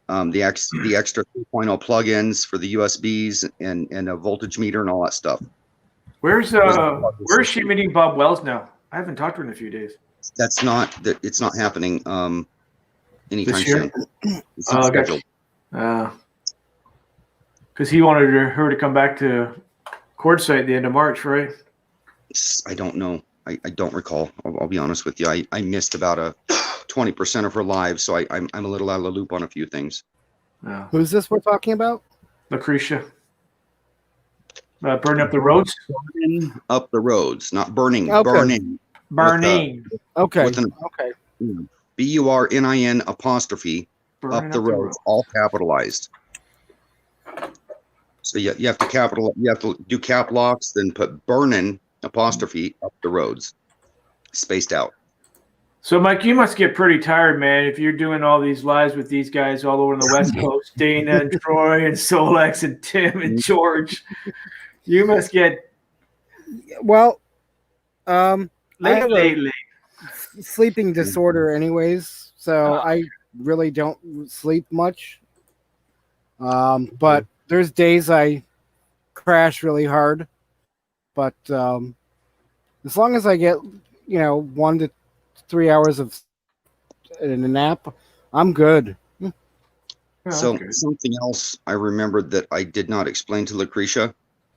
the extra 3.0 plugins for the USBs, and a voltage meter and all that stuff. Where's she meeting Bob Wells now? I haven't talked to her in a few days. It's not happening anytime This year? soon. It's not scheduled. Because he wanted her to come back to Quartzsite at the end of March, right? I don't know. I don't recall. I'll be honest with you. I missed about a 20% of her live, so I'm a little out of the loop on a few things. Yeah. Who's this we're talking about? Lucretia. Burning up the roads? Burning up the roads, not burning. Okay. Burning. Burning. Okay. With an- Okay. BURNIN apostrophe Burning up the roads, all capitalized. So you have to do cap locks, then put burnin apostrophe up the roads, spaced out. So, Mike, you must get pretty tired, man, if you're doing all these lives with these guys all over the West Coast, Dana and Troy and Solex and Tim and George. You must get Well, I have a lately. sleeping disorder, anyways, so I really don't sleep much. But there's days I crash really hard. But as long as I get 1 to 3 hours of in a nap, I'm good. So something else I remembered that I did not explain to Lucretia.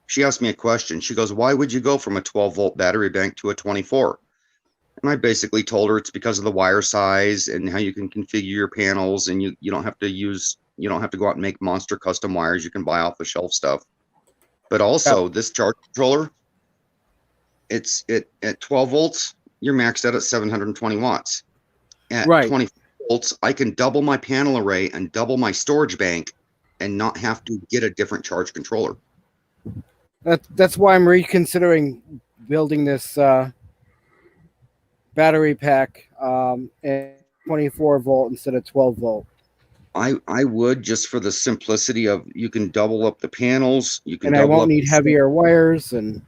She asked me a question. She goes, "Why would you go from a 12-volt battery bank to a 24?" And I basically told her it's because of the wire size and how you can configure your panels, and you don't have to go out and make monster custom wires. You can buy off the shelf stuff. But also this charge controller, it's at 12 volts, you're maxed out at 720 watts. At 20 volts, I can double my panel array and double my storage bank and not have to get a different charge controller. That's why I'm reconsidering building this battery pack at 24 volt instead of 12 volt. I would, just for the simplicity of, you can double up the panels, you can and I double won't up need heavier wires, and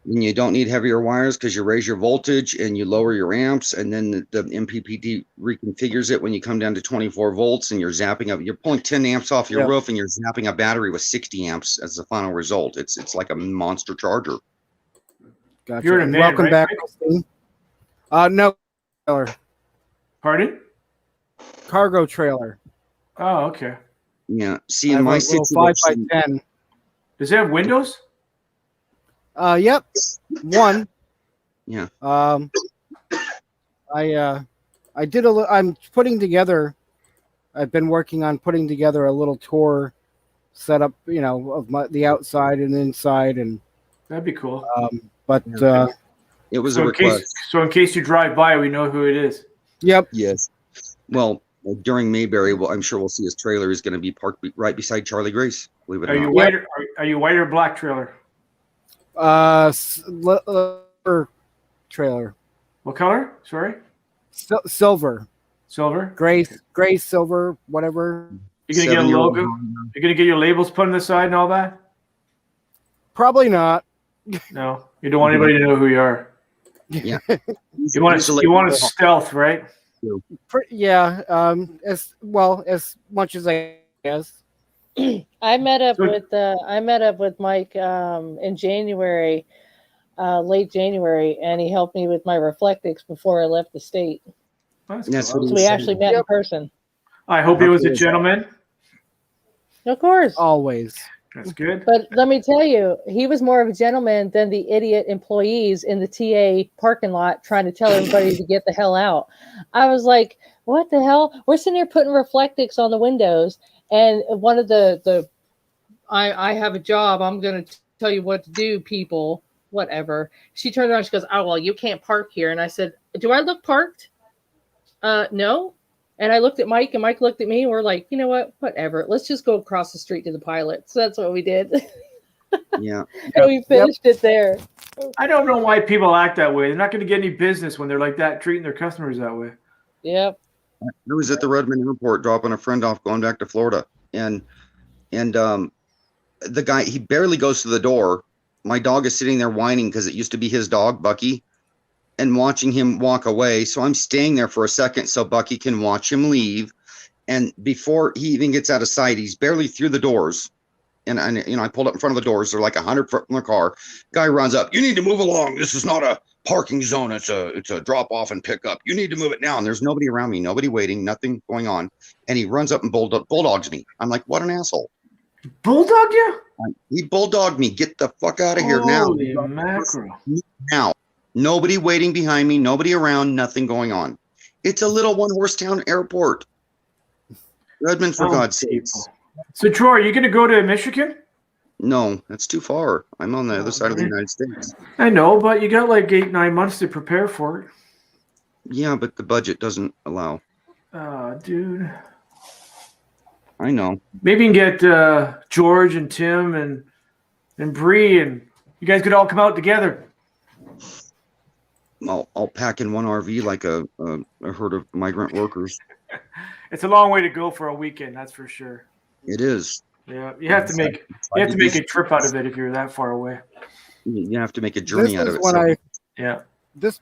and you don't need heavier wires because you raise your voltage and you lower your amps, and then the MPPT reconfigures it when you come down to 24 volts and you're pulling 10 amps off your roof and you're zapping a battery with 60 amps as the final result. It's like a monster charger. Gotcha. You're in a van, Welcome right, back, Mike? Christine. No trailer. Pardon? Cargo trailer. Oh, okay. Yeah. See, I in have my a little 5 situation, by 10. Does it have windows? Yep. One. Yeah. I did I'm putting together. I've been working on putting together a little tour setup, of the outside and inside, and That'd be cool. but it was So a request. in case you drive by, we know who it is. yep. Yes. Well, during Mayberry, I'm sure we'll see his trailer is going to be parked right beside Charlie Grace. Believe it Are or you not. white? Are you white or black trailer? Silver trailer. What color? Sorry, Silver. silver. Gray, silver, whatever. You're gonna get a 7-year-old logo. You're gonna get your labels put on the side and all that. Probably not. No, you don't want anybody to know who you are. Yeah. You want to stealth, right? Yeah. As much as I guess. I met up with Mike in January, late January, and he helped me with my Reflectix before I left the state. That's That's cool. what So we actually met in person. I hope he was a gentleman. Of course. Always. That's good. But let me tell you, he was more of a gentleman than the idiot employees in the TA parking lot trying to tell everybody to get the hell out. I was what the hell? We're sitting here putting Reflectix on the windows, and one of I have a job. I'm going to tell you what to do, people. Whatever. She turned around. She goes, "Oh, well, you can't park here." And I said, "Do I look parked?" No. And I looked at Mike, and Mike looked at me, and we're like, you know what? Whatever. Let's just go across the street to the pilot. So that's what we did. Yeah. And we finished it there. I don't know why people act that way. They're not going to get any business when they're like that, treating their customers that way. Yep. I was at the Redmond airport dropping a friend off going back to Florida, and the guy, he barely goes to the door. My dog is sitting there whining because it used to be his dog, Bucky, and watching him walk away. So I'm staying there for a second so Bucky can watch him leave. And before he even gets out of sight, he's barely through the doors. And I pulled up in front of the doors. They're like 100 foot from the car. Guy runs up. You need to move along. This is not a parking zone. It's a drop off and pick up. You need to move it now. And there's nobody around me, nobody waiting, nothing going on. And he runs up and bulldogs me. I'm like, what an asshole. Bulldog you? He bulldogged me. Get the fuck out of here now. Holy mackerel. Now. Nobody waiting behind me, nobody around, nothing going on. It's a little one-horse town airport. Redmond, for God's sakes. So, Troy, are you going to go to Michigan? No, that's too far. I'm on the other side of the United States. I know, but you got like 8-9 months to prepare for it. Yeah, but the budget doesn't allow. Dude. I know. Maybe you can get George and Tim and Bree, and you guys could all come out together. I'll pack in one RV like a herd of migrant workers. It's a long way to go for a weekend, that's for sure. It is. Yeah, you have to make a trip out of it if you're that far away. You have to make a journey out of it. This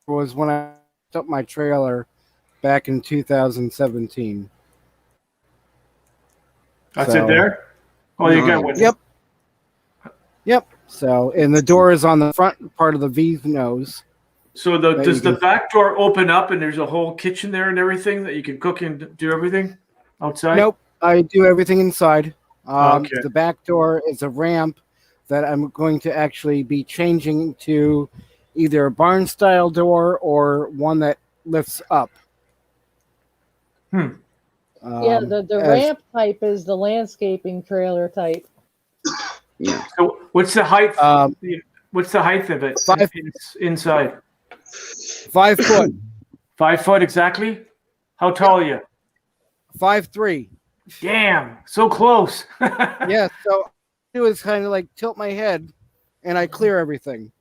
was when I set up my trailer back in 2017. That's it there? Oh, you got one. Yep. So, and the door is on the front part of the V nose. So does the back door open up and there's a whole kitchen there and everything that you can cook and do everything outside? Nope. I do everything inside. Okay. The back door is a ramp that I'm going to actually be changing to either a barn style door or one that lifts up. Yeah, the ramp type is the landscaping trailer type. Yeah. So what's the height? What's the height of it inside? 5 foot. 5 foot exactly? How tall are you? 5'3". Damn, so close. Yeah, so I do is kind of like tilt my head and I clear everything.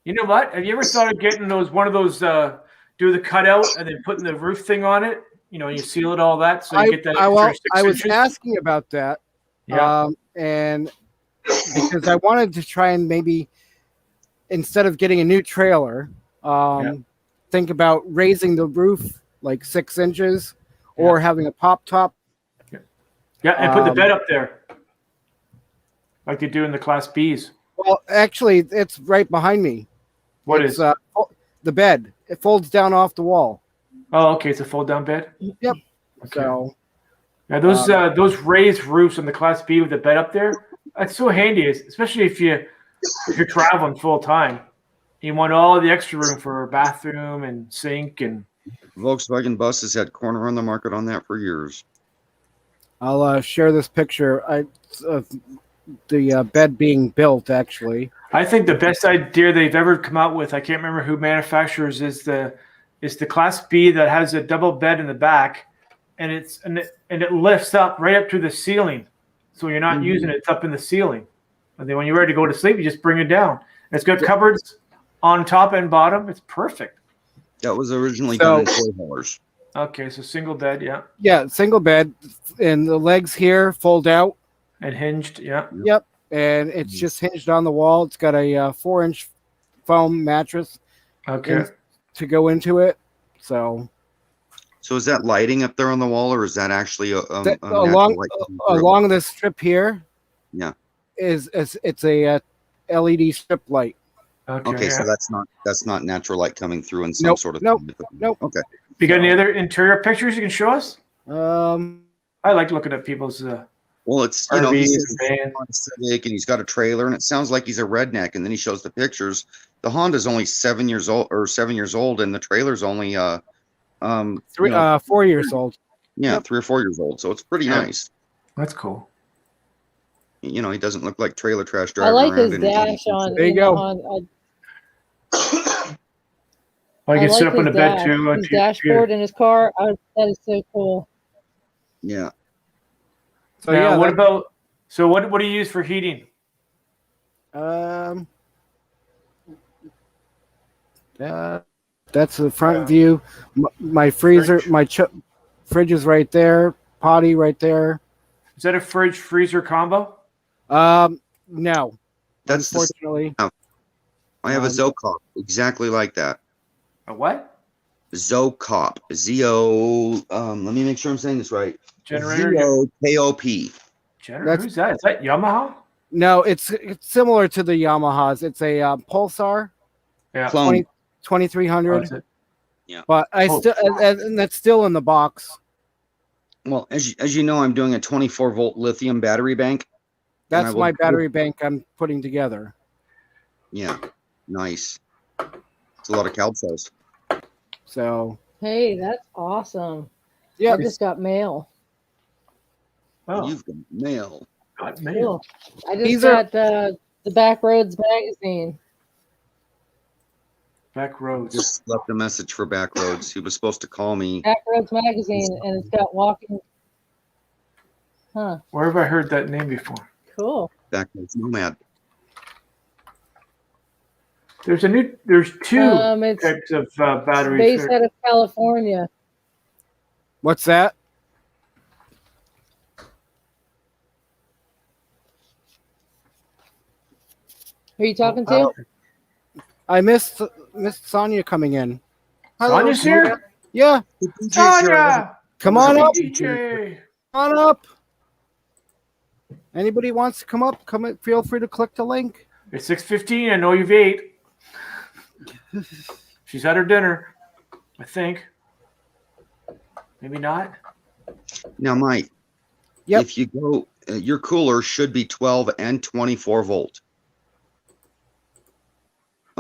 You know what? Have you ever thought of getting one of those do the cutout and then putting the roof thing on it? You know, you seal it all that so you get that extra 6 I was inches? asking about that. Yeah. And because I wanted to try and maybe instead of getting a new trailer, think about raising the roof like 6 inches or having a pop top. Yeah, and put the bed up there like they do in the Class Bs. Well, actually, it's right behind me. What it's, is the bed? It folds down off the wall. Oh, okay, it's a fold-down bed. Yep. Okay. So, yeah, those raised roofs on the Class B with the bed up there, that's so handy, especially if you're traveling full time. You want all the extra room for a bathroom and sink and. Volkswagen Bus has had corner on the market on that for years. I'll share this picture. The bed being built, actually. I think the best idea they've ever come out with, I can't remember who manufacturers, is the Class B that has a double bed in the back, and it lifts up right up to the ceiling, so you're not using it. It's up in the ceiling, and then when you're ready to go to sleep, you just bring it down. It's got cupboards on top and bottom. It's perfect. That was originally done in toy haulers. Okay, so single bed, yeah. Yeah, single bed, and the legs here fold out. And hinged, yeah. Yep, and it's just hinged on the wall. It's got a 4-inch foam mattress. Okay. To go into it, so is that lighting up there on the wall, or is that actually along this strip here? Yeah, it's a LED strip light. Okay, so that's not natural light coming through in some sort of nope. Okay. You got any other interior pictures you can show us? I like looking at people's. Well, it's he's on a Civic and he's got a trailer, and it sounds like he's a redneck. And then he shows the pictures. The Honda's only 7 years old, and the trailer's only 4 years old. Yeah, 3 or 4 years old. So it's pretty nice. That's cool. He doesn't look like trailer trash driving I like around. his dash on. There you go. Oh, you I can sit like up on the his bed dash. too. His onto your computer. dashboard in his car. That is so cool. Yeah. So Now, yeah, what that- about? So what do you use for heating? That's the front view. My freezer, fridge is right there. Potty right there. Is that a fridge freezer combo? No, That's the unfortunately. I have a Um, Zocop exactly like that. A what? Zocop. Z-O, let me make sure I'm saying this right. Generator? Z-O-K-O-P. Generator? That's- Who's that? Is that Yamaha? No, it's similar to the Yamahas. It's a Pulsar Yeah. Clone. 2300. Oh, is it? But I Oh. still, and that's still in the box. Well, as you know, I'm doing a 24 volt lithium battery bank. And I That's will- my battery bank I'm putting together. Yeah. Nice. It's a lot of cow cells. So Hey, that's awesome. yeah, I just got mail. Oh, You've got mail. God, man. Cool. I just These are- got the Backroads magazine. Back roads. Just left a message for Backroads. He was supposed to call me. Backroads magazine, and it's got walking. Huh. Where have I heard that name before? Cool. Backroads Nomad. There's two It's types of batteries. based there. out of California. what's that? Who are you talking to? I missed Sonia coming in. Sonya's here? Yeah, Sonya! come on up. DJ! Come on up. Anybody wants to come up? Come in, feel free to click the link. It's 6:15. I know you've ate. She's had her dinner, I think. Maybe not. Now, Mike, Yep. if you go, your cooler should be 12 and 24 volt.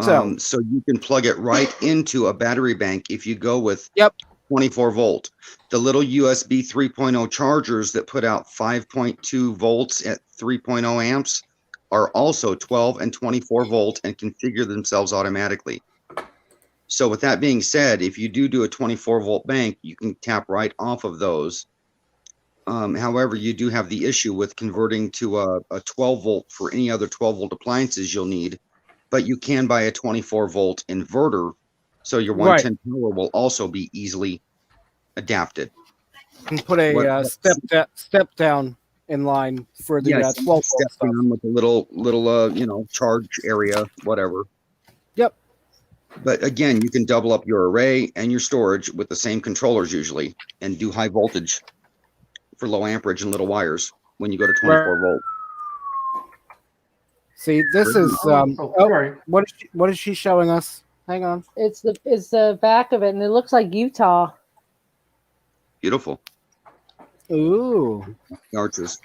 So you can plug it right into a battery bank if you go with Yep. 24 volt. The little USB 3.0 chargers that put out 5.2 volts at 3.0 amps are also 12 and 24 volt and configure themselves automatically. So with that being said, if you do a 24 volt bank, you can tap right off of those. However, you do have the issue with converting to a 12 volt for any other 12 volt appliances you'll need, but you can buy a 24 volt inverter. So your 110 power will also be easily adapted. And put a What- step down in line for the Yes, 12 volt step stuff. down with a little charge area, whatever. Yep. But again, you can double up your array and your storage with the same controllers usually, and do high voltage for low amperage and little wires when you go to 24 volt. See, this is Sorry. what is she showing us? Hang on. It's the back of it, and it looks like Utah. Beautiful Ooh, arches.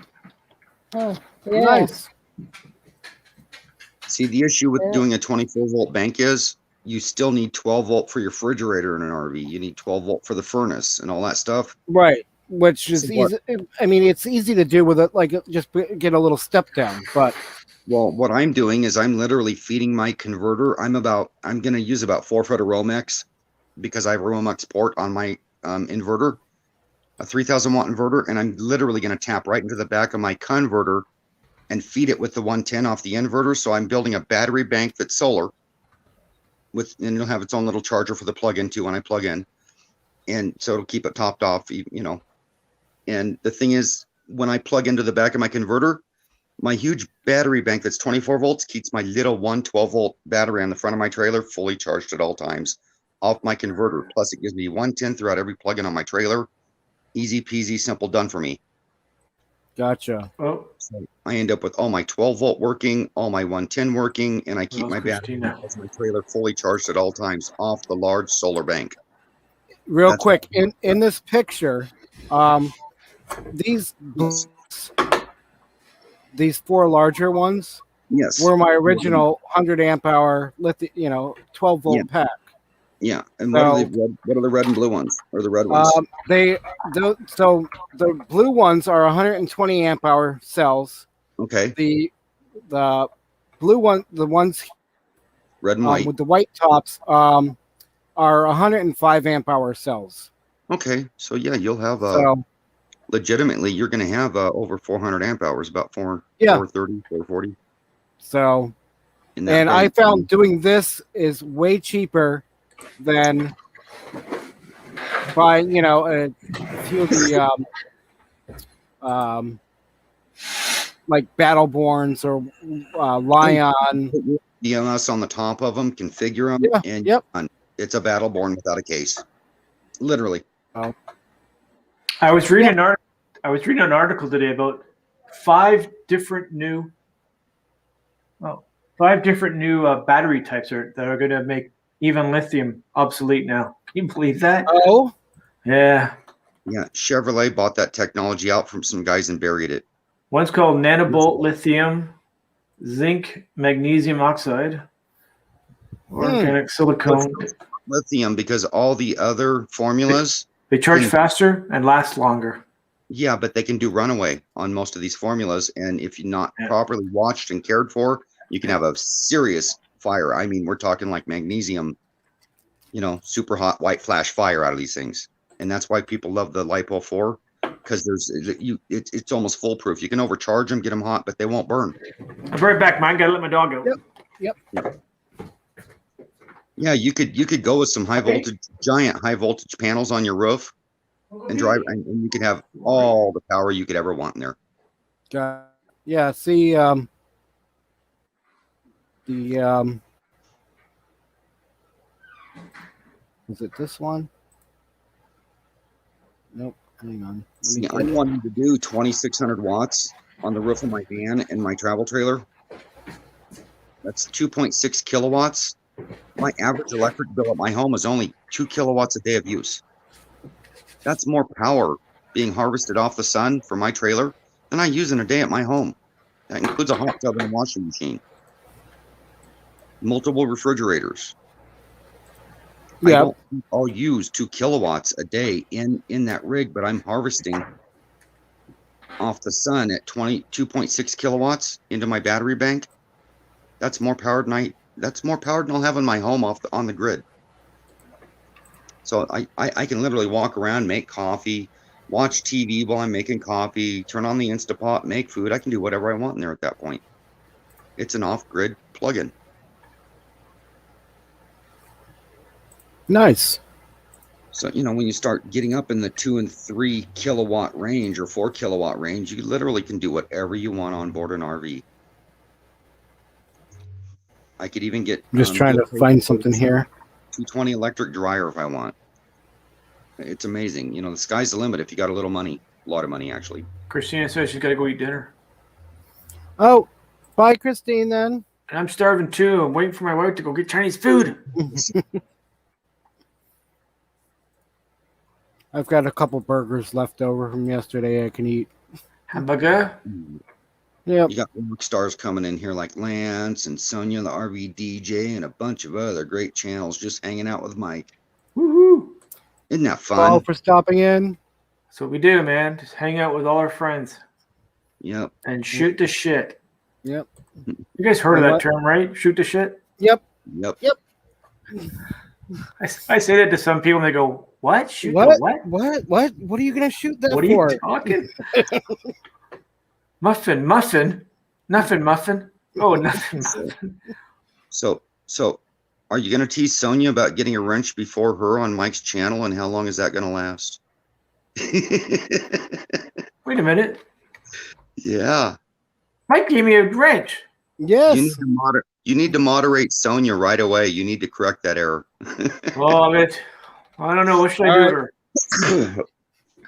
Huh. Yeah. nice. See, the issue with Yeah. doing a 24 volt bank is you still need 12 volt for your refrigerator in an RV. You need 12 volt for the furnace and all that stuff. Right, which is So what- easy. I mean, it's easy to do with it. Like, just get a little step down. But Well, what I'm doing is I'm literally feeding my converter. I'm going to use about 4 foot of Romex because I have a Romex port on my inverter, a 3000 watt inverter, and I'm literally going to tap right into the back of my converter and feed it with the 110 off the inverter. So I'm building a battery bank that's solar and it'll have its own little charger for the plug-in too when I plug in. And so it'll keep it topped off, And the thing is, when I plug into the back of my converter, my huge battery bank that's 24 volts keeps my little 12 volt battery on the front of my trailer fully charged at all times off my converter. Plus, it gives me 110 throughout every plug-in on my trailer. Easy peasy, simple, done for me. gotcha. Oh, So I end up with all my 12 volt working, all my 110 working, and I keep Well, my battery Christina. off my trailer fully charged at all times off the large solar bank. Real That's- quick, in this picture, these 4 larger ones Yes. were my original 100 amp hour 12 volt Yeah. pack. Yeah. And what are the red and blue ones? Or the red ones? So the blue ones are 120 amp hour cells. Okay. The blue one, the ones Red and white. with the white tops, are 105 amp hour cells. Okay, so yeah, you'll have So legitimately you're going to have over 400 amp hours, about 430, 440. So, In that and I range. found doing this is way cheaper than buying, a few of the like Battleborns or Lion. Put your DMS on the top of them, configure them, Yeah, and yep. it's a Battleborn without a case. Literally. I was reading an article today about five different new battery types that are going to make even lithium obsolete now. Can you believe that? Oh, Yeah. Yeah, Chevrolet bought that technology out from some guys and buried it. One's called nanobolt lithium, zinc magnesium oxide, organic silicone. Lithium, because all the other formulas, They charge faster and last longer. yeah, but they can do runaway on most of these formulas. And if you're not Yeah. properly watched and cared for, you can have a serious fire. I mean, we're talking like magnesium, super hot white flash fire out of these things. And that's why people love the LiPo 4, because it's almost foolproof. You can overcharge them, get them hot, but they won't burn. I'll be right back, man. Gotta let my dog out. Yep. Yeah, you could go with some giant high voltage panels on your roof and drive, and you could have all the power you could ever want in there. yeah. See, is it this one? Nope. Hang on. Let me See, I'm wanting to do 2,600 watts on the roof of my van and my travel trailer. That's 2.6 kilowatts. My average electric bill at my home is only 2 kilowatts a day of use. That's more power being harvested off the sun for my trailer than I use in a day at my home. That includes a hot tub and a washing machine, multiple refrigerators. Yeah. I'll use 2 kilowatts a day in that rig, but I'm harvesting off the sun at 2.6 kilowatts into my battery bank. That's more power than I'll have in my home on the grid. So I can literally walk around, make coffee, watch TV while I'm making coffee, turn on the Instapot, make food. I can do whatever I want in there at that point. It's an off-grid plug-in. Nice. So, when you start getting up in the 2 and 3 kilowatt range or 4 kilowatt range, you literally can do whatever you want on board an RV. I could even get. I'm just trying to find something here. 220 electric dryer if I want. It's amazing. The sky's the limit if you got a little money. A lot of money, actually. Christina says she's got to go eat dinner. Oh, bye, Christine, then. And I'm starving too. I'm waiting for my wife to go get Chinese food. I've got a couple burgers left over from yesterday I can eat. Hamburger? Yep. You got rock stars coming in here like Lance and Sonia, the RV DJ, and a bunch of other great channels just hanging out with Mike. Woohoo! Isn't that fun? All for stopping in. That's what we do, man. Just hang out with all our friends. Yep. And shoot the shit. Yep. You guys heard of that term, right? Shoot the shit? Yep. Yep. I say that to some people and they go, what? Shoot What? the what? What are you going to shoot that What are for? you talking? Muffin. Nothing muffin. Oh, nothing muffin. So are you going to tease Sonia about getting a wrench before her on Mike's channel, and how long is that going to last? Wait a minute. Yeah. Mike gave me a wrench. Yes. You need to moderate Sonia right away. You need to correct that error. Oh, I don't know. What should I do to her?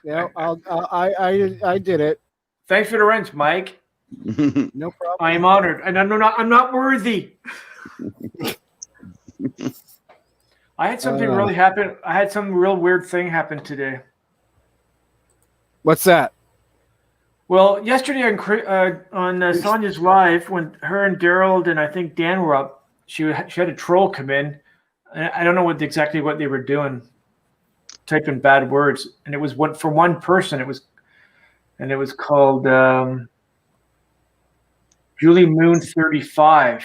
Yeah, I did it. Thanks for the wrench, Mike. No problem. I am honored, and I'm not worthy. I had something really happen. I had some real weird thing happen today. What's that? Well, yesterday on Sonia's live, when her and Daryl and I think Dan were up, she had a troll come in. And I don't know exactly what they were doing, typing bad words, and it was for one person. It was called Julie Moon 35.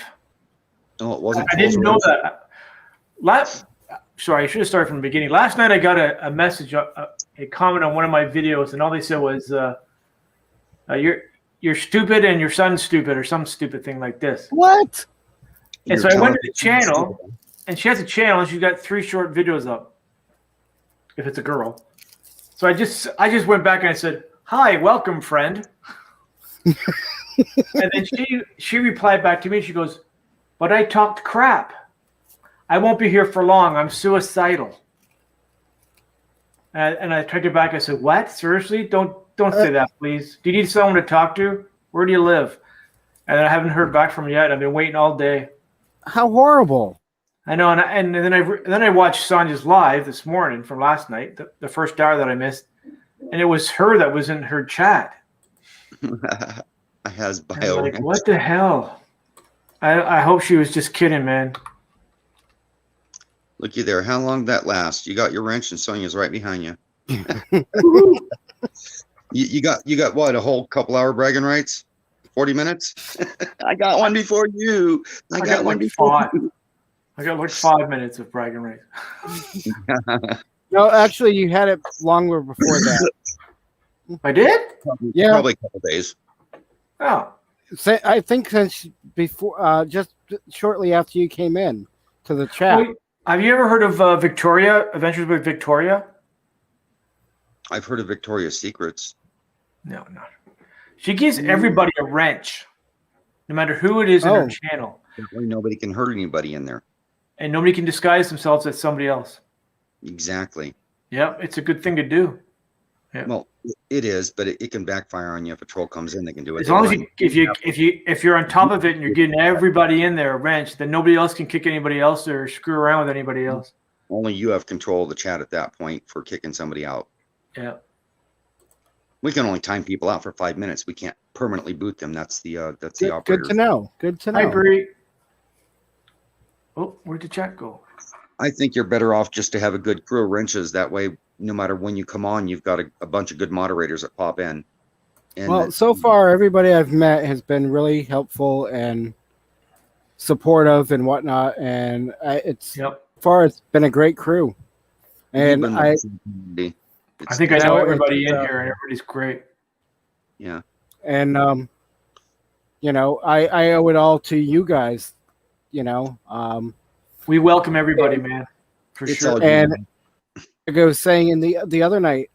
Oh, it wasn't. I didn't know that. sorry, I should have started from the beginning. Last night I got a message, a comment on one of my videos, and all they said was, "You're stupid and your son's stupid," or some stupid thing like this. What? And Your so I went to the child- channel, and she has a channel, and she's got 3 short videos up. If it's a girl, so I just went back and I said, "Hi, welcome, friend." And then she replied back to me. She goes, "But I talked crap. I won't be here for long. I'm suicidal." And I typed it back. I said, "What? Seriously? Don't say that, please. Do you need someone to talk to? Where do you live?" And I haven't heard back from her yet. I've been waiting all day. How horrible. I know, and then I watched Sonia's live this morning from last night, the first hour that I missed, and it was her that was in her chat. I has And I'm bio. like, what the hell? I hope she was just kidding, man. Looky there. How long did that last? You got your wrench, and Sonia's right behind you. You got what? A whole couple hour bragging rights? 40 minutes? I got one before you. I got one like before 5. you. I got like 5 minutes of bragging rights. No, actually, you had it longer before that. I did? Yeah. Probably a couple days. Oh, I think since before, just shortly after you came in to the chat. Wait, have you ever heard of Victoria? Adventures with Victoria? I've heard of Victoria's Secrets. No. She gives everybody a wrench, no matter who it is in her Oh. channel, That way nobody can hurt anybody in there. and nobody can disguise themselves as somebody else. Exactly. Yep, it's a good thing to do. Yeah. Well, it is, but it can backfire on you if a troll comes in. They can do it. As long as if you're on top of it and you're getting everybody in there a wrench, then nobody else can kick anybody else or screw around with anybody else. Only you have control of the chat at that point for kicking somebody out. Yeah. We can only time people out for 5 minutes. We can't permanently boot them. That's the Good, operator. good to know. Good to Hi, know. Bree. Oh, where'd the chat go? I think you're better off just to have a good crew of wrenches. That way, no matter when you come on, you've got a bunch of good moderators that pop in. And Well, so far, everybody I've met has been really helpful and supportive and whatnot, and it's Yep. it's been a great crew. And you've been I, nice in the community. I think I You know know, everybody it's, in here, and everybody's great. Yeah. and you know, I owe it all to you guys. You know, We welcome everybody, man, for It's sure. all and good. like I was saying in the other night,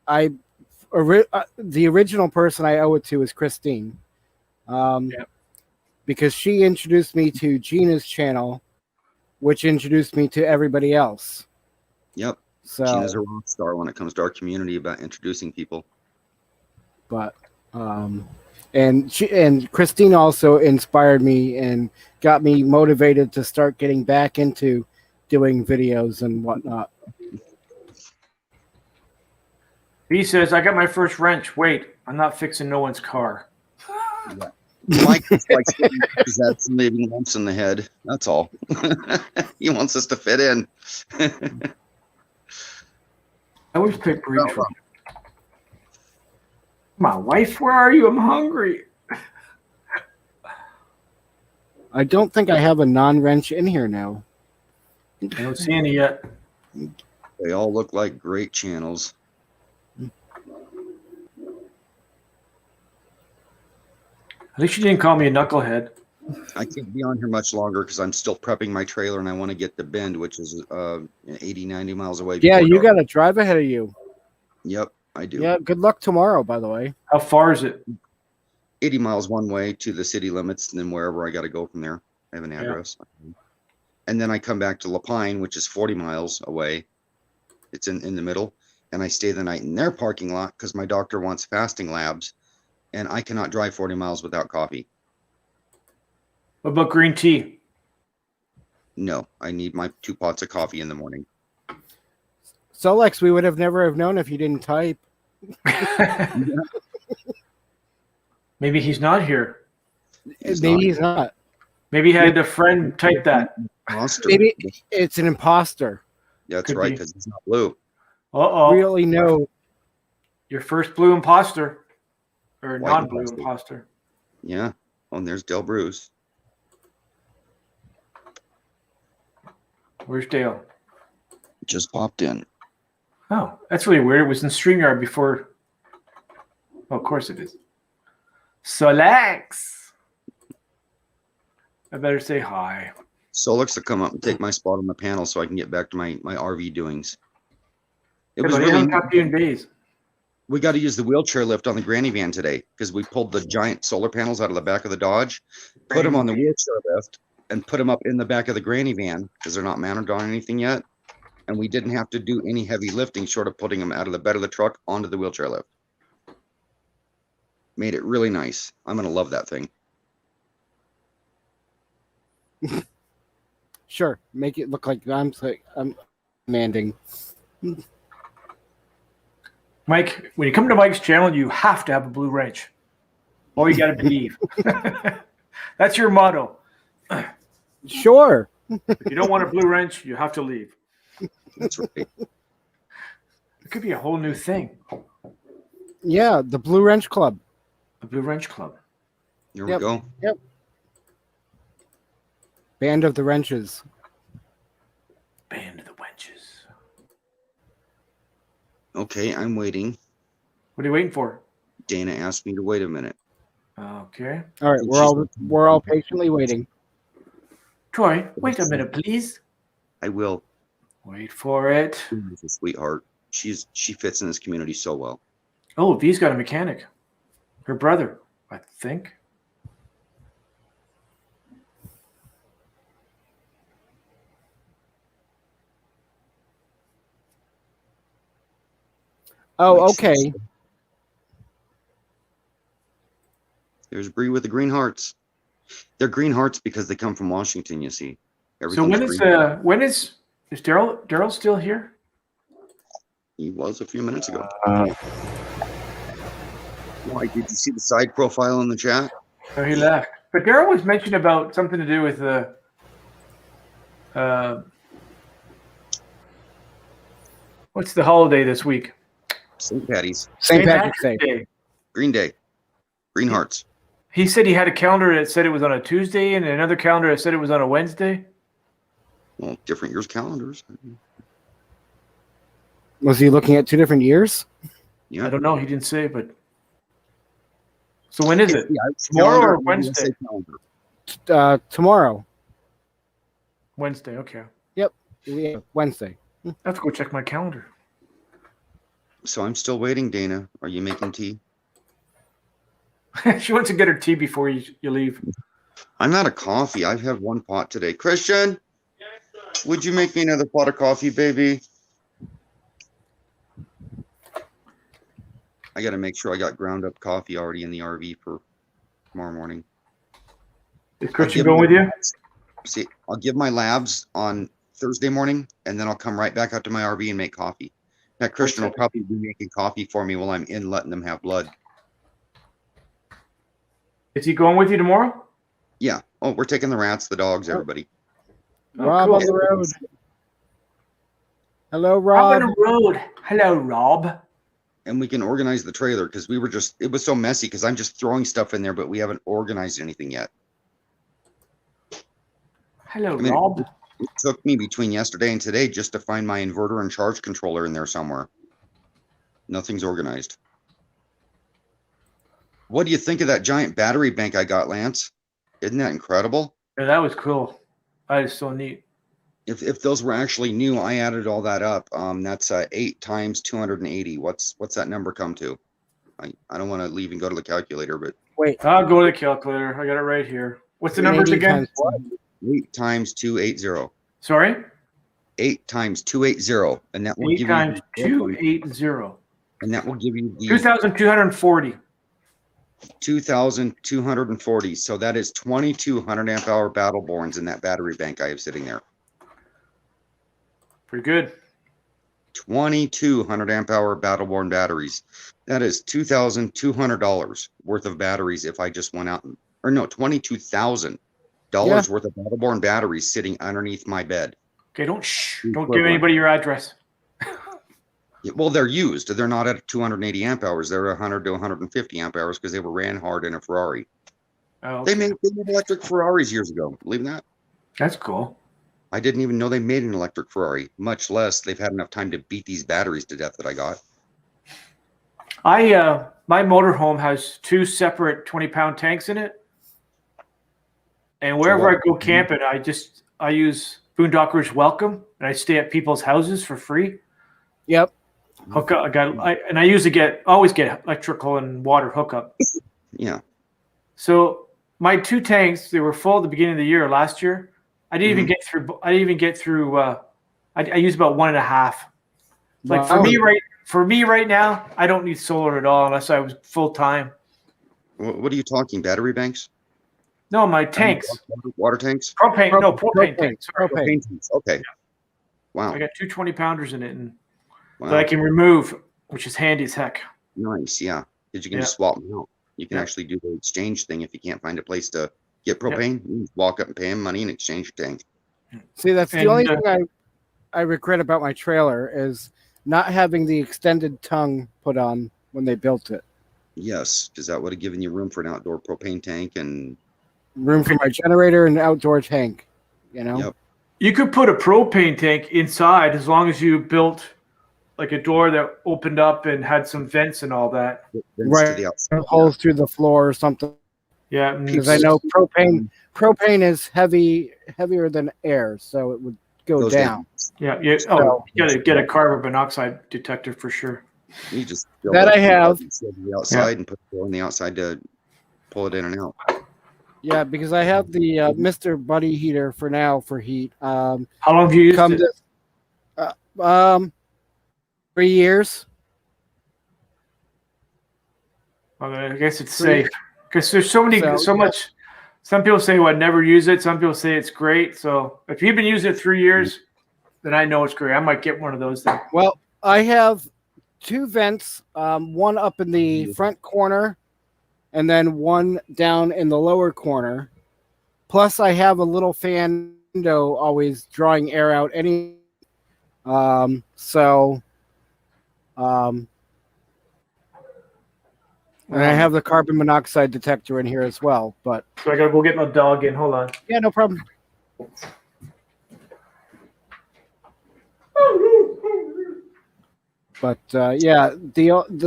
the original person I owe it to is Christine, Yep. because she introduced me to Gina's channel, which introduced me to everybody else. Yep. So, Gina's a rock star when it comes to our community about introducing people. but and Christine also inspired me and got me motivated to start getting back into doing videos and whatnot. He says, I got my first wrench. Wait, I'm not fixing no one's car. Mike just likes to have some maybe lumps in the head. That's all. He wants us to fit in. I always pick Bree. Oh, well. My wife, where are you? I'm hungry. I don't think I have a non-wrench in here now. I don't see any yet. They all look like great channels. At least you didn't call me a knucklehead. I can't be on here much longer because I'm still prepping my trailer and I want to get to Bend, which is 80, 90 miles away. Yeah, before you dark. got a drive ahead of you. Yep, I do. Yeah, good luck tomorrow, by the way. How far is it? 80 miles one way to the city limits, and then wherever I got to go from there. I have an address. And then I come back to Lapine, which is 40 miles away. It's in the middle. And I stay the night in their parking lot because my doctor wants fasting labs. And I cannot drive 40 miles without coffee. What about green tea? No, I need my 2 pots of coffee in the morning. So, Lex, we would have never have known if you didn't type. Maybe he's not here. Maybe he's not. Maybe he had a friend type that. Monster. Maybe it's an imposter. That's Could right, be. because it's not blue. Uh-oh. Really know. Your first blue imposter. Or White non-blue imposter. imposter. Yeah. Oh, and there's Del Bruce. Where's Dale? Just popped in. Oh, that's really weird. It was in StreamYard before. Oh, of course it is. Solex. I better say hi. Solix will come up and take my spot on the panel so I can get back to my RV doings. It Hey, was buddy, I really haven't talked to you in days. we got to use the wheelchair lift on the granny van today because we pulled the giant solar panels out of the back of the Dodge, put them on the wheelchair lift, and put them up in the back of the granny van because they're not mounted on anything yet. And we didn't have to do any heavy lifting short of putting them out of the bed of the truck onto the wheelchair lift. Made it really nice. I'm going to love that thing. Sure, make it look like I'm commanding. Mike, when you come to Mike's channel, you have to have a blue wrench. Or you got to believe. That's your motto. Sure. If you don't want a blue wrench, you have to leave. That's right. It could be a whole new thing. Yeah, the Blue Wrench Club. The Blue Wrench Club. Here Yep. we go. Yep. Band of the Wrenches. Band of the Wenches. Okay, I'm waiting. What are you waiting for? Dana asked me to wait a minute. Okay. All right, we're all patiently waiting. Troy, wait a minute, please. I will. Wait for it. She's a sweetheart. She fits in this community so well. Oh, V's got a mechanic. Her brother, I think. Oh, okay. There's Bree with the green hearts. They're green hearts because they come from Washington, you see. So when is Daryl still here? He was a few minutes ago. Why, did you see the side profile in the chat? Oh, he left. But Daryl was mentioned about something to do with the what's the holiday this week? St. Patty's. St. Patrick's Day. Green Day. Green hearts. He said he had a calendar that said it was on a Tuesday and another calendar that said it was on a Wednesday. Well, different years' calendars. Was he looking at 2 different years? Yeah. I don't know. He didn't say, but so when is it? Yeah, it's Tomorrow calendar, or Wednesday? USA calendar. Tomorrow. Wednesday. Okay. Yeah, Wednesday. I have to go check my calendar. So I'm still waiting, Dana. Are you making tea? She wants to get her tea before you leave. I'm out of coffee. I've had 1 pot today. Christian, would you make me another pot of coffee, baby? I got to make sure I got ground up coffee already in the RV for tomorrow morning. Is Christian going with you? See, I'll give my labs on Thursday morning, and then I'll come right back out to my RV and make coffee. Now, Christian will probably be making coffee for me while I'm in, letting them have blood. Is he going with you tomorrow? Yeah. Oh, we're taking the rats, the dogs, everybody. Oh, Rob cool. on the road. Hello, Rob Rob. on the road. Hello, Rob. And we can organize the trailer because it was so messy because I'm just throwing stuff in there, but we haven't organized anything yet. Hello, I mean, Rob. It took me between yesterday and today just to find my inverter and charge controller in there somewhere. Nothing's organized. What do you think of that giant battery bank I got, Lance? Isn't that incredible? Yeah, that was cool. That is so neat. If those were actually new, I added all that up. That's 8 times 280. What's that number come to? I don't want to leave and go to the calculator, but Wait, I'll go to the calculator. I got it right here. What's the numbers 80 again? times what? 8 times 280. Sorry? 8 times 280, and that will 8 give times you 280. and that will give you the 2,240. 2,240. So that is 2,200 amp hour battle borns in that battery bank I have sitting there. Pretty good. 2,200 amp hour battle born batteries. That is $2,200 worth of batteries if I just went out or no, $22,000 worth of battle born batteries sitting underneath my bed. Okay, don't give anybody your address. Yeah, well, they're used. They're not at 280 amp hours. They're 100 to 150 amp hours because they were ran hard in a Ferrari. Oh, They okay. made electric Ferraris years ago. Believe that? That's cool. I didn't even know they made an electric Ferrari, much less they've had enough time to beat these batteries to death that I got. My motorhome has 2 separate 20-pound tanks in it. And wherever I go camping, I use Boondockers Welcome, and I stay at people's houses for free. Yep. Hook up, I usually always get electrical and water hookup. Yeah. So my 2 tanks, they were full at the beginning of the year last year. I didn't even get through. I use about 1.5. Like for me right now, I don't need solar at all unless I was full time. What are you talking? Battery banks? No, my tanks. Water tanks? Propane tanks. Sorry. Propane tanks. Okay. Wow. I got 2 20-pounders in it, and Wow. that I can remove, which is handy as heck. Nice. Yeah. Because you can just swap them out. You can actually do the exchange thing if you can't find a place to get propane. You just walk up and pay them money and exchange your tank. See, that's the only thing I regret about my trailer is not having the extended tongue put on when they built it. Yes, because that would have given you room for an outdoor propane tank and room for my generator and outdoor tank. You know. Yep. You could put a propane tank inside as long as you built like a door that opened up and had some vents and all that. Right. To the outside. Holes through the floor or something. Yeah, because I know propane is heavier than air, so it would go down. Yeah, yeah. Oh, you gotta get a carbon monoxide detector for sure. You just that I have the outside and put the door on the outside to pull it in and out. Yeah, because I have the Mr. Buddy heater for now for heat. How long have you used it? 3 years. Well, I guess it's safe because there's so much. Some people say, "Well, I'd never use it." Some people say it's great. So if you've been using it 3 years, then I know it's great. I might get one of those then. Well, I have 2 vents, one up in the front corner, and then one down in the lower corner. Plus, I have a little fan window always drawing air out. And I have the carbon monoxide detector in here as well. But so I gotta go get my dog in. Hold on. Yeah, no problem. But yeah,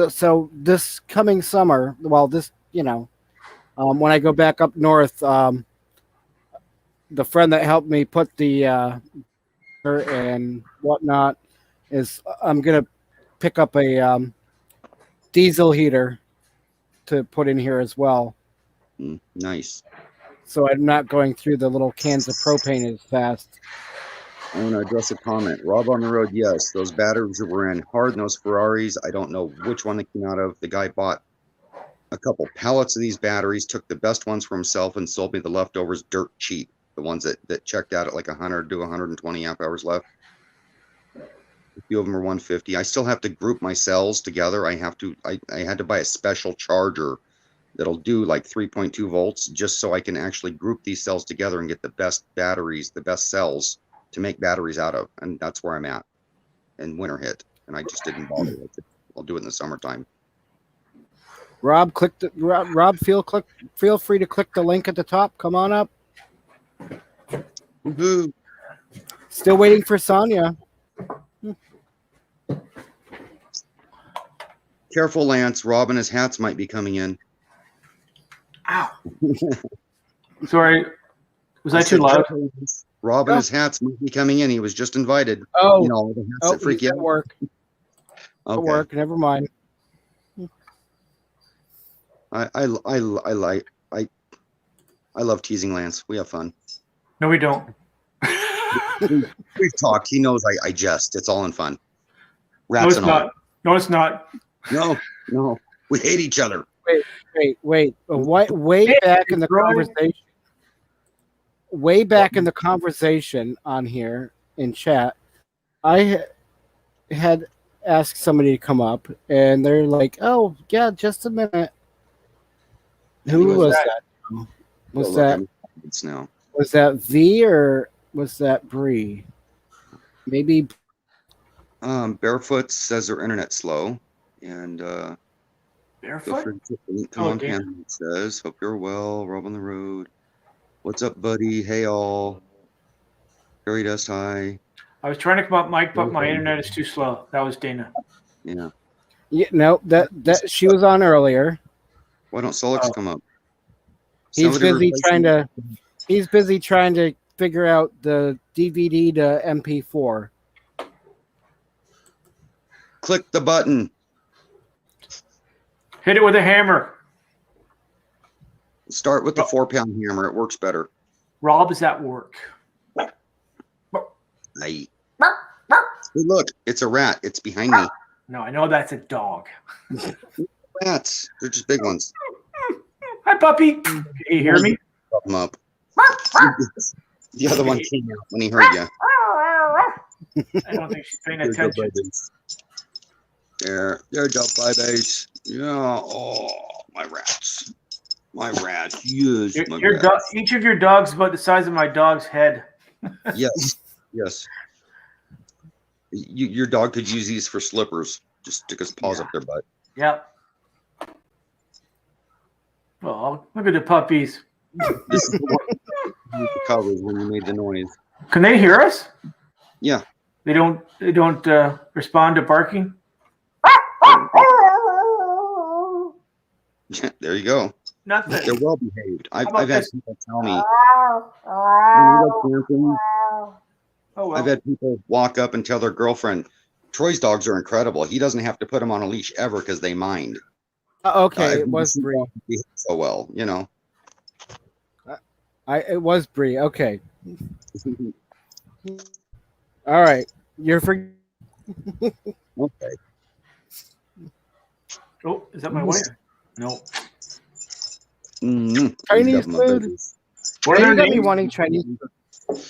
so this coming summer, well, when I go back up north, the friend that helped me put the and whatnot I'm gonna pick up a diesel heater to put in here as well. Nice. So I'm not going through the little cans of propane as fast. I want to address a comment. Rob on the road, yes. Those batteries that were in hard nose Ferraris, I don't know which one they came out of. The guy bought a couple pallets of these batteries, took the best ones for himself, and sold me the leftovers dirt cheap. The ones that checked out at like 100 to 120 amp hours left. A few of them are 150. I still have to group my cells together. I had to buy a special charger that'll do like 3.2 volts just so I can actually group these cells together and get the best batteries, the best cells to make batteries out of. And that's where I'm at. And winter hit, and I just didn't bother. I'll do it in the summertime. Rob, feel free to click the link at the top. Come on up. Woo-hoo. Still waiting for Sonia. Careful, Lance. Rob and his hats might be coming in. Ow. Sorry. Was I too loud? Rob and his hats might be coming in. He was just invited. Oh, you know, the hats that freak you out. Work. Okay. Work. Never mind. I love teasing Lance. We have fun. No, we don't. We've talked. He knows I jest. It's all in fun. No, it's not. No, it's not. No. We hate each other. Wait. Way back in the conversation. Way back in the conversation on here in chat, I had asked somebody to come up, and they're like, "Oh, yeah, just a minute." Who was that? Was that V or was that Bree? Maybe. Barefoot says their internet's slow, and Barefoot. Come on, Pam says, "Hope you're well. Rob on the road. What's up, buddy? Hey, all." Fairy dust high. I was trying to come up, Mike, but my internet is too slow. That was Dana. Yeah. Yeah, no, that she was on earlier. Why don't Solix come up? He's Somebody busy replace trying him. to. He's busy trying to figure out the DVD to MP4. Click the button. Hit it with a hammer. Start with the 4-pound hammer. It works better. Rob is at work. Hey, look, it's a rat. It's behind me. No, I know that's a dog. Rats. They're just big ones. Hi, puppy. Can you hear me? Pop them up. The other one came out when he heard you. I don't think she's paying attention. They're dope babies. Yeah. Oh, my rats. My rats. Yes, my rats. Each of your dogs is about the size of my dog's head. Yes. Yes. Your dog could use these for slippers. Just stick his paws up their butt. Yep. Oh, look at the puppies. This is the one the covers when you made the noise. Can they hear us? Yeah. They don't respond to barking? There you go. Nothing. They're well behaved. I've about had this? people tell me. When we go camping, Oh, well. I've had people walk up and tell their girlfriend, Troy's dogs are incredible. He doesn't have to put them on a leash ever because they mind. Okay, it was Bree. So well, you know. It was Bree. Okay. All right. You're for. Okay. Oh, is that my wife? No. Chinese food. What Are are you their gonna be names? wanting Chinese food?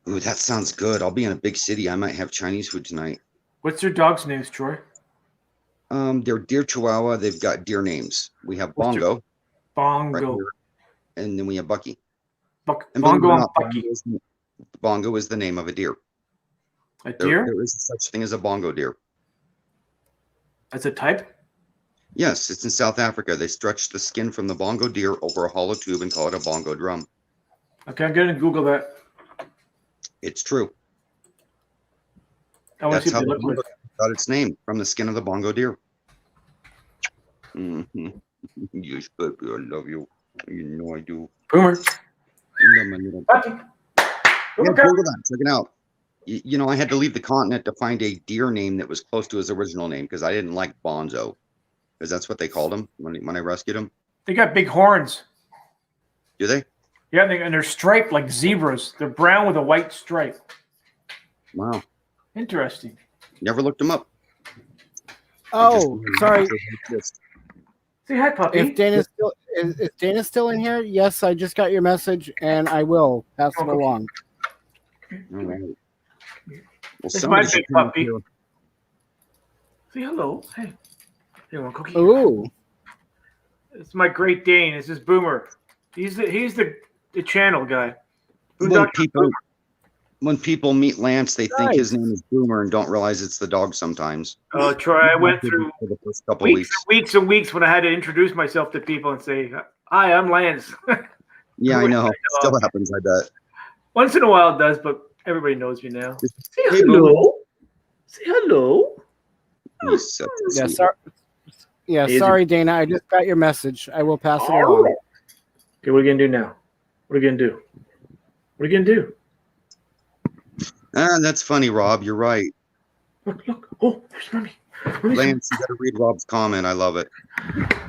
Ooh, that sounds good. I'll be in a big city. I might have Chinese food tonight. What's your dog's names, Troy? They're deer Chihuahua. They've got deer names. We have What's Bongo. Right Bongo. here, and then we have Bucky. And believe it Bongo or and not, Bucky. Bongo is the name of a deer. A deer? There is such thing as a bongo deer. That's a type? Yes, it's in South Africa. They stretch the skin from the bongo deer over a hollow tube and call it a bongo drum. Okay, I'm going to Google that. It's true. I want to That's see how what the they look bongo like. got its name, from the skin of the bongo deer. Mm-hmm. Yes, baby, I love you. You know I do. Boomer. You know my little... Bucky. Yeah, Google that. Check it out. You know, I had to leave the continent to find a deer name that was close to his original name because I didn't like Bonzo, because that's what they called him when I rescued him. They got big horns. Do they? Yeah, and they're striped like zebras. They're brown with a white stripe. Wow. Interesting. Never looked them up. Oh, sorry. Say hi, puppy. If Dana's still is Dana still in here? Yes, I just got your message, and I will pass it along. All right. Well, This is somebody my should big come puppy. here. Say hello. Hey. You want a cookie? Ooh. It's my Great Dane. This is Boomer. He's the channel guy. When people meet Lance, they think Nice. his name is Boomer and don't realize it's the dog sometimes. Oh, Troy, I went through for the first couple of weeks and weeks when I had to introduce myself to people and say, "Hi, I'm Lance." Yeah, I know. Still happens, I bet. Once in a while it does, but everybody knows me now. Say Hey, hello. Say hello. He's such a Yeah, sweet- sorry, Dana. I just got your message. I will pass it along. Okay, what are you gonna do now? What are you gonna do? What are you gonna do? That's funny, Rob. You're right. Look. Oh, there's Mommy. Lance, you got to read Rob's comment. I love it.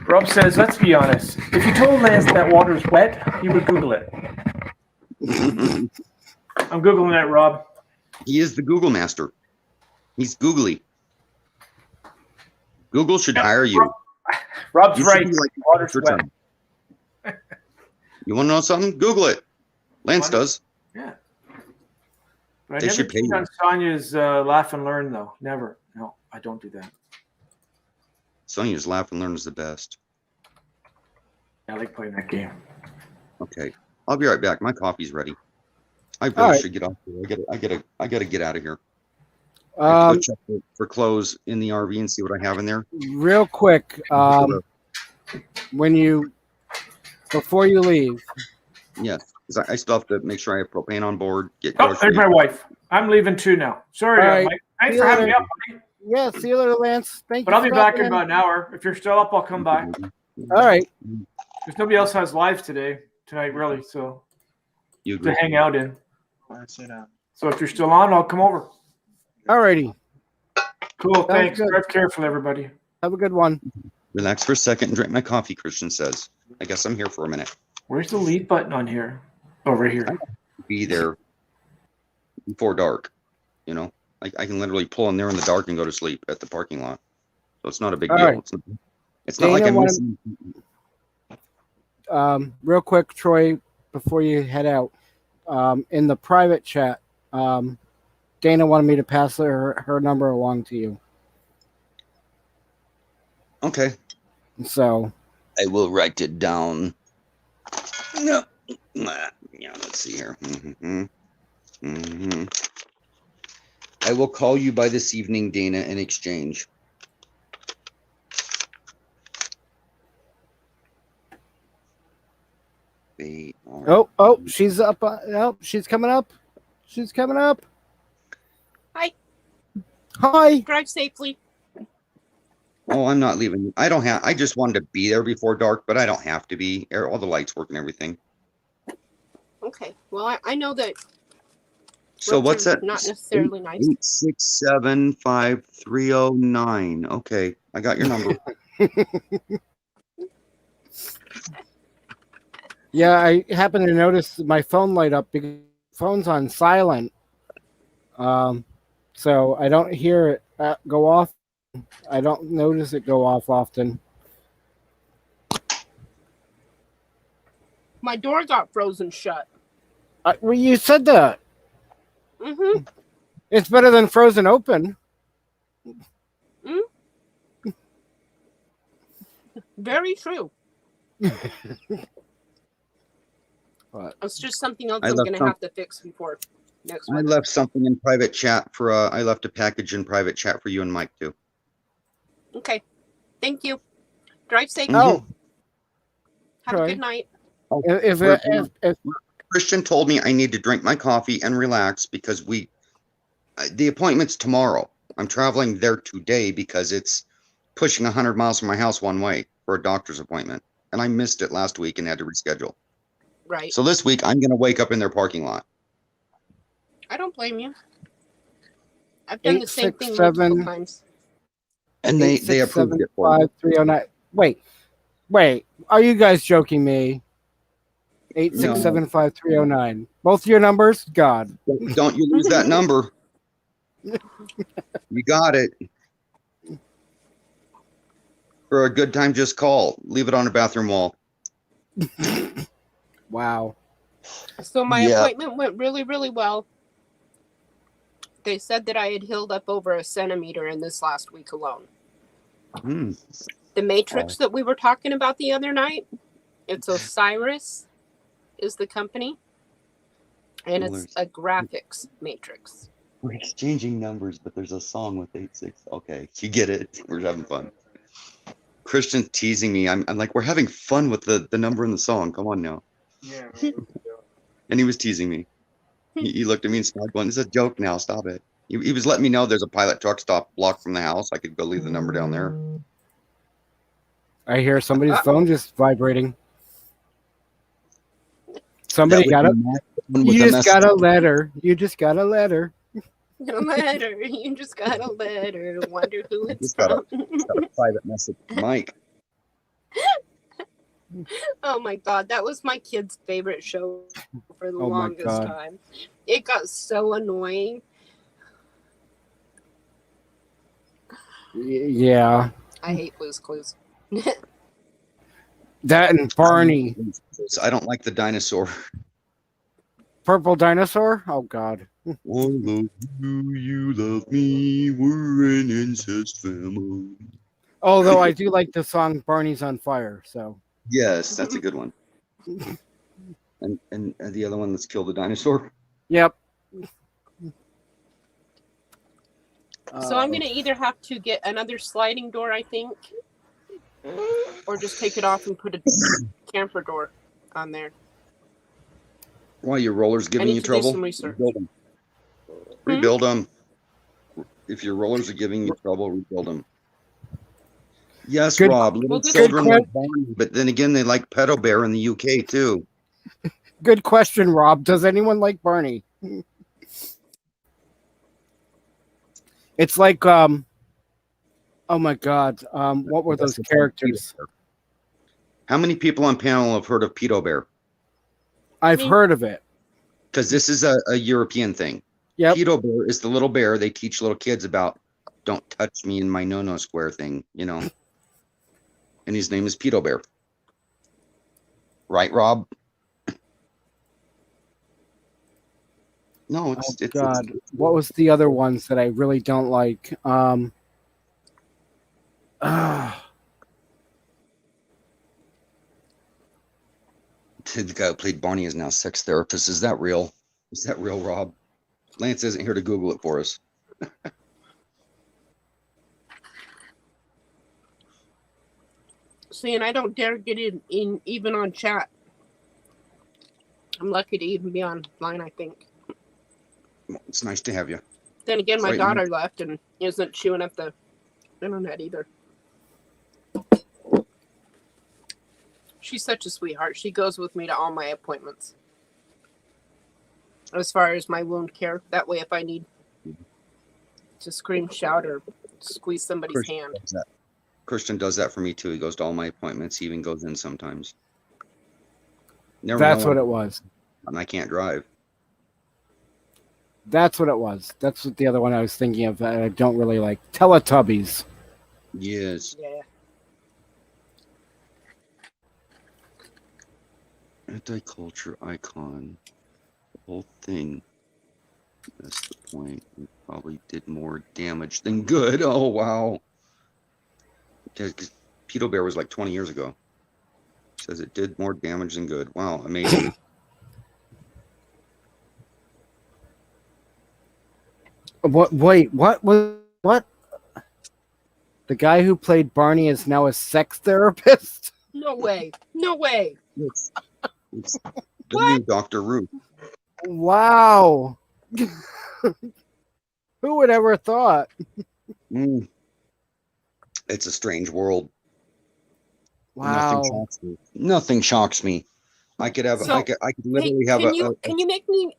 Rob says, let's be honest. If you told Lance that water's wet, he would Google it. I'm Googling that, Rob. He is the Google master. He's googly. Google should hire you. Rob's You should right. be like Water's Dr. wet. Tom. You want to know something? Google it. Lance does. Yeah. But I They never should pay cheat you. on Sonia's Laugh and Learn, though. Never. No, I don't do that. Sonia's Laugh and Learn is the best. I like playing that game. Okay, I'll be right back. My coffee's ready. I really All right. should get off here. I gotta get out of here. I have to go check for clothes in the RV and see what I have in there. Real quick, before you leave, Yes. because I still have to make sure I have propane on board. Get Oh, there's groceries. my wife. I'm leaving too now. Sorry, All right. Mike. Thanks for having me up, buddy. Yeah, see you later, Lance. Thank But you. I'll be for back stopping in about an hour. If you're still up, I'll come by. All right. Because nobody else has live tonight, really. So You to agree? hang out in. So if you're still on, I'll come over. All righty. Cool. Thanks. good. Drive careful, everybody. Have a good one. Relax for a second and drink my coffee, Christian says. I guess I'm here for a minute. Where's the leave button on here? Over here. Be there before dark. You know, I can literally pull in there in the dark and go to sleep at the parking lot. So it's not a big All deal. right. It's not like Dana I'm wanted- missing. Real quick, Troy, before you head out, in the private chat, Dana wanted me to pass her number along to you. Okay. So I will write it down. No. Yeah, let's see here. I will call you by this evening, Dana, in exchange. she's up. She's coming up. She's coming up. Hi. Hi. Drive safely. Oh, I'm not leaving. I don't have. I just wanted to be there before dark, but I don't have to be. All the lights work and everything. Okay. Well, I know that. So roads what's are that? Not necessarily nice. 8675309. Okay, I got your number. Yeah, I happened to notice my phone light up because phone's on silent. So I don't hear it go off. I don't notice it go off often. My door got frozen shut. Well, you said that. Mm-hmm. It's better than frozen open. Very true. But It's just something else I I'm left going to some- have to fix before next I week. left something in private chat for. I left a package in private chat for you and Mike too. Okay. Thank you. Drive safe. Oh, Have a Troy. good night. if Christian told me I need to drink my coffee and relax because the appointment's tomorrow. I'm traveling there today because it's pushing 100 miles from my house one way for a doctor's appointment. And I missed it last week and had to reschedule. Right. So this week I'm going to wake up in their parking lot. I don't blame you. I've done the same thing 867 multiple times. And they approved it for me. 309. Wait. Are you guys joking me? 8675309. Both your numbers? God. Don't you lose that number. You got it. For a good time, just call. Leave it on a bathroom wall. Wow. So my Yeah. appointment went really, really well. They said that I had healed up over a centimeter in this last week alone. Hmm. The matrix that we were talking about the other night, it's Osiris is the company. And it's a graphics matrix. We're exchanging numbers, but there's a song with 86. Okay, you get it. We're having fun. Christian's teasing me. I'm like, we're having fun with the number in the song. Come on now. Yeah. And he was teasing me. He looked at me and smiled, going, "It's a joke now. Stop it." He was letting me know there's a pilot truck stop block from the house. I could go leave the number down there. I hear somebody's phone just vibrating. Somebody got it. You just got a letter. You just got a letter. No letter. You just got a letter. Wonder who it's Just got from. a private message from Mike. Oh my god, that was my kid's favorite show for the Oh my longest God. time. It got so annoying. Yeah. I hate Blue's Clues. That and Barney. I don't like the dinosaur. Purple dinosaur? Oh, God. I love you, you love me. We're an incest family. Although I do like the song Barney's on Fire. So, Yes, that's a good one. And the other one, Let's Kill the Dinosaur. yep. So I'm gonna either have to get another sliding door, I think, or just take it off and put a camper door on there. Why your rollers giving need you to do trouble? some research. Rebuild them. Rebuild them. If your rollers are giving you trouble, rebuild them. Yes, Good- Rob. Little Well, this- children Good like Barney, but then again, they like Pedo Bear in the UK too. Good question, Rob. Does anyone like Barney? It's like oh my god, what were those characters? How many people on panel have heard of Pedo Bear? I've Me. heard of it. Because this is a European thing. Yep. Pedo Bear is the little bear they teach little kids about. Don't touch me in my no square thing, you know. And his name is Pedo Bear. Right, Rob? No, it's Oh god, what was the other ones that I really don't like? The guy who played Barney is now a sex therapist. Is that real? Is that real, Rob? Lance isn't here to Google it for us. See, and I don't dare get in even on chat. I'm lucky to even be online, I think. Well, it's nice to have you. Then again, my Right, daughter left and isn't chewing up the internet either. She's such a sweetheart. She goes with me to all my appointments. As far as my wound care, that way if I need to scream, shout, or squeeze somebody's hand. Christian does that for me too. He goes to all my appointments. He even goes in sometimes. Never That's know what when- it was. And I can't drive. That's what it was. That's what the other one I was thinking of that I don't really like. Teletubbies. Yes. Yeah. Anti-culture icon. The whole thing. That's the point. It probably did more damage than good. Oh, wow. Because Pedo Bear was like 20 years ago. Says it did more damage than good. Wow, amazing. What? Wait, what was what? The guy who played Barney is now a sex therapist? No way. No way. It's the new Dr. Ruth. Wow. Who would ever thought? Mm. It's a strange world. Wow. Nothing shocks me. Nothing shocks me. I could have. So, I could literally have can you make me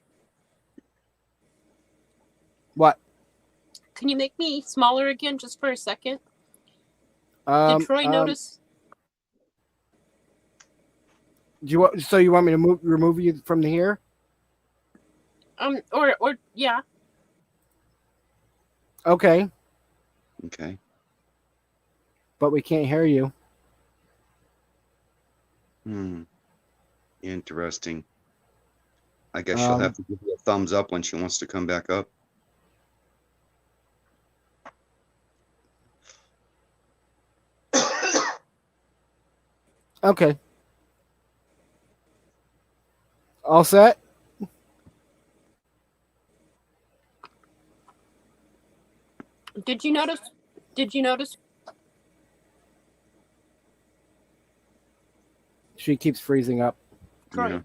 What? Can you make me smaller again just for a second? Did Troy notice? Do you want? So you want me to remove you from here? Or yeah. Okay, Okay. but we can't hear you. Interesting. I guess she'll have to give you a thumbs up when she wants to come back up. Okay. All set? Did you notice? Did you notice? She keeps freezing up. Troy.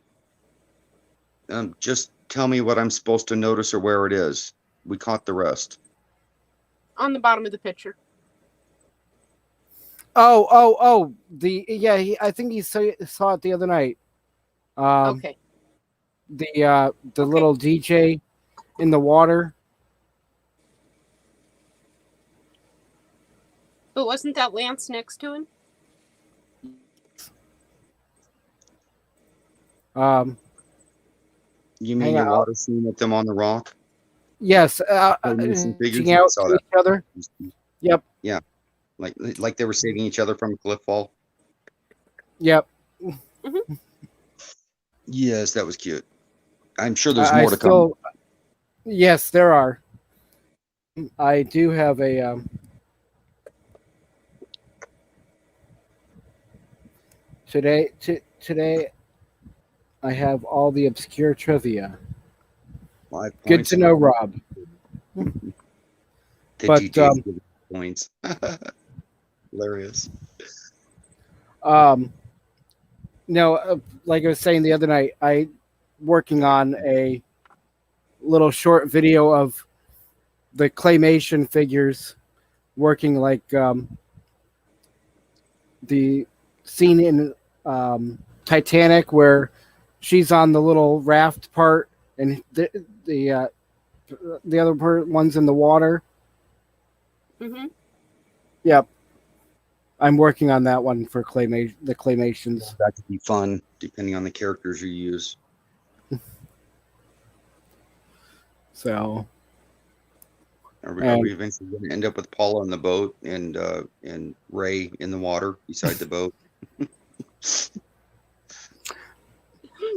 Yeah. Just tell me what I'm supposed to notice or where it is. We caught the rest. On the bottom of the picture. Oh! I think he saw it the other night. Okay. The little DJ in the water. But wasn't that Lance next to him? You mean Hang the on. water scene with them on the rock? Yes. Missing figures? Reaching out I saw to that. each other. Yep. Yeah. Like they were saving each other from a cliff fall. Yep. Yes, that was cute. I'm sure there's more to come. Yes, there are. I do have a today I have all the obscure trivia. 5 Good points. to know, Rob. The but, DJs give points. Hilarious. No, like I was saying the other night, I working on a little short video of the claymation figures working like the scene in Titanic where she's on the little raft part and the other one's in the water. Mm-hmm. Yep. I'm working on that one for the claymations. That could be fun, depending on the characters you use. So Are we eventually going to end up with Paula on the boat and Ray in the water beside the boat?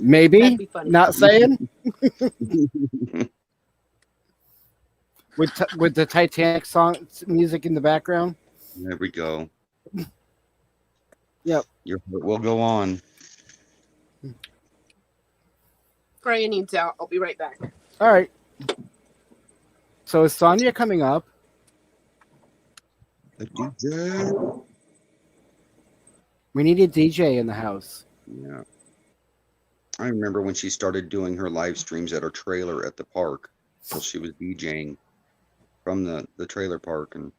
maybe, That'd be funny. not saying. with the Titanic song music in the background. There we go. Yep. Your heart will go on. Brian needs out. I'll be right back. All right. So is Sonia coming up? The DJ. We need a DJ in the house. Yeah. I remember when she started doing her live streams at her trailer at the park. So she was DJing from the trailer park, and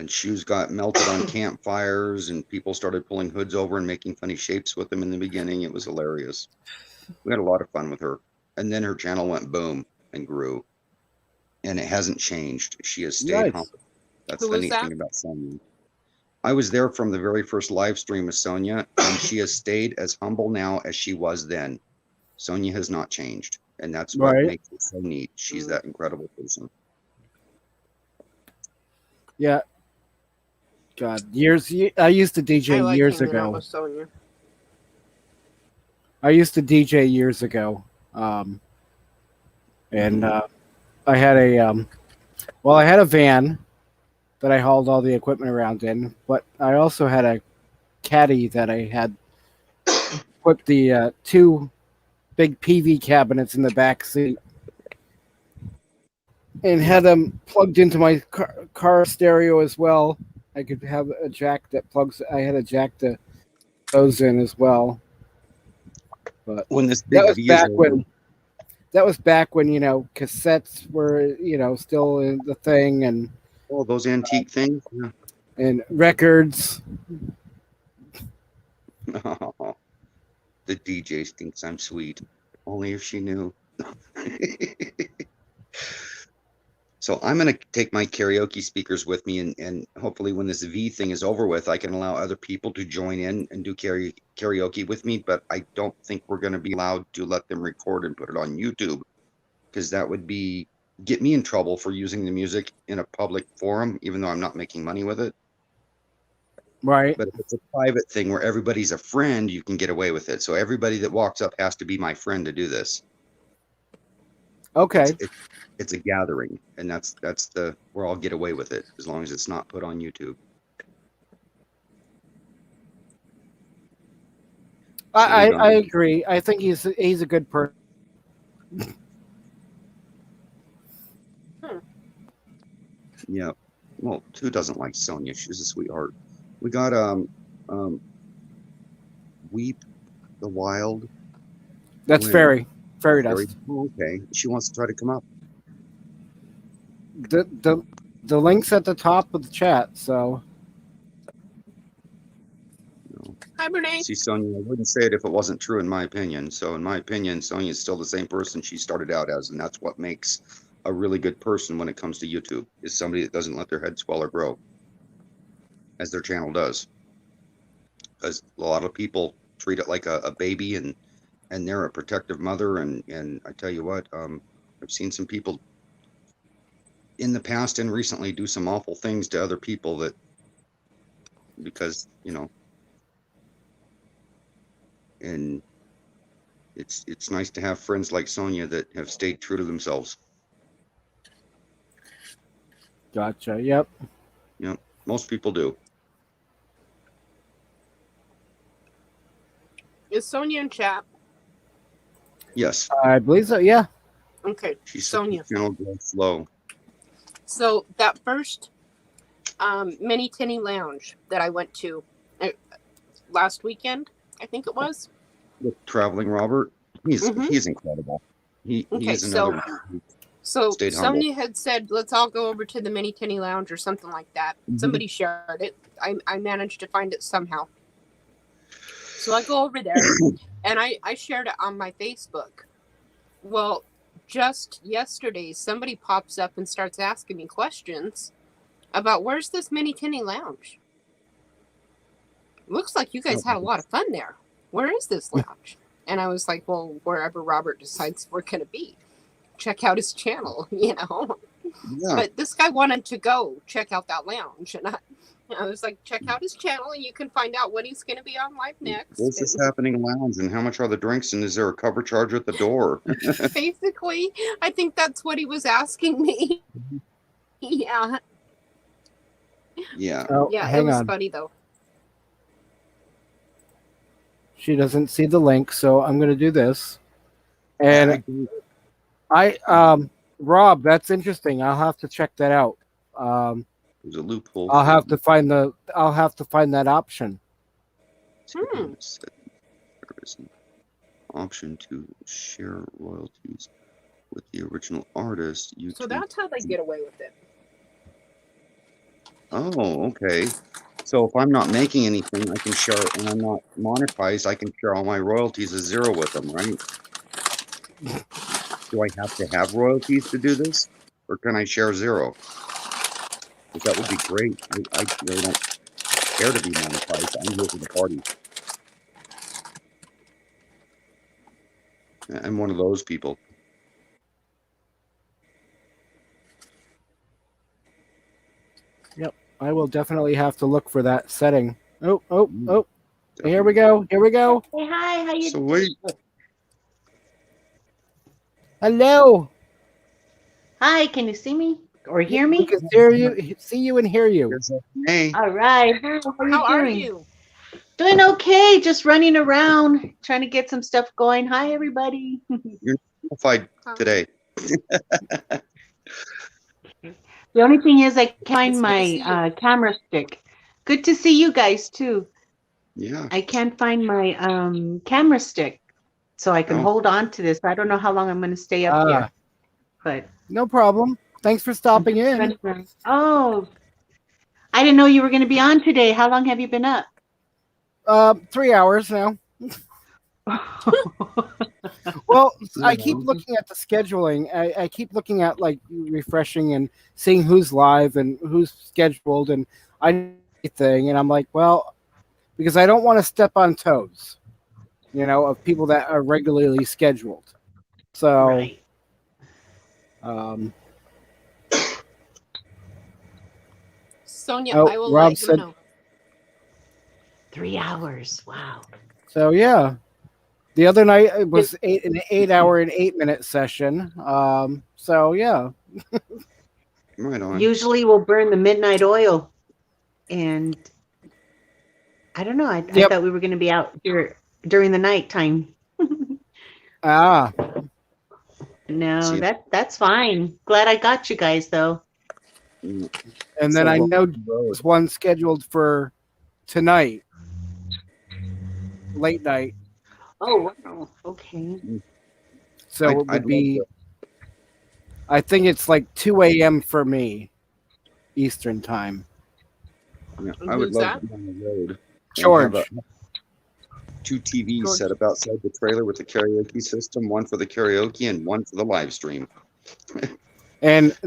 shoes got melted on campfires, and people started pulling hoods over and making funny shapes with them in the beginning. It was hilarious. We had a lot of fun with her. And then her channel went boom and grew. And it hasn't changed. She has stayed Nice. humble. That's Who the was neat that? thing about Sonia. I was there from the very first live stream with Sonia, and she has stayed as humble now as she was then. Sonia has not changed. And that's what Right. makes it so neat. She's that incredible person. Yeah. God, I used to DJ I like years hanging out ago. with Sonia. I used to DJ years ago. And I had I had a van that I hauled all the equipment around in, but I also had a caddy that I had put the two big PV cabinets in the back seat and had them plugged into my car stereo as well. I could have a jack that plugs. I had a jack that goes in as well. But When this big that was V is back over, when. That was back when cassettes were still in the thing, and all those antique things. Yeah. and records. The DJ thinks I'm sweet. Only if she knew. So I'm going to take my karaoke speakers with me, and hopefully when this V thing is over with, I can allow other people to join in and do karaoke with me, but I don't think we're going to be allowed to let them record and put it on YouTube, because that would get me in trouble for using the music in a public forum, even though I'm not making money with it. Right. But if it's a private thing where everybody's a friend, you can get away with it. So everybody that walks up has to be my friend to do this. Okay. It's a gathering, and that's where I'll get away with it, as long as it's not put on YouTube. I agree. I think he's a good person. Yeah. Well, who doesn't like Sonia? She's a sweetheart. We got Weep the Wild. That's When- Fairy Dust. Oh, okay. She wants to try to come up. The link's at the top of the chat. So Hi, Renee. See, Sonia, I wouldn't say it if it wasn't true, in my opinion. So, in my opinion, Sonia is still the same person she started out as, and that's what makes a really good person when it comes to YouTube, is somebody that doesn't let their head swell or grow, as their channel does. Because a lot of people treat it like a baby, and they're a protective mother, and I tell you what, I've seen some people in the past and recently do some awful things to other people because and it's nice to have friends like Sonia that have stayed true to themselves. gotcha. Yep. Most people do. Is Sonia in chat? Yes. I believe so. Yeah. Okay. She's Sonia. channel grows slow. So that first Mini Tinny Lounge that I went to last weekend, I think it was, with Traveling Robert. Mhm. He's incredible. Okay, He's another one. So Stayed humble. Sonia had said, let's all go over to the Mini Tinny Lounge or something like that. Mhm. Somebody shared it. I managed to find it somehow. So I go over there and I shared it on my Facebook. Well, just yesterday, somebody pops up and starts asking me questions about where's this Mini Tinny Lounge? Looks like you guys had a lot of fun there. Where is this lounge? And I was like, well, wherever Robert decides we're going to be. Check out his channel, you know. Yeah. But this guy wanted to go check out that lounge. And I was like, check out his channel and you can find out when he's going to be on live next. Where's this happening lounge and how much are the drinks and is there a cover charge at the door? Basically, I think that's what he was asking me. Yeah. Yeah. Oh, Yeah, it hang was on. funny though. She doesn't see the link, so I'm going to do this. And Rob, that's interesting. I'll have to check that out. There's a loophole. I'll have to find that option. Hmm. There is an option to share royalties with the original artist. So that's how they get away with it. Oh, okay. So if I'm not making anything, I can share it, and I'm not monetized, I can share all my royalties as zero with them, right? Do I have to have royalties to do this? Or can I share zero? Because that would be great. I really don't care to be monetized. I'm here for the party. I'm one of those people. I will definitely have to look for that setting. Oh. Here we go. Hey, hi, how you doing? Sweet. Hello. Hi, can you see me or hear We me? can hear you, see you, and hear you. Hey. All right. Hi, How are doing? you? Doing okay. Just running around, trying to get some stuff going. Hi, everybody. You're notified today. The only thing is I can't It's find good to see my camera stick. Good to see you guys too. Yeah. I can't find my camera stick, so I can Oh. hold on to this. I don't know how long I'm going to stay up here, but No problem. Thanks for stopping in. oh, I didn't know you were going to be on today. How long have you been up? 3 hours now. Well, I keep looking at the scheduling. I keep looking at like refreshing and seeing who's live and who's scheduled and thing. And I'm like, well, because I don't want to step on toes, of people that are regularly scheduled. So, Right. Sonia, Oh, I will Rob let him said- know. 3 hours. Wow. so yeah. The other night it was an 8 hour and 8 minute session. So yeah. Right on. Usually we'll burn the midnight oil, and I don't know. I Yep. thought we were going to be out here during the nighttime. Ah, No, See- that's fine. Glad I got you guys though. and then So I what- know there's one scheduled for tonight, late night. Oh wow. Okay. So it I'd would love be, to- I think it's like 2 a.m. for me, Eastern time. Yeah, I would Who's love that? to be on the road. and George. have 2 TVs George. set up outside the trailer with the karaoke system, one for the karaoke and one for the live stream. And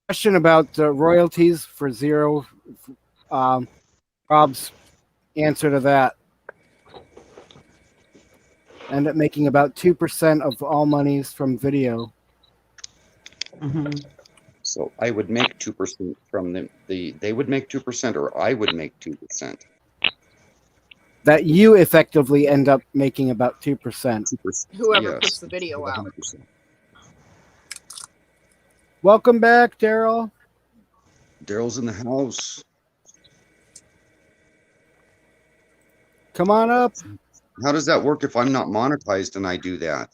question about royalties for zero. Rob's answer to that. End up making about 2% of all monies from video. Mhm. So I would make 2% from they would make 2% or I would make 2%. That you effectively end up making about 2%. 2%. Whoever yes. puts the video out. 100%. Welcome back, Daryl. Daryl's in the house. Come on up. How does that work if I'm not monetized and I do that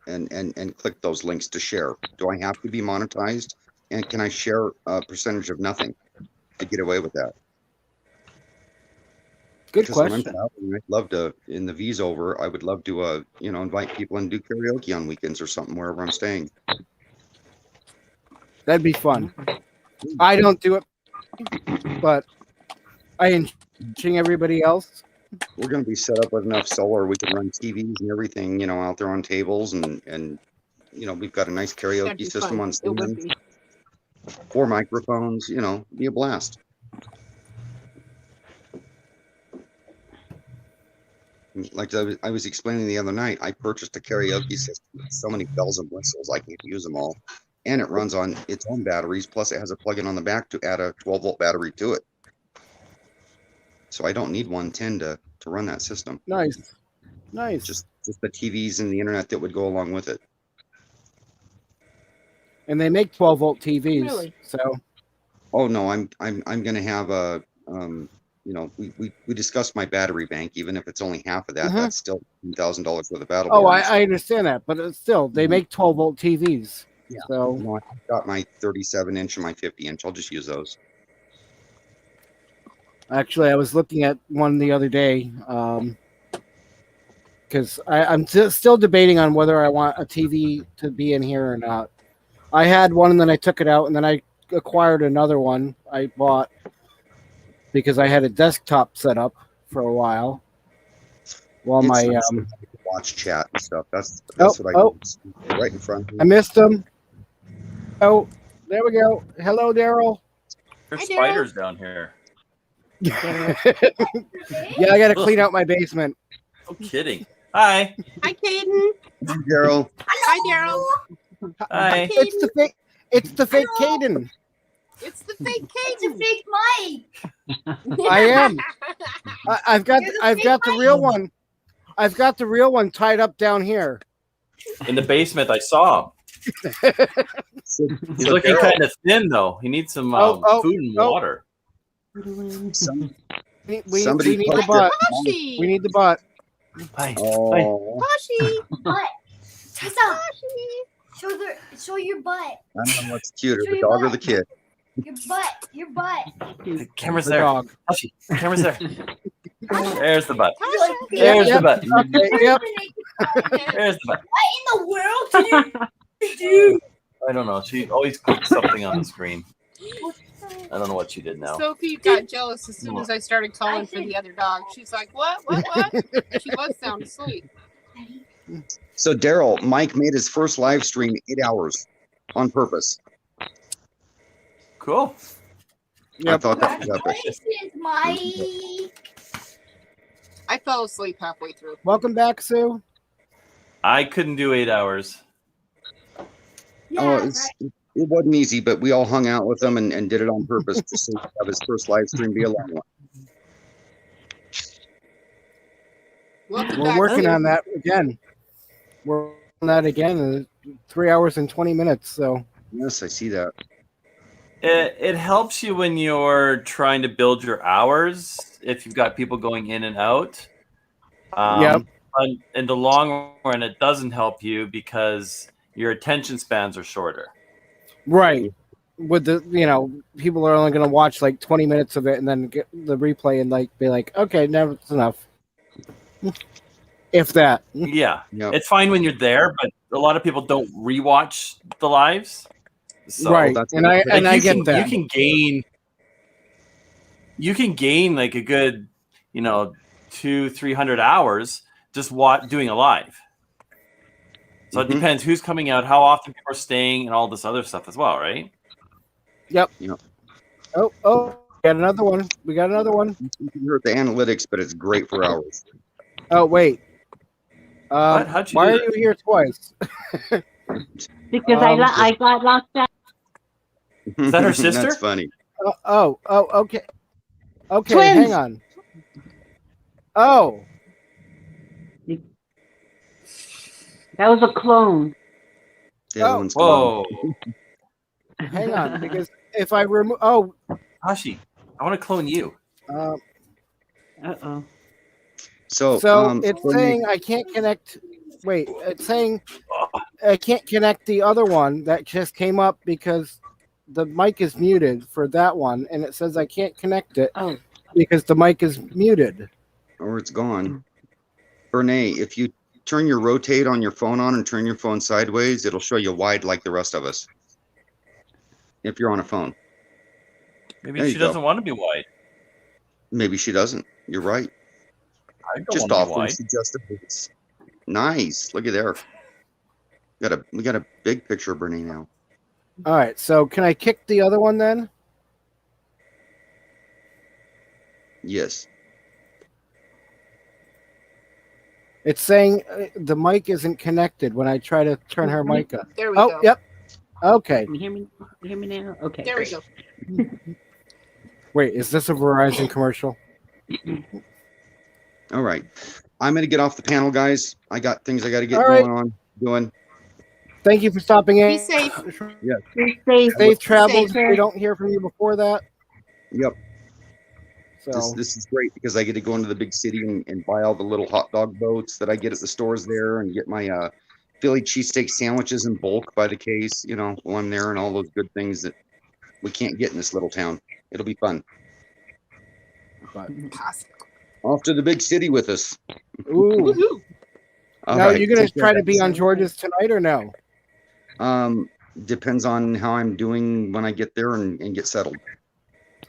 and click those links to share? Do I have to be monetized? And can I share a percentage of nothing to get away with that? Good Because when I'm question. traveling, I'd love to, in the V's over, I would love to, invite people and do karaoke on weekends or something wherever I'm staying. That'd be fun. I don't do it, but I enjoy everybody else. We're going to be set up with enough solar. We can run TVs and everything, out there on tables, and we've got a nice That'd karaoke be system fun. on It would stand, be. 4 microphones. Be a blast. Like I was explaining the other night, I purchased a karaoke system with so many bells and whistles, I can't use them all. And it runs on its own batteries, plus it has a plug-in on the back to add a 12-volt battery to it. So I don't need 110 to run that system. Nice. Just the TVs and the internet that would go along with it. And they make 12-volt TVs. Really? So Oh no, I'm gonna have a we discussed my battery bank. Even if it's only half of that, that's still $2,000 worth of battle. oh, boards. I understand that, but it's still they make 12-volt TVs. Yeah. So No, I've got my 37-inch and my 50-inch. I'll just use those. actually, I was looking at one the other day because I'm still debating on whether I want a TV to be in here or not. I had one, and then I took it out, and then I acquired another one I bought because I had a desktop set up for a while. While It's my nice to watch chat and stuff. That's what I do. Right in front of me. I missed them. Oh, there we go. Hello, Daryl. There's Hi, Daryl. spiders down here. Yeah, I got to clean out my basement. No kidding. Hi. Hi, Caden. Daryl. Hi, Daryl. Hi. It's the fake. It's the fake Caden. It's the fake It's a Caden. fake Mike. I am. I've got You're the I've fake got the Mike. real one. I've got the real one tied up down here. In the basement, I saw him. He's looking Daryl, kind of thin, though. He needs some food and water. We somebody need the posted- butt. Hoshi. We need the butt. Hi. Oh, Hoshi. Butt. Tessa, show your butt. I don't know what's cuter, the dog or the kid. Your butt. Your butt. The camera's The there. dog. Hushie, the camera's there. There's the butt. Hoshi. There's Yep. the butt. Okay, yep. There's the butt. What in the world did you do? I don't know. She always clicks something on the screen. I don't know what she did now. Sophie got jealous as soon as I started calling for the other dog. She's like, what? She was sound asleep. So Daryl, Mike made his first live stream 8 hours on purpose. Cool. I thought that was epic. Congratulations, Mike. I fell asleep halfway through. Welcome back, Sue. I couldn't do 8 hours. Yeah, It wasn't easy, but we all hung out with him and did it on purpose just so he could have his first live stream be a long one. Welcome We're back, working Sue. on that again. We're on that again in 3 hours and 20 minutes. So Yes, I see that. It helps you when you're trying to build your hours if you've got people going in and out. Yep. But in the long run, it doesn't help you because your attention spans are shorter. right. With the people are only going to watch like 20 minutes of it and then get the replay and like be like, okay, now it's enough. If that. Yeah, Yep. it's fine when you're there, but a lot of people don't rewatch the lives. So Right. that's And I you get can, that. You can gain like a good, 200-300 hours just doing a live. So Mhm. it depends who's coming out, how often people are staying, and all this other stuff as well, right? Yep. Oh, got another one. We got another one. You can hurt the analytics, but it's great for hours. Oh, wait. What? How'd you Why do are that? you here twice? Because I got locked out. Is that her sister? That's funny. Okay. Okay, Twins. hang on. Oh, That was a clone. The other Oh. one's gone. Whoa, hang on. Because if I remove. Oh, Hashi, I want to clone you. uh, Uh-oh. So it's for me- saying I can't connect. Wait, it's saying I can't connect the other one that just came up because the mic is muted for that one, and it says I can't connect it Oh. because the mic is muted. or it's gone. Bernae, if you turn your rotate on your phone on and turn your phone sideways, it'll show you wide like the rest of us. If you're on a phone. Maybe There she you go. doesn't want to be wide. Maybe she doesn't. You're right. I don't Just want to be awfully wide. suggestive. Nice. Look at there. We got a big picture of Bernie now. All right. So can I kick the other one then? Yes. It's saying the mic isn't connected when I try to turn her mic up. There we Oh, go. yep. Okay. Can you hear me? You hear me now? Okay. There we great. go. Wait, is this a Verizon commercial? All right. I'm going to get off the panel, guys. I got things I got to get All right. going on. Doing. Thank you for stopping in. Be safe. Yeah. Be safe. Safe travels. Safe. If we don't hear from you before that. Yep. So This is great because I get to go into the big city and buy all the little hot dog boats that I get at the stores there and get my Philly cheesesteak sandwiches in bulk by the case, while I'm there, and all those good things that we can't get in this little town. It'll be fun. Off to the big city with us. ooh. Woohoo. All Now right, you're gonna take care, try to guys. be on George's tonight or no? Depends on how I'm doing when I get there and get settled.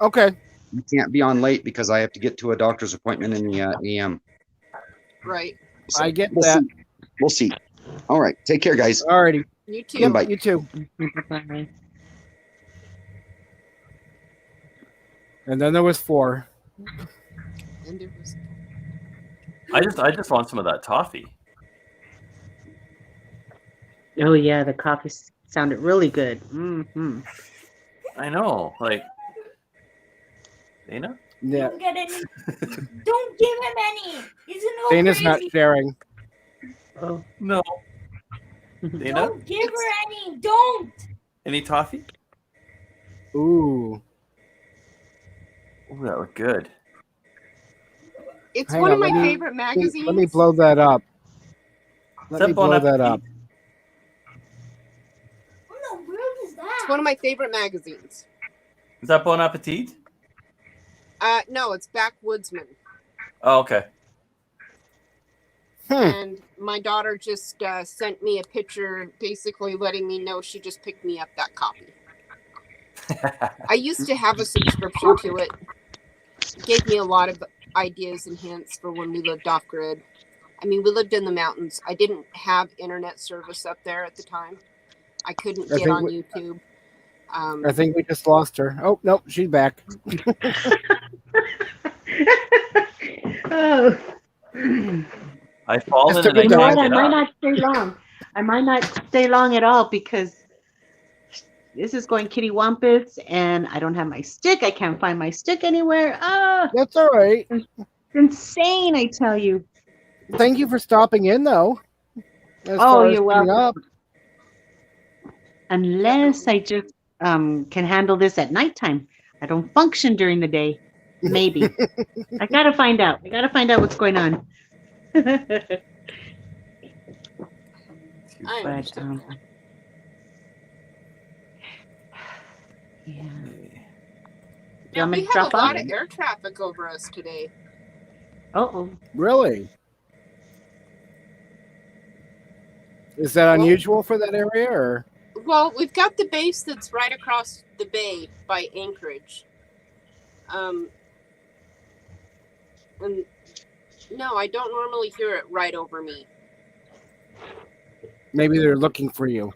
Okay. You can't be on late because I have to get to a doctor's appointment in the AM. Right. So I get we'll that. See. We'll see. All right. Take care, guys. Alrighty. You too. Yep, Bye. you too. Bye. And then there was 4. And there was I just want some of that toffee. Oh yeah, the coffee sounded really good. Mm-hmm. I know, like Dana. Yeah. Don't get any. Don't give him any. Isn't it Dana's crazy? not sharing. Oh. No. Dana, Don't give her any. Don't. any toffee? Ooh. Oh, that looked good. It's Hang one on, of my let me- favorite magazines. Let me blow that up. Let that me Bon blow that Appetit? up. What in the world is that? It's one of my favorite magazines. Is that Bon Appetit? No, it's Backwoodsman. Oh, okay. And my daughter just sent me a picture basically letting me know she just picked me up that copy. I used to have a subscription to it. It gave me a lot of ideas and hints for when we lived off grid. I mean, we lived in the mountains. I didn't have internet service up there at the time. I couldn't I get think on we- YouTube. I think we just lost her. Oh, nope, she's back. Oh. I've fallen Just took and I a You know dive. what? can't I get might up. not stay long. I might not stay long at all because this is going kitty wampus and I don't have my stick. I can't find my stick anywhere. Ah, That's all right. it's insane, I tell you. Thank you for stopping in, though. As Oh, far as you're coming welcome. up. Unless I just can handle this at nighttime. I don't function during the day. Maybe. I gotta find out. I gotta find out what's going on. I But, understand. yeah. Now, want me we to have a drop lot off? of air traffic over us today. Uh-oh. Really? Is that unusual for that area, or? Well, we've got the base that's right across the bay by Anchorage. And no, I don't normally hear it right over me. Maybe they're looking for you.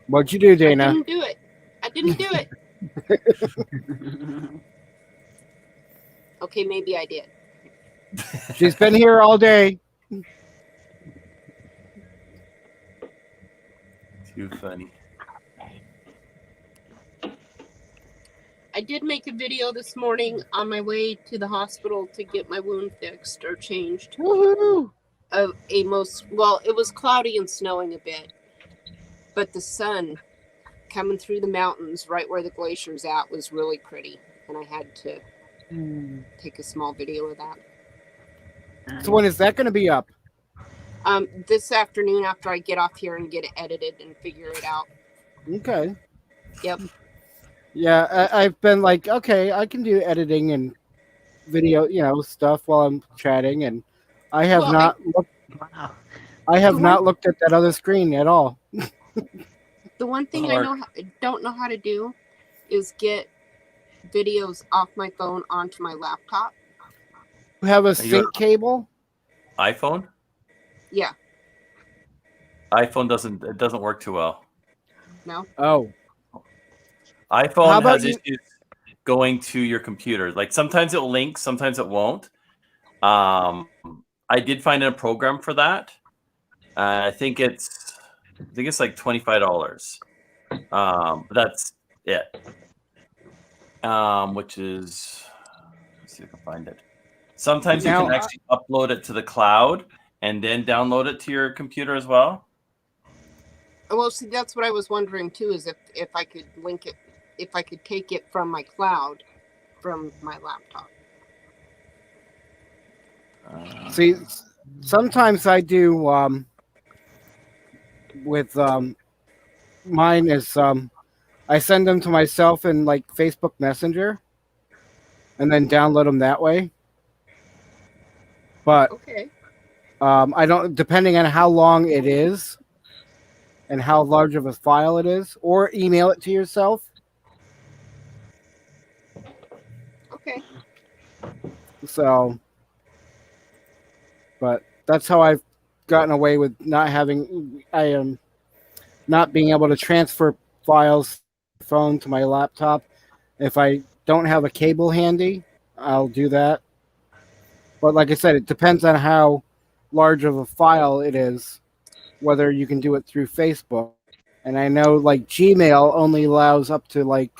What'd you do, I Dana? didn't do it. I didn't do it. Okay, maybe I did. She's been here all day. Too funny. I did make a video this morning on my way to the hospital to get my wound fixed or changed. Woohoo! It was cloudy and snowing a bit, but the sun coming through the mountains right where the glacier's at was really pretty, and I had to take a small video of that. So when is that going to be up? This afternoon after I get off here and get it edited and figure it out. Okay. Yep. Yeah, I've been like, okay, I can do editing and video, stuff while I'm chatting, and I have Well, not looked. Wow. I have The not one- looked at that other screen at all. The one thing Or- don't know how to do is get videos off my phone onto my laptop. You have a you sync cable? iPhone? Yeah, iPhone doesn't work too well. no. Oh, iPhone How about has you- issues going to your computer. Like sometimes it'll link, sometimes it won't. I did find a program for that. I think it's like $25. But that's it. Which is, let's see if I can find it. Sometimes you Now, can actually upload it to the cloud and then download it to your computer as well. Well, see, that's what I was wondering too, is if I could link it, if I could take it from my cloud, from my laptop. see, sometimes I do. With mine is I send them to myself in like Facebook Messenger, and then download them that way. But Okay. I don't, depending on how long it is and how large of a file it is, or email it to yourself. Okay. So, but that's how I've gotten away with not being able to transfer files from phone to my laptop. If I don't have a cable handy, I'll do that. But like I said, it depends on how large of a file it is, whether you can do it through Facebook. And I know like Gmail only allows up to like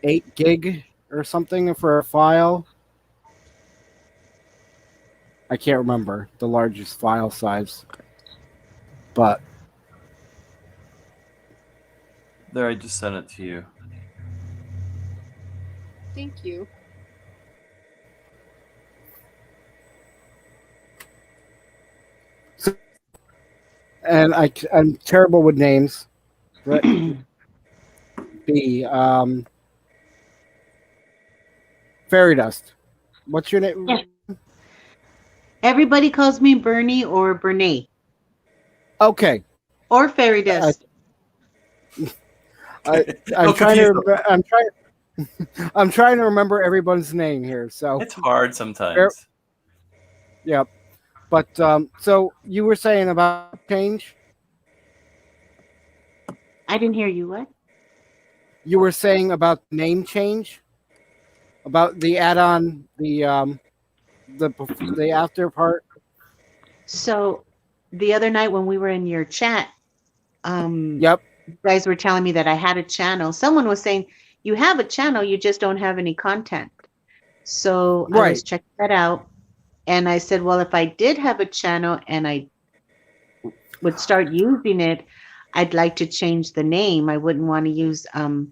8 gig or something for a file. I can't remember the largest file size. But There, I just sent it to you. Thank you. and I'm terrible with names. But B, Fairy Dust. What's your name? Yes. Everybody calls me Bernie or Bernie Okay. or Fairy Dust. I'm Don't trying to. confuse them. I'm trying to remember everyone's name here. So It's hard sometimes. Fair- Yep. But so you were saying about change? I didn't hear you. What? You were saying about name change? About the add-on, the after part? So the other night when we were in your chat, Yep. you guys were telling me that I had a channel. Someone was saying you have a channel, you just don't have any content. So I was Right. checking that out, and I said, well, if I did have a channel and I would start using it, I'd like to change the name. I wouldn't want to use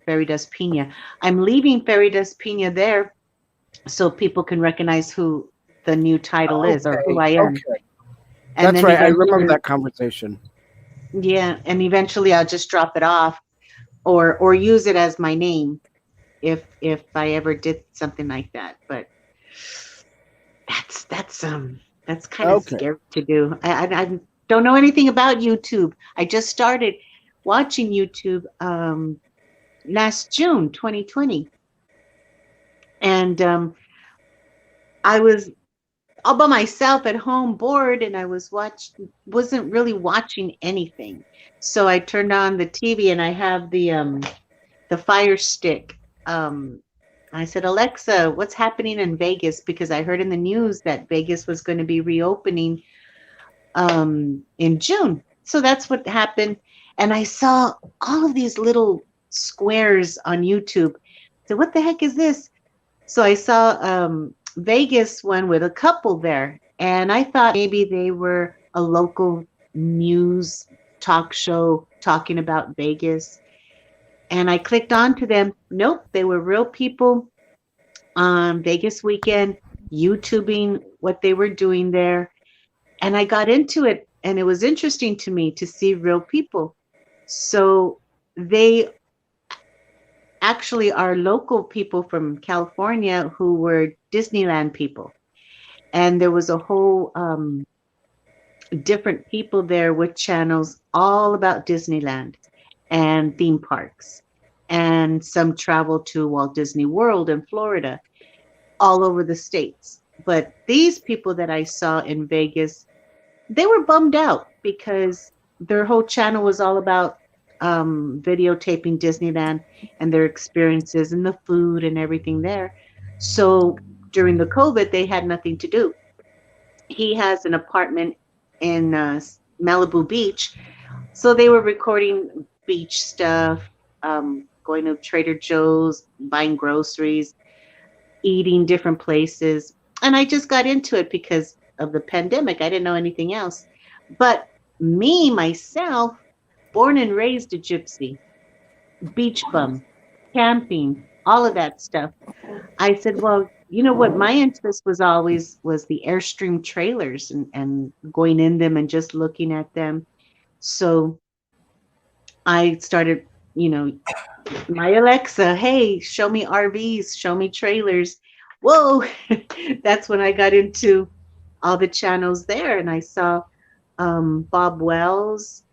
Fairy Dust Pina. I'm leaving Fairy Dust Pina there so people can recognize who the new title is or who I am. Okay. And That's then right. I remember eventually- that conversation. Yeah, and eventually I'll just drop it off or use it as my name if I ever did something like that. But that's kind of Okay. scary to do. I don't know anything about YouTube. I just started watching YouTube last June 2020. And I was all by myself at home, bored, and I wasn't really watching anything. So I turned on the TV, and I have the Fire Stick. I said, Alexa, what's happening in Vegas? Because I heard in the news that Vegas was going to be reopening in June. So that's what happened. And I saw all of these little squares on YouTube. So what the heck is this? So I saw Vegas one with a couple there, and I thought maybe they were a local news talk show talking about Vegas. And I clicked onto them. Nope, they were real people on Vegas weekend, YouTubing what they were doing there. And I got into it, and it was interesting to me to see real people. So they actually are local people from California who were Disneyland people. And there was a whole different people there with channels all about Disneyland and theme parks. And some traveled to Walt Disney World in Florida, all over the States. But these people that I saw in Vegas, they were bummed out because their whole channel was all about videotaping Disneyland and their experiences and the food and everything there. So during the COVID, they had nothing to do. He has an apartment in Malibu Beach. So they were recording beach stuff, going to Trader Joe's, buying groceries, eating different places. And I just got into it because of the pandemic. I didn't know anything else. But me, myself, born and raised a gypsy, beach bum, camping, all of that stuff. I said, well, you know what? My interest was always the Airstream trailers and going in them and just looking at them. So I started, my Alexa, hey, show me RVs, show me trailers. Whoa, that's when I got into all the channels there. And I saw Bob Wells,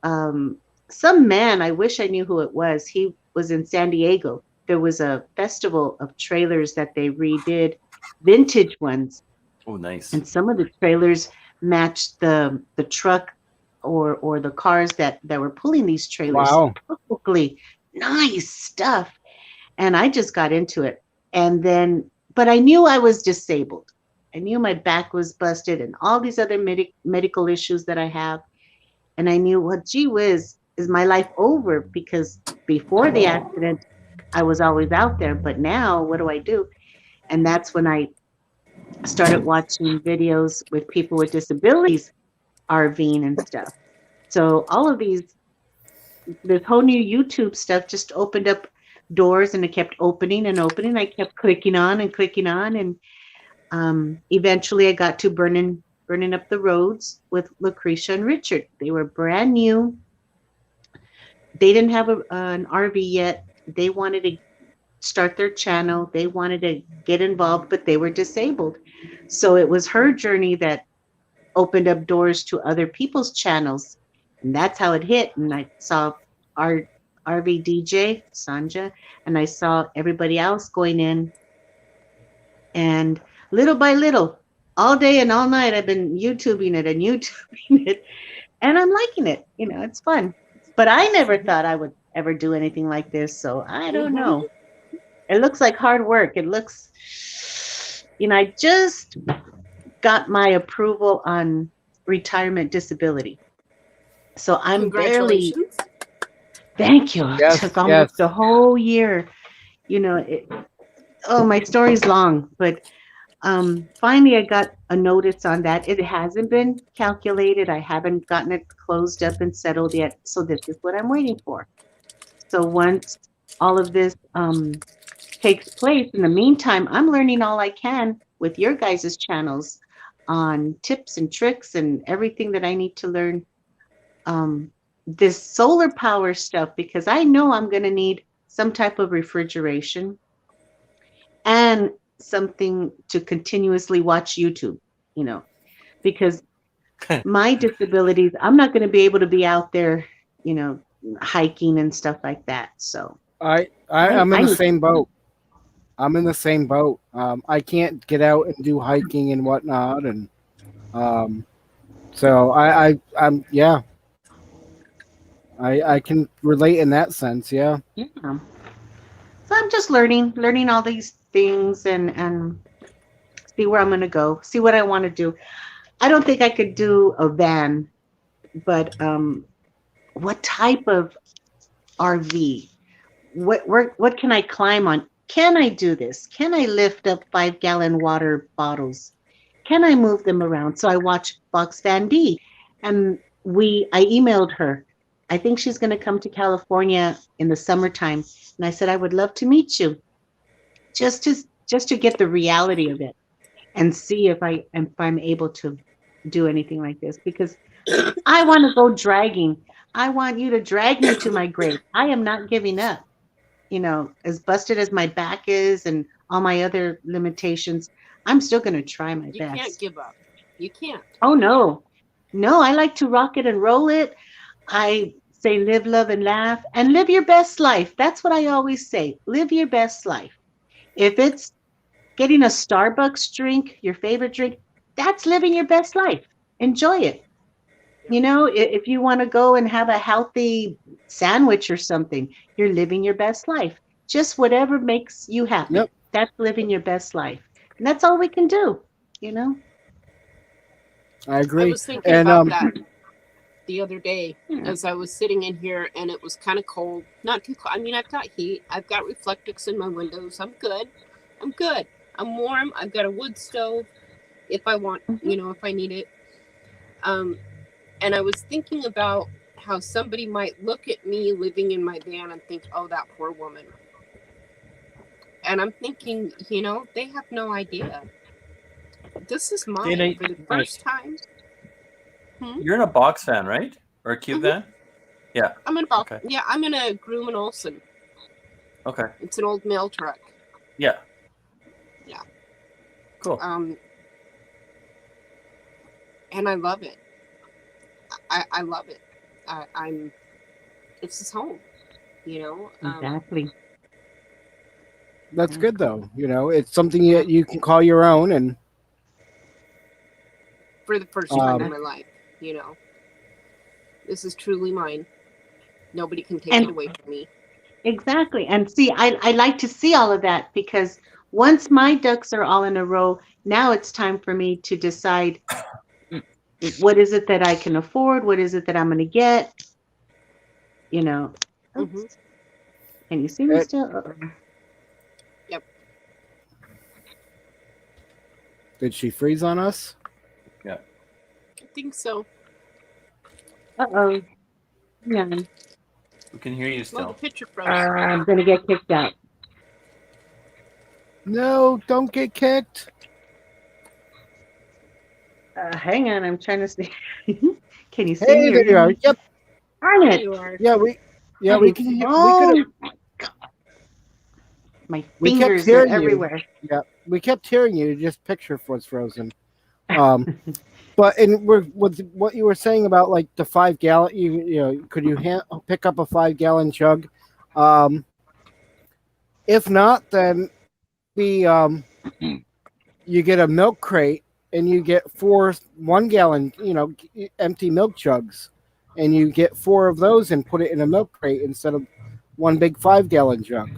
some man, I wish I knew who it was. He was in San Diego. There was a festival of trailers that they redid, vintage ones. Oh, nice. And some of the trailers matched the truck or the cars that were pulling these trailers. Wow. Perfectly nice stuff. And I just got into it. And then, but I knew I was disabled. I knew my back was busted and all these other medical issues that I have. And I knew, well, gee whiz, is my life over? Because before the accident, I was always out there. But now, what do I do? And that's when I started watching videos with people with disabilities, RVing and stuff. So all of this whole new YouTube stuff just opened up doors, and it kept opening and opening. I kept clicking on, and eventually I got to burning up the roads with Lucretia and Richard. They were brand new. They didn't have an RV yet. They wanted to start their channel. They wanted to get involved, but they were disabled. So it was her journey that opened up doors to other people's channels. And that's how it hit. And I saw our RV DJ, Sanja, and I saw everybody else going in. And little by little, all day and all night, I've been YouTubing it. And I'm liking it. It's fun. But I never thought I would ever do anything like this. So I don't know. It looks like hard work. It looks, I just got my approval on retirement disability. So I'm barely, thank you. Yes, It took almost a whole year. My story's long, but finally I got a notice on that. It hasn't been calculated. I haven't gotten it closed up and settled yet. So this is what I'm waiting for. So once all of this takes place, in the meantime, I'm learning all I can with your guys' channels on tips and tricks and everything that I need to learn. This solar power stuff, because I know I'm going to need some type of refrigeration and something to continuously watch YouTube, because my disabilities, I'm not going to be able to be out there, hiking and stuff like that. So I'm in the same boat. I'm in the same boat. I can't get out and do hiking and whatnot, and so I'm yeah. I can relate in that sense, yeah. Yeah. So I'm just learning all these things and see where I'm going to go, see what I want to do. I don't think I could do a van, but what type of RV? What can I climb on? Can I do this? Can I lift up 5-gallon water bottles? Can I move them around? So I watched Fox Van D, and I emailed her. I think she's going to come to California in the summertime. And I said, I would love to meet you just to get the reality of it and see if I'm able to do anything like this, because I want to go dragging. I want you to drag me to my grave. I am not giving up. as busted as my back is and all my other limitations, I'm still going to try my You best. can't give up. You can't. Oh, no. No, I like to rock it and roll it. I say live, love, and laugh, and live your best life. That's what I always say. Live your best life. If it's getting a Starbucks drink, your favorite drink, that's living your best life. Enjoy it. If you want to go and have a healthy sandwich or something, you're living your best life. Just whatever makes you happy. Yep. That's living your best life. And that's all we can do, I I agree. was thinking And about that the other day Yeah. as I was sitting in here and it was kind of cold. Not too cold. I mean, I've got heat. I've got Reflectix in my windows. I'm good. I'm good. I'm warm. I've got a wood stove if I want, if I need it. And I was thinking about how somebody might look at me living in my van and think, oh, that poor woman. And I'm thinking, they have no idea. This is mine Dana, for the first time. You're in a box van, right? Or a cube van? Yeah. I'm in a box. Okay. Yeah, I'm in a Grumman Olson. Okay. It's an old mail truck. Yeah. Yeah. Cool. And I love it. I love it. It's his home, Exactly. that's good, though. It's something you can call your own, and for the first time in my life, this is truly mine. Nobody can take it away from me. Exactly. And see, I like to see all of that, because once my ducks are all in a row, now it's time for me to decide what is it that I can afford? What is it that I'm going to get? Mhm. Can you see me still? Uh-oh. Yep. did she freeze on us? Yeah. I think so. Uh-oh. Yeah. We can hear you Well, the still. picture froze. I'm going to get kicked out. No, don't get kicked. Hang on, I'm trying to see. Can you see Hey, me? there you are. Yep. Darn There it. you are. Yeah, we can hear. Oh, We could. my God. My We kept fingers are hearing you. everywhere. Yeah, we kept hearing you. Just picture was frozen. But with what you were saying about like the 5 gallon, could you pick up a 5 gallon jug? If not, then you get a milk crate and you get 4 1 gallon, empty milk jugs, and you get 4 of those and put it in a milk crate instead of one big 5 gallon jug.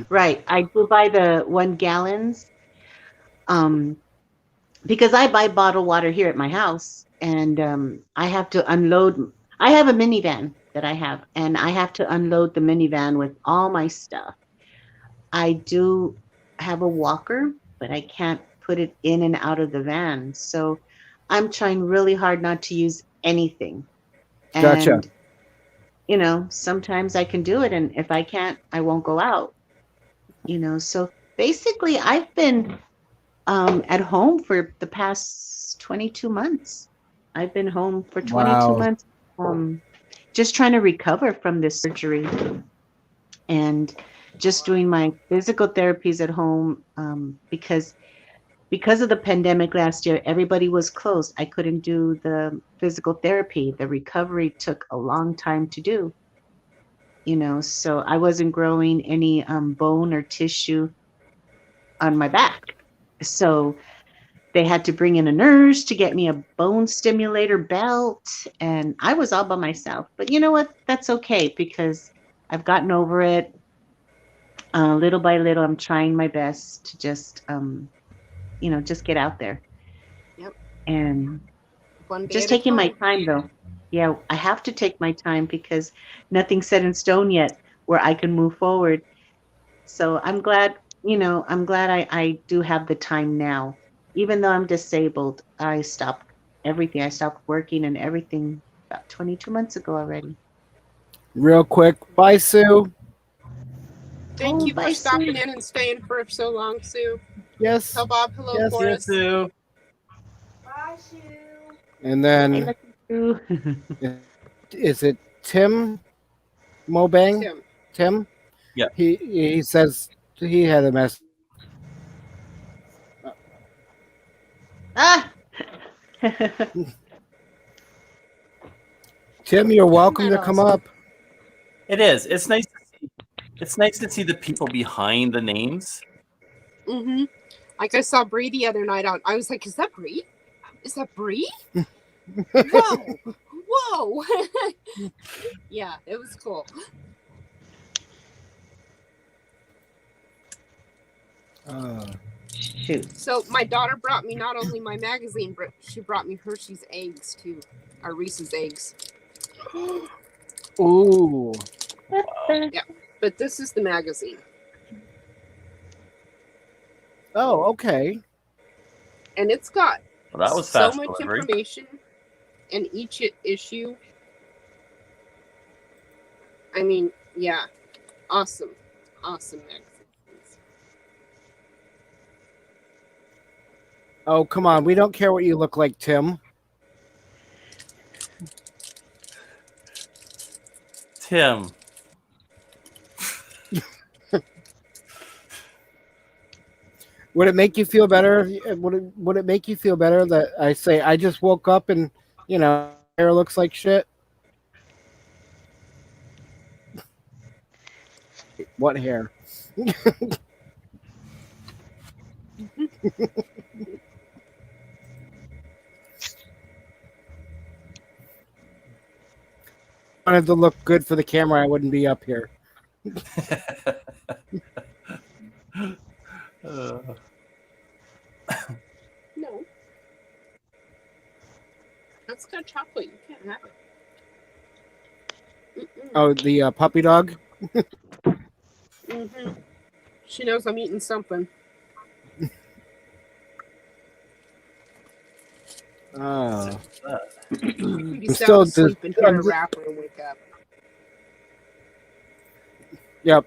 Right. I do buy the 1 gallons because I buy bottled water here at my house, and I have to unload. I have a minivan that I have, and I have to unload the minivan with all my stuff. I do have a walker, but I can't put it in and out of the van. So I'm trying really hard not to use anything. Gotcha. And, sometimes I can do it. And if I can't, I won't go out. So basically I've been at home for the past 22 months. I've been home for 22 Wow. months, just trying to recover from this surgery and just doing my physical therapies at home, because of the pandemic last year, everybody was closed. I couldn't do the physical therapy. The recovery took a long time to do, so I wasn't growing any bone or tissue on my back. So they had to bring in a nurse to get me a bone stimulator belt, and I was all by myself. But you know what? That's okay, because I've gotten over it. Little by little, I'm trying my best to just, just get out there. Yep. And One day just at a taking my time. time, though. Yeah, I have to take my time because nothing's set in stone yet where I can move forward. So I'm glad, I do have the time now. Even though I'm disabled, I stopped everything. I stopped working and everything about 22 months ago already. Real quick, bye, Sue. Thank you bye, for stopping Sue. in and staying for so long, Sue. Yes. Tell Bob hello Yes, for yes, us. Sue. Bye, Sue. And Hey, then look at you. is it Tim Mobang? Tim. Tim? Yeah. He says he had a mess. Ah. Tim, you're welcome Isn't to that come awesome? up. It is. It's nice. It's nice to see the people behind the names. Mm-hmm. Like I saw Bree the other night out. I was like, is that Bree? Is that Bree? Whoa. Whoa. Yeah, it was cool. Shoot. So my daughter brought me not only my magazine, but she brought me Hershey's eggs too. Or Reese's eggs. Ooh. Yeah. But this is the magazine. Oh, okay. And it's got Well, that was so fast much delivery. information in each issue. I mean, yeah. Awesome. Awesome magazines. Oh, come on. We don't care what you look like, Tim. Tim. Would it make you feel better? Would it make you feel better that I say I just woke up and hair looks like shit? What hair? Wanted to look good for the camera, I wouldn't be up here. No. That's got chocolate. You can't have it. Mm-mm. Oh, the puppy dog. Mm-hmm. She knows I'm eating something. Oh. You'd be I'm sound still asleep and hear I'm a just- rapper and wake up. Yep.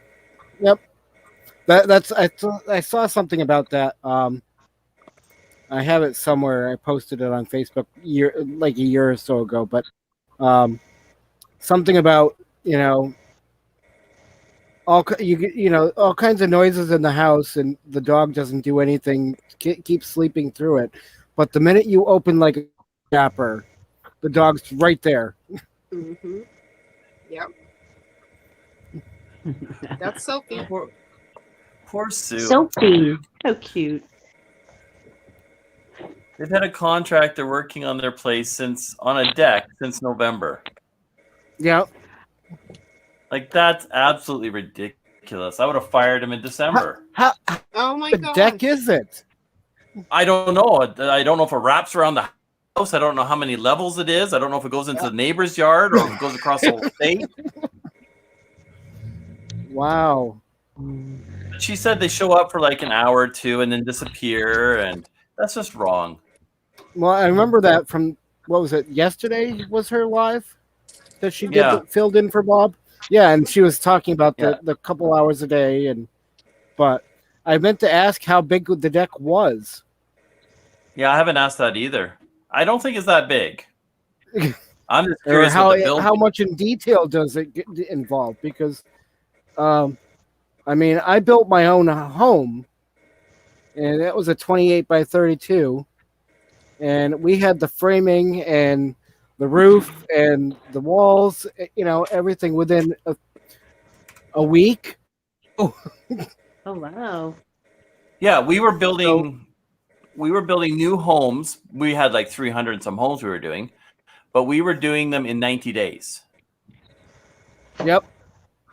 I saw something about that. I have it somewhere. I posted it on Facebook a year or so ago. But something about all kinds of noises in the house, and the dog doesn't do anything. Keeps sleeping through it. But the minute you open like a wrapper, the dog's right there. Mm-hmm. Yep. That's Sophie. Poor Sue. Sophie. So cute. They've had a contractor working on their place on a deck since November. Yep. Like, that's absolutely ridiculous. I would have fired him in December. How Oh my the god. deck is it? I don't know. I don't know if it wraps around the house. I don't know how many levels it is. I don't know if it goes into the neighbor's yard or if it goes across the whole state. Wow. She said they show up for like an hour or two and then disappear, and that's just wrong. Well, I remember that from what was it? Yesterday was her live that she did Yeah. filled in for Bob. Yeah, and she was talking about Yeah. the couple hours a day, but I meant to ask how big the deck was. Yeah, I haven't asked that either. I don't think it's that big. I'm just Or curious about the building. how much in detail does it get involved? Because, I mean, I built my own home, and that was a 28 by 32, and we had the framing and the roof and the walls, everything within a week. Oh wow. Yeah, we were building new homes. We had like 300 and some homes we were doing, but we were doing them in 90 days. Yep.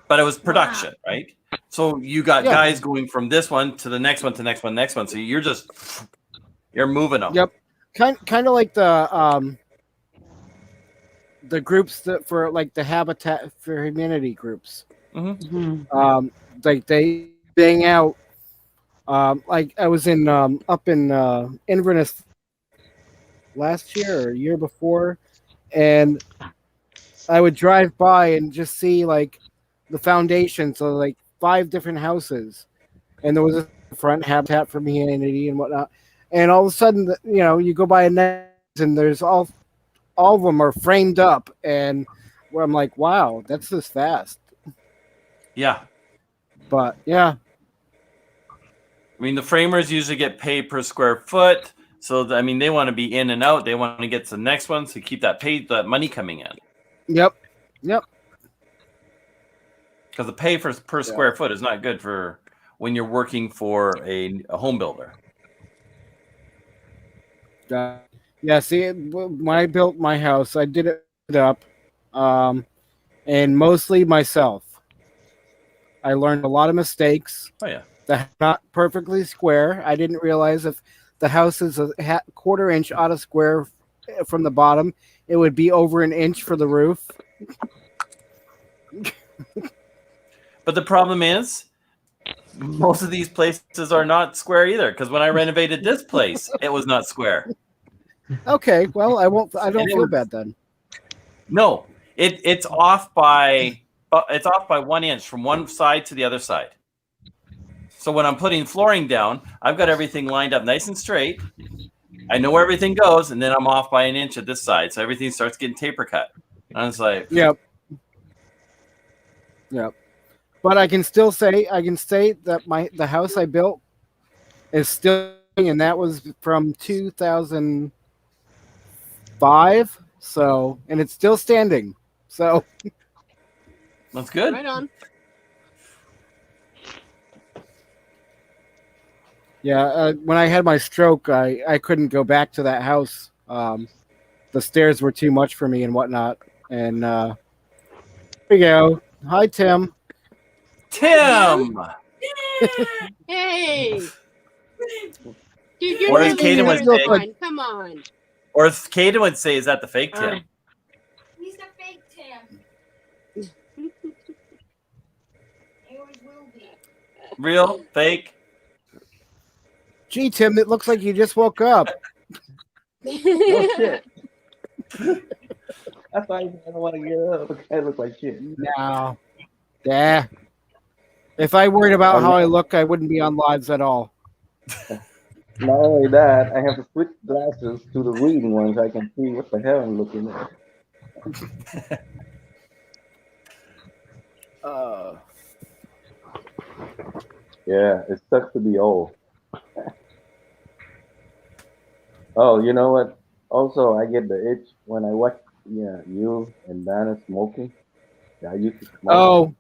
But it was production, right? So you got Yeah. guys going from this one to the next one to the next one, next one. So you're moving them. Yep. Kind of like the groups that for like the Habitat for Humanity groups. Mm-hmm. Like they bang out. Like I was in up in Inverness last year or year before, and I would drive by and just see like the foundations of like 5 different houses, and there was a front Habitat for Humanity and whatnot. And all of a sudden, you go by a net and there's all of them are framed up, and where I'm like, wow, that's just fast. Yeah. But yeah, I mean, the framers usually get paid per square foot. So, I mean, they want to be in and out. They want to get to the next one to keep that money coming in. yep. Because the pay per square foot is not good for when you're working for a home builder. Yeah, see, when I built my house, I did it up, and mostly myself. I learned a lot of mistakes. Oh yeah, that not perfectly square. I didn't realize if the house is a quarter inch out of square from the bottom, it would be over an inch for the roof. but the problem is, most of these places are not square either. Because when I renovated this place, it was not square. Okay, well, I don't feel bad then. No, it's off by 1 inch from one side to the other side. So when I'm putting flooring down, I've got everything lined up nice and straight. I know where everything goes, and then I'm off by an inch at this side, so everything starts getting taper cut. And I was like, Yep. But I can still say that the house I built is still, and that was from 2005. So, and it's still standing. So that's good. Right on. yeah, when I had my stroke, I couldn't go back to that house. The stairs were too much for me and whatnot. And here we go. Hi, Tim. Tim. Hey. Dude, you're Or as really Kaden would better say, than mine. Come on. or as Kaden would say, is that the fake Tim? He's the fake Tim. He always will be. Real, fake? Gee, Tim, it looks like you just woke up. Oh shit. That's why I don't want to get up. I look like shit. No. Yeah. If I worried about how I look, I wouldn't be on lives at all. Not only that, I have to switch glasses to the reading ones so I can see what the hell I'm looking at. Yeah, it sucks to be old. Oh, you know what? Also, I get the itch when I watch you and Dana smoking. Yeah, I used to smoke. Oh.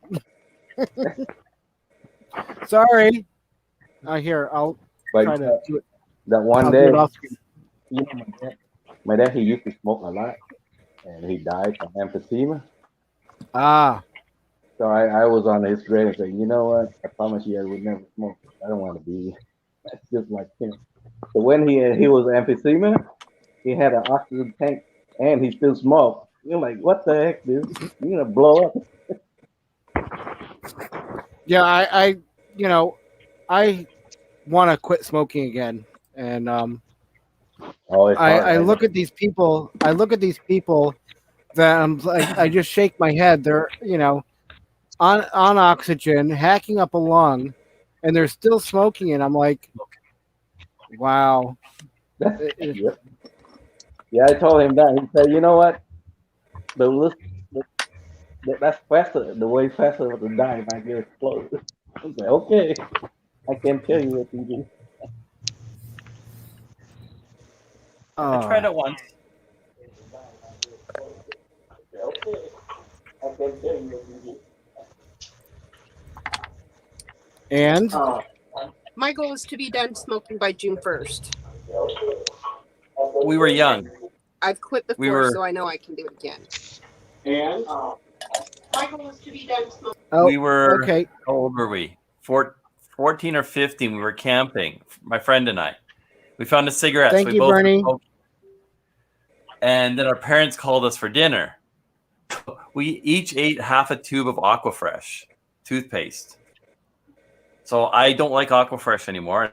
Sorry. Here, I'll But try to do it. that one I'll do day, it off screen. you know, my dad, he used to smoke a lot, and he died from emphysema. Ah. So I was on his grave and said, you know what? I promise you I would never smoke. I don't want to be just like him. So when he was emphysema, he had an oxygen tank and he still smoked. You're like, what the heck, dude? You're gonna blow up. Yeah, I want to quit smoking again, and Oh, it's hard, I right? look at these people. I look at these people that I'm like, I just shake my head. They're on oxygen, hacking up a lung, and they're still smoking. And I'm like, wow. Yeah. Yeah, I told him that. He said, you know what? That's faster. The way faster to die if I get exploded. I was like, okay. I can't tell you what to do. I tried it once. Okay. I can't tell you what to do. And My goal is to be done smoking by June 1st. We were young. I've quit before, We were- so I know I can do it again. And my goal is to be done smoking. oh, We were, okay. how old were we? 14 or 15. We were camping, my friend and I. We found a cigarette. Thank we you, both were Bernie. smoking. And then our parents called us for dinner. We each ate half a tube of Aquafresh toothpaste. So I don't like Aquafresh anymore,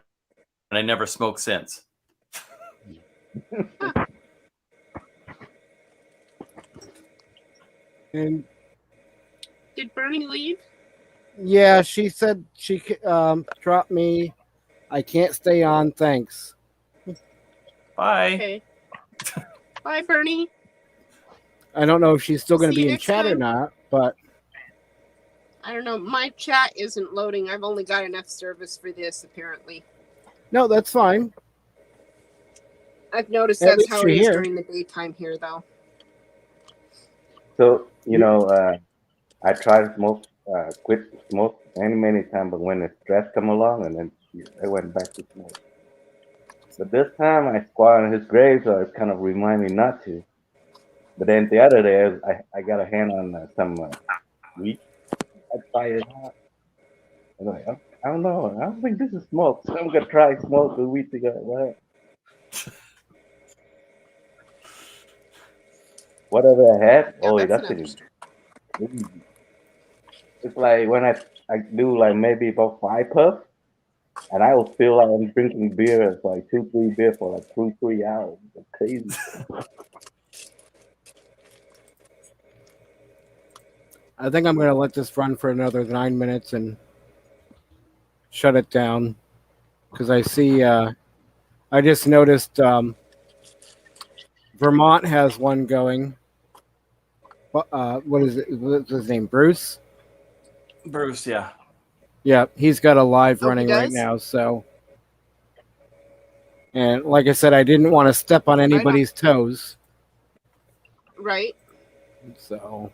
and I never smoked since. And Did Bernie leave? yeah, she said she dropped me. I can't stay on. Thanks. Bye. Okay. Bye, Bernie. I don't know if she's still going to See you be in next chat or time. not, but I don't know. My chat isn't loading. I've only got enough service for this, apparently. No, that's fine. I've noticed At that's least how you're it is here. during the daytime here, though. So, I tried to smoke, quit smoke many times, but when the stress come along, and then I went back to smoke. But this time I squatted on his grave, so it kind of reminded me not to. But then the other day, I got a hand on some weed. I tried it out. I'm like, I don't know. I don't think this is smoke. So I'm gonna try smoke the weed together. Whatever I had, Yeah, that thing is. It's like when I do like maybe about 5 puffs, and I will feel like I'm drinking beer. It's like 2-3 beers for like 3 hours. It's crazy. I think I'm going to let this run for another 9 minutes and shut it down because I see. I just noticed Vermont has one going. What is it? What's his name? Bruce. Bruce, yeah. Yeah, he's got a live Oh, he running right does? now. So, and like I said, I didn't want to step on anybody's toes. Right? So,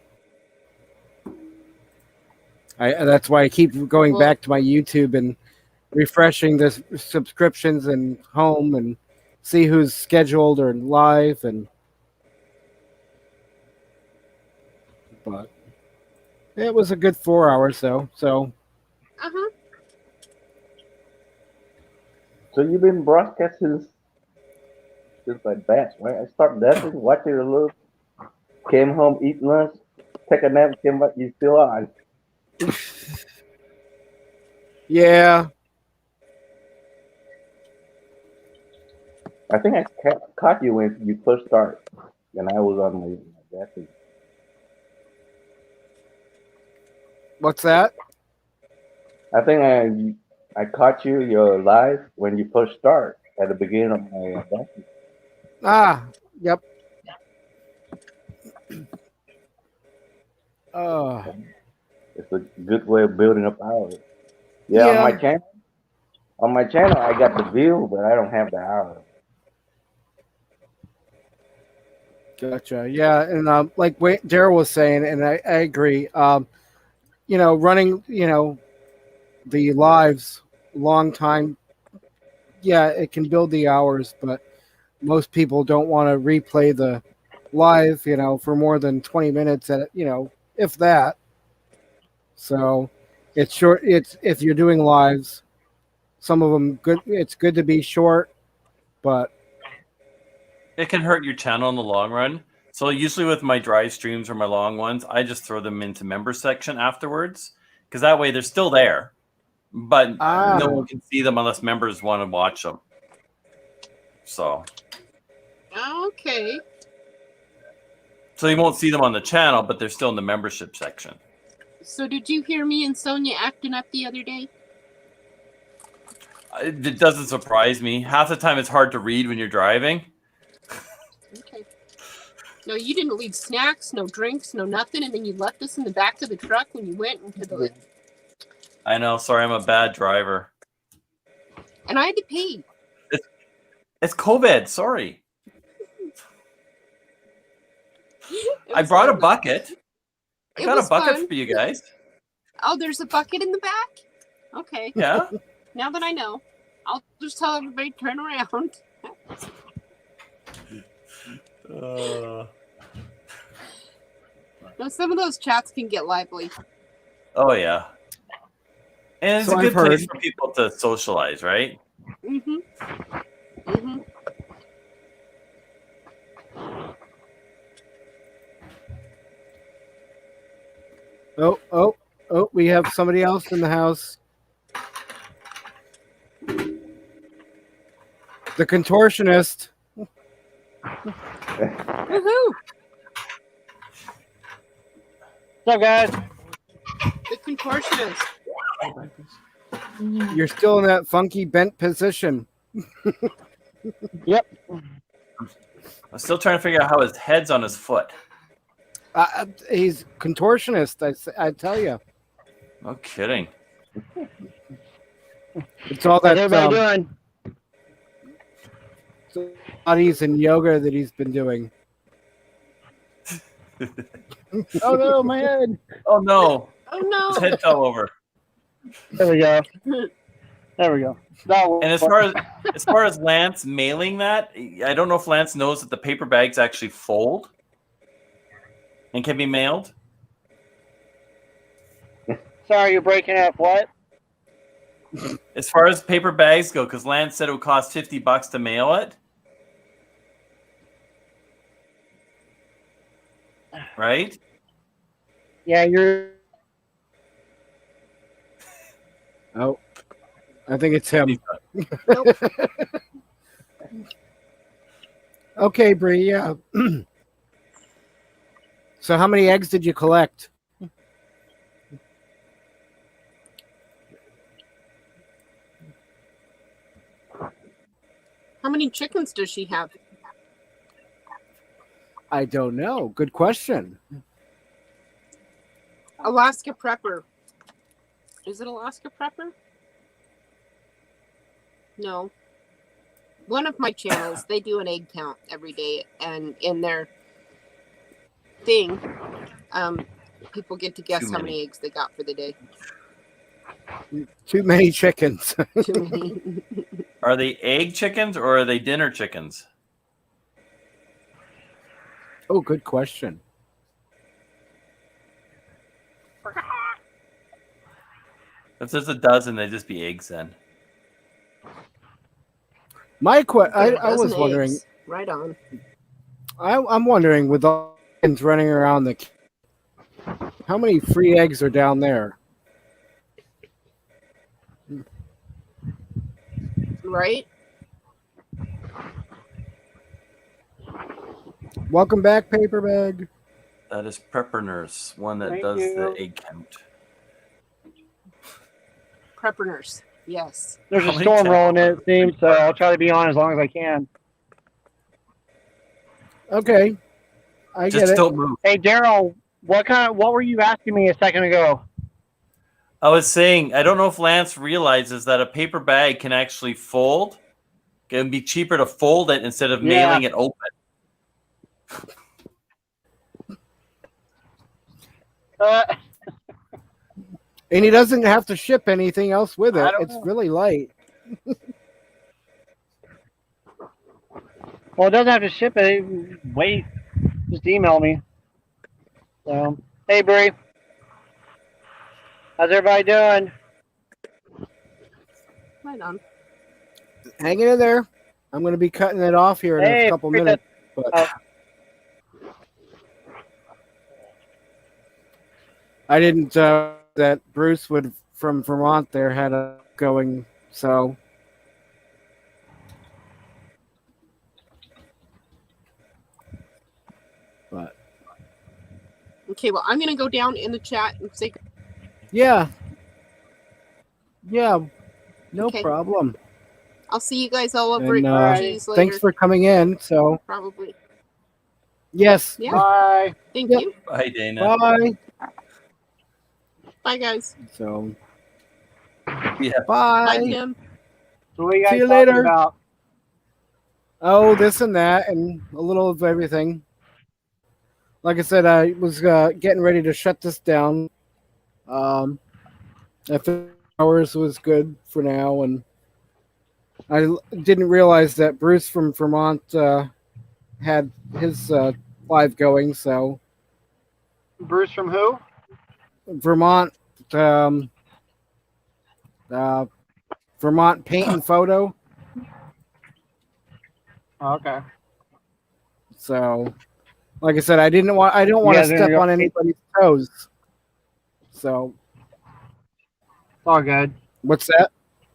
that's why I keep going Well- back to my YouTube and refreshing the subscriptions and home and see who's scheduled or live but it was a good 4 hours though. So Uh-huh. So you've been broadcasting since like that, right? I started dancing, watching a little, came home, eat lunch, take a nap, came back, you still on. yeah, I think I caught you when you first started, and I was on my dancing. what's that? I think I caught your live when you first start at the beginning of my dancing. Ah, yep. Oh, It's a good way of building up hours. Yeah, Yeah. on my channel, I got the view, but I don't have the hours. gotcha. Yeah, and like Daryl was saying, and I agree. Running, the lives long time. Yeah, it can build the hours, but most people don't want to replay the live, for more than 20 minutes if that. So it's short. It's if you're doing lives, some of them good. It's good to be short, but It can hurt your channel in the long run. So usually with my dry streams or my long ones, I just throw them into member section afterwards because that way they're still there, but no one can see them unless members want to watch them. So Okay. you won't see them on the channel, but they're still in the membership section. So did you hear me and Sonia acting up the other day? It doesn't surprise me. Half the time it's hard to read when you're driving. Okay. No, you didn't leave snacks, no drinks, no nothing, and then you left us in the back of the truck when you went into the... I know. Sorry, I'm a bad driver. And I had to pee. It's COVID. Sorry. I was brought a fun. bucket. I It got a was bucket fun. for you guys. Oh, there's a bucket in the back? Okay. Yeah. Now that I know, I'll just tell everybody turn around. No, some of those chats can get lively. Oh yeah. And it's So a good I've heard. place for people to socialize, right? Mm-hmm. Mm-hmm. Oh, we have somebody else in the house. The contortionist. Woohoo! What's up, guys? The contortionist. You're still in that funky bent position. Yep. I'm still trying to figure out how his head's on his foot. He's contortionist. I tell you. No kidding. It's all How's that everybody doing? Pilates and yoga that he's been doing. Oh no, my head. Oh no. Oh no. His head fell over. There we go. There we go. No, And as far as Lance mailing that, I don't know if Lance knows that the paper bags actually fold and can be mailed. sorry, you're breaking up. What? As far as paper bags go, because Lance said it would cost $50 to mail it. Right? Yeah, you're. Oh, I think it's him. Okay, Bree. Yeah. So, how many eggs did you collect? How many chickens does she have? I don't know. Good question. Alaska Prepper. Is it Alaska Prepper? No. One of my channels, they do an egg count every day, and in their thing, people get to guess Too how many. many eggs they got for the day. Too many chickens. Too many. Are they egg chickens or are they dinner chickens? Oh, good question. If there's a dozen, they'd just be eggs then. I Dozen was wondering. eggs. Right on. I'm wondering, with all the chickens running around how many free eggs are down there? Right? Welcome back, Paper Bag. That is Prepper Nurse, one that Thank does you. the egg count. Prepper nurse. Yes. There's How a many storm times? rolling in, it seems, so I'll try to be on as long as I can. Okay, I Just get it. don't move. Hey, Daryl, what were you asking me a second ago? I was saying, I don't know if Lance realizes that a paper bag can actually fold. It can be cheaper to fold it instead of Yeah. mailing it open. And he doesn't have to ship anything else with I it. don't It's know. really light. Well, it doesn't have to ship it. Wait, just email me. So, hey, Bree. How's everybody doing? Right on. Hanging in there. I'm going to be cutting it off here in Hey, a couple Bree, minutes. But Oh. I didn't that Bruce would from Vermont there had a going. So but Okay, well, I'm going to go down in the chat and say yeah. Yeah. No Okay. problem. I'll see you guys all over And at G's later. thanks for coming in. So Probably. yes. Yeah. Bye. Thank Yep. you. Bye, Dana. Bye. Bye, guys. So Yeah. Bye, bye. Tim. So what are you guys See you talking later. about? Oh, this and that, and a little of everything. Like I said, I was getting ready to shut this down. I think hours was good for now, and I didn't realize that Bruce from Vermont had his live going. So Bruce from who? Vermont, Vermont Paint and Photo. Oh, okay. So, like I said, I don't want to guys step gonna go- on anybody's toes. So, It's all good. what's that?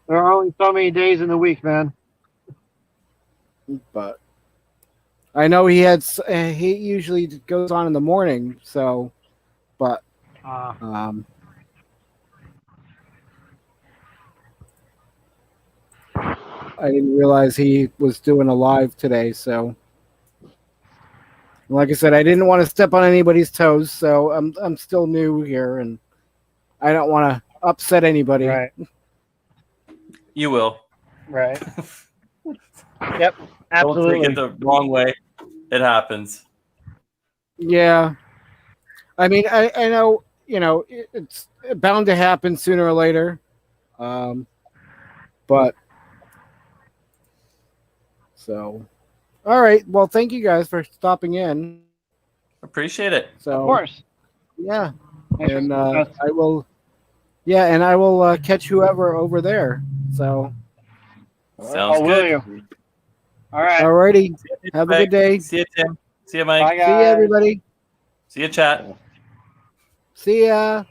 There are only so many days in the week, man. But I know he usually goes on in the morning. So, but I didn't realize he was doing a live today. So, like I said, I didn't want to step on anybody's toes. So I'm still new here, and I don't want to upset anybody. Right. You will. Right. Yep. Don't Absolutely. take it the wrong way. It happens. Yeah. I mean, I know, it's bound to happen sooner or later. But so, all right. Well, thank you guys for stopping in. Appreciate it. So, Of course. yeah. Thanks for And joining us. I will, yeah, and I will catch whoever over there. So, Sounds Will good. you? All right. all righty. Have a good day. See you, Tim. See you, Mike. Bye, See guys. you, everybody. See you, chat. See ya.